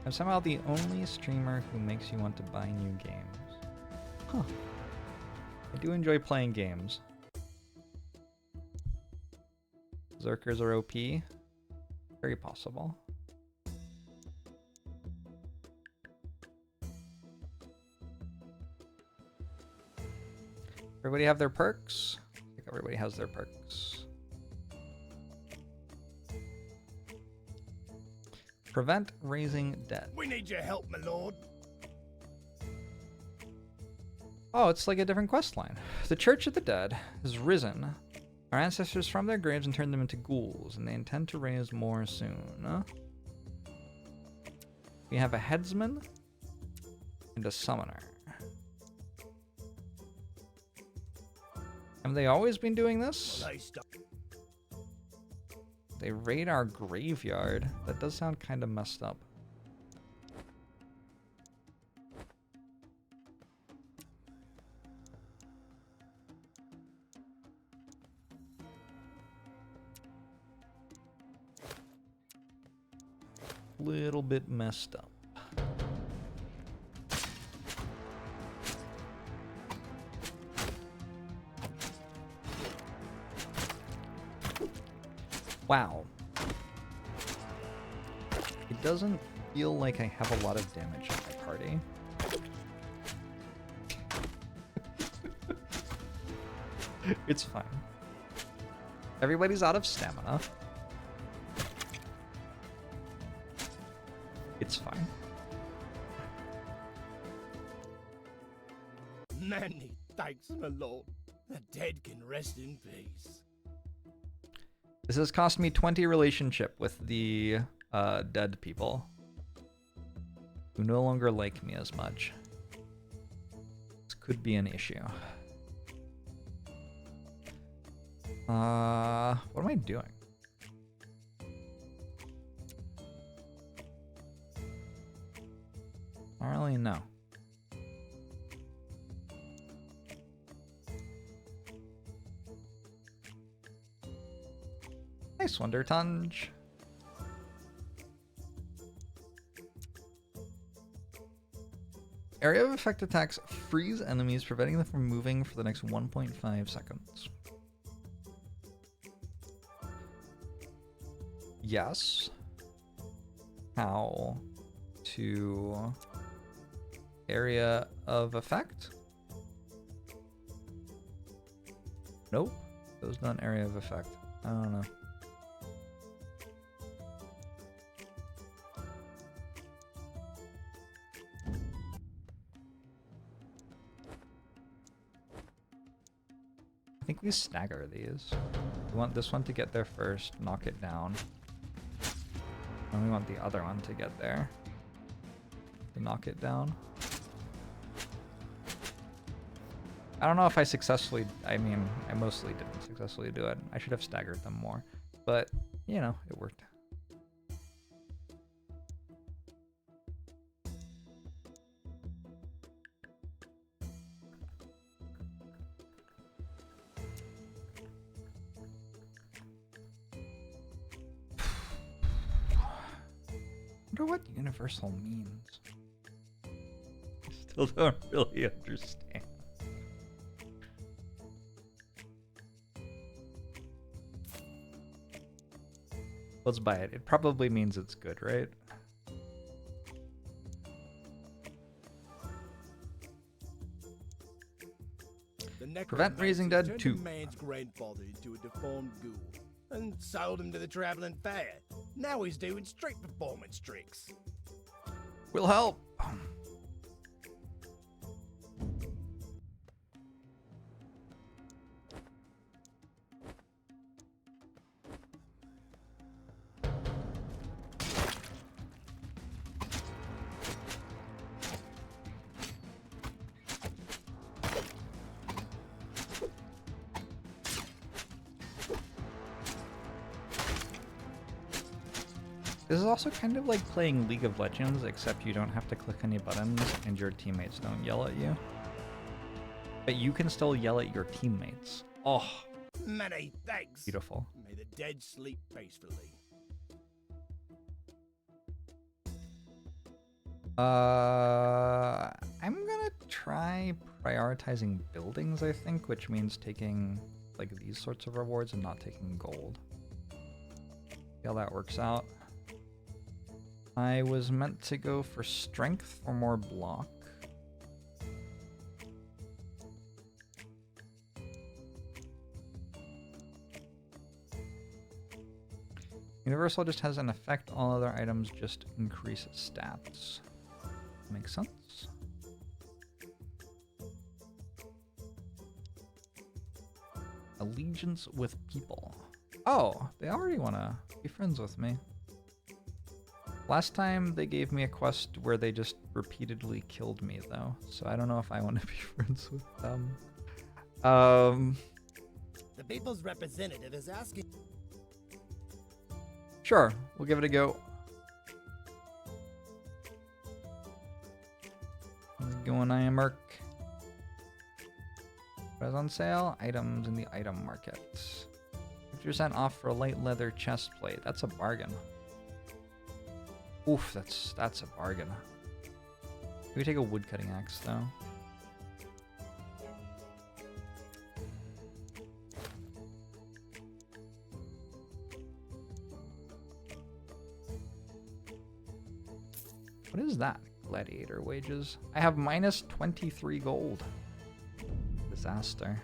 I'm somehow the only streamer who makes you want to buy new games. Huh. I do enjoy playing games. Zerkers are OP? Very possible. Everybody have their perks? I think everybody has their perks. Prevent raising debt. We need your help, my lord. Oh, it's like a different quest line. The Church of the Dead has risen. Our ancestors from their graves and turned them into ghouls, and they intend to raise more soon. We have a headsman and a summoner. Have they always been doing this? They raid our graveyard. That does sound kind of messed up. Little bit messed up. Wow. It doesn't feel like I have a lot of damage in my party. It's fine. Everybody's out of stamina. It's fine. Many thanks, my lord. The dead can rest in peace. This has cost me 20 relationship with the dead people who no longer like me as much. This could be an issue. What am I doing? I don't really know. Nice one, Dertunge. Area of effect attacks freeze enemies, preventing them from moving for the next 1.5 seconds. Yes. How to area of effect? Nope. Those not area of effect. I don't know. I think we stagger these. We want this one to get there first, knock it down. And we want the other one to get there, to knock it down. I don't know if I successfully, I mean, I mostly didn't successfully do it. I should have staggered them more, but, you know, it worked. I wonder what universal means. Still don't really understand. Let's buy it. It probably means it's good, right? Prevent raising dead turned 2. a man's grandfather into a deformed ghoul and sold him to the traveling fair. Now he's doing street performance tricks. Will help. This is also kind of like playing League of Legends, except you don't have to click any buttons and your teammates don't yell at you. But you can still yell at your teammates. Oh, Many thanks. beautiful. May the dead sleep peacefully. I'm gonna try prioritizing buildings, I think, which means taking like these sorts of rewards and not taking gold. See how that works out. I was meant to go for strength for more block. Universal just has an effect. All other items just increase stats. Makes sense. Allegiance with people. Oh, they already want to be friends with me. Last time they gave me a quest where they just repeatedly killed me though, so I don't know if I want to be friends with them. The people's representative is asking. Sure, we'll give it a go. How's it going, Merc? What is on sale? Items in the item market. 50% off for a light leather chest plate. That's a bargain. Oof, that's a bargain. Can we take a wood cutting axe though? What is that? Gladiator wages. I have minus 23 gold. Disaster.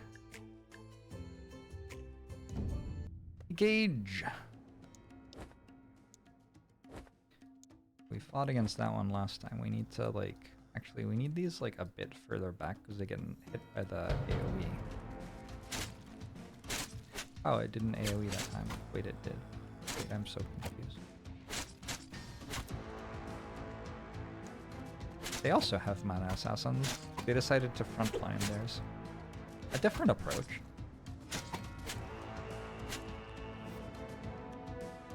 Gauge. We fought against that one last time. We need to like, actually we need these like a bit further back because they get hit by the AoE. Oh, it didn't AoE that time. Wait, it did. Wait, I'm so confused. They also have mana assassins. They decided to frontline theirs. A different approach.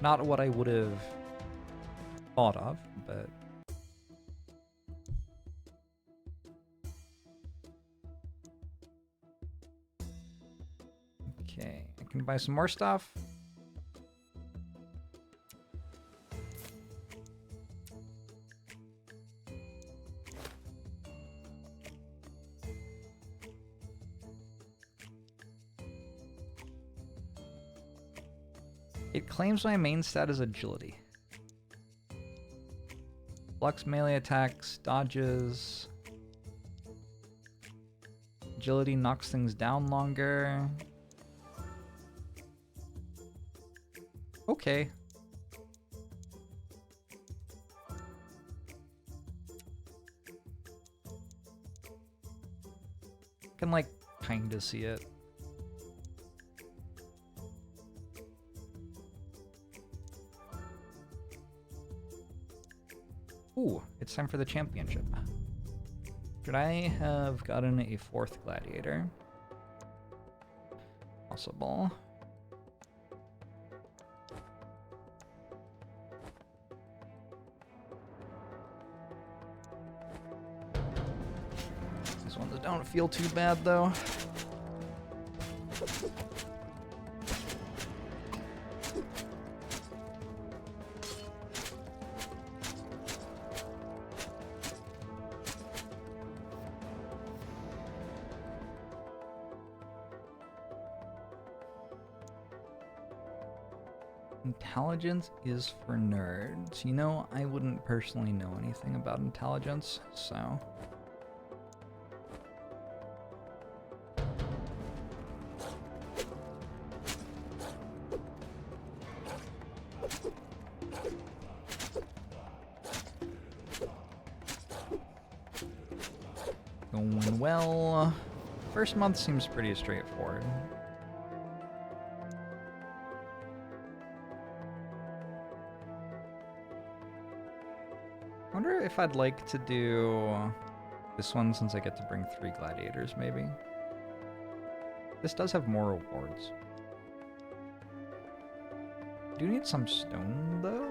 Not what I would have thought of, but okay, I can buy some more stuff. It claims my main stat is agility. Blocks melee attacks, dodges. Agility knocks things down longer. Okay. I can like kinda see it. Ooh, it's time for the championship. Should I have gotten a 4th gladiator? Possible. These ones don't feel too bad though. Intelligence is for nerds. You know, I wouldn't personally know anything about intelligence, so... Going well. First month seems pretty straightforward. I wonder if I'd like to do this one since I get to bring 3 gladiators, maybe. This does have more rewards. Do you need some stone, though?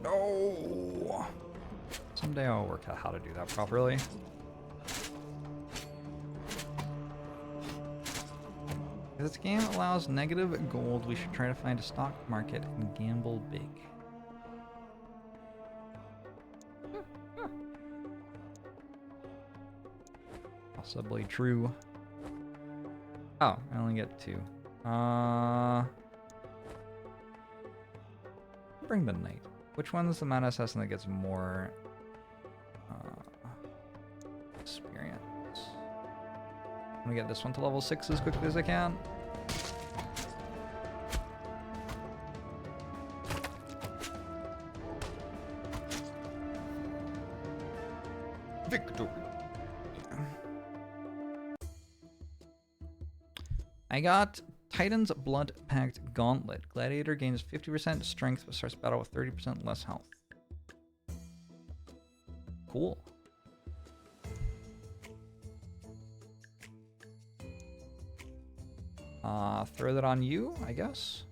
No! Someday I'll work out how to do that properly. If this game allows negative gold, we should try to find a stock market and gamble big. Possibly true. Oh, I only get 2. bring the knight. Which one's the mana assassin that gets more experience? I'm gonna get this one to level 6 as quickly as I can. Victory. I got Titan's Blood Pact Gauntlet. Gladiator gains 50% strength but starts battle with 30% less health. Cool. Throw that on you, I guess.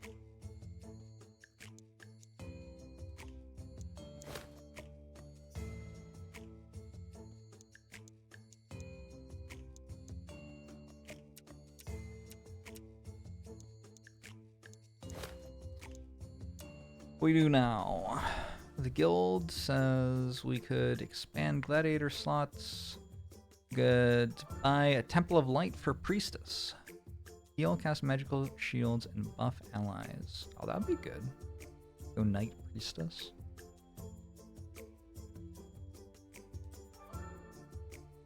We do now. The guild says we could expand gladiator slots. Good. Buy a Temple of Light for Priestess. Heal, cast magical shields, and buff allies. Oh, that'd be good. Go Knight Priestess.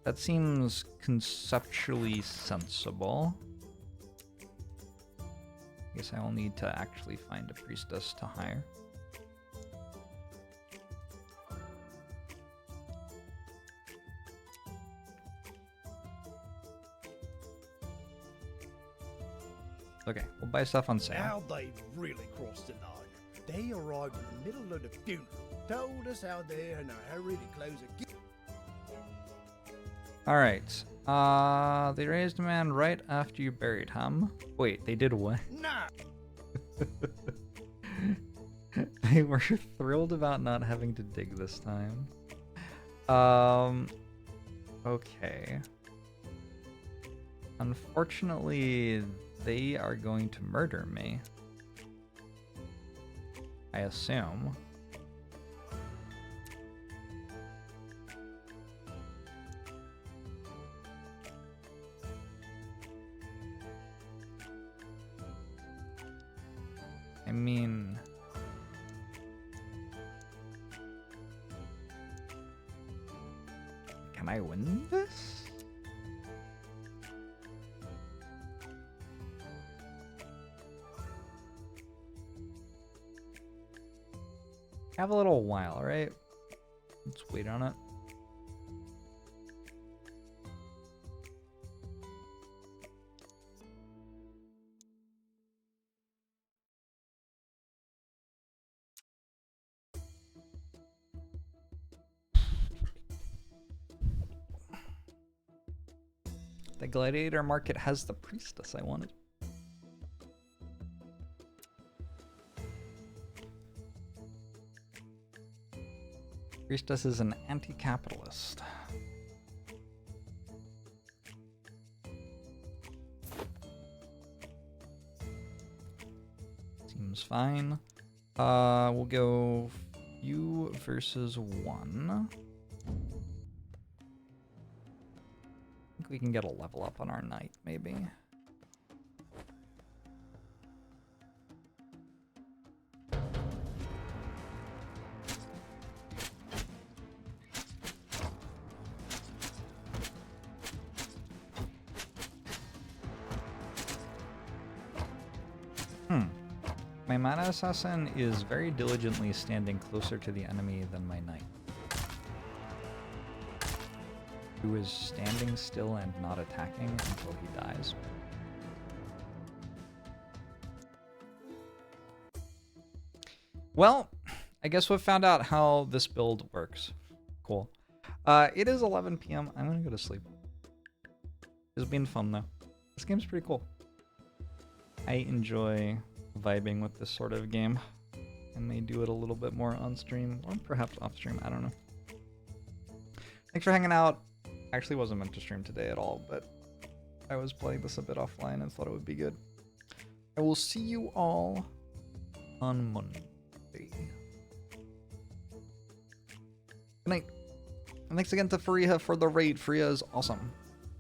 That seems conceptually sensible. I guess I'll need to actually find a priestess to hire. Okay, we'll buy stuff on sale. Now they've really crossed the line. They arrived in the middle of the funeral, told us how they're in a hurry to close a gift. Alright. They raised a man right after you buried him. Wait, they did what? Nah. They were thrilled about not having to dig this time. Okay. Unfortunately, they are going to murder me. I assume. I mean... Can I win this? I have a little while, right? Let's wait on it. The gladiator market has the priestess I wanted. Priestess is an anti-capitalist. Seems fine. We'll go you versus 1. I think we can get a level up on our knight, maybe. My mana assassin is very diligently standing closer to the enemy than my knight, who is standing still and not attacking until he dies. Well, I guess we've found out how this build works. Cool. It is 11 p.m. I'm gonna go to sleep. It's been fun though. This game's pretty cool. I enjoy vibing with this sort of game. I may do it a little bit more on stream, or perhaps off stream, I don't know. Thanks for hanging out. I actually wasn't meant to stream today at all, but I was playing this a bit offline and thought it would be good. I will see you all on Monday. Good night. And thanks again to Faria for the raid. Faria is awesome.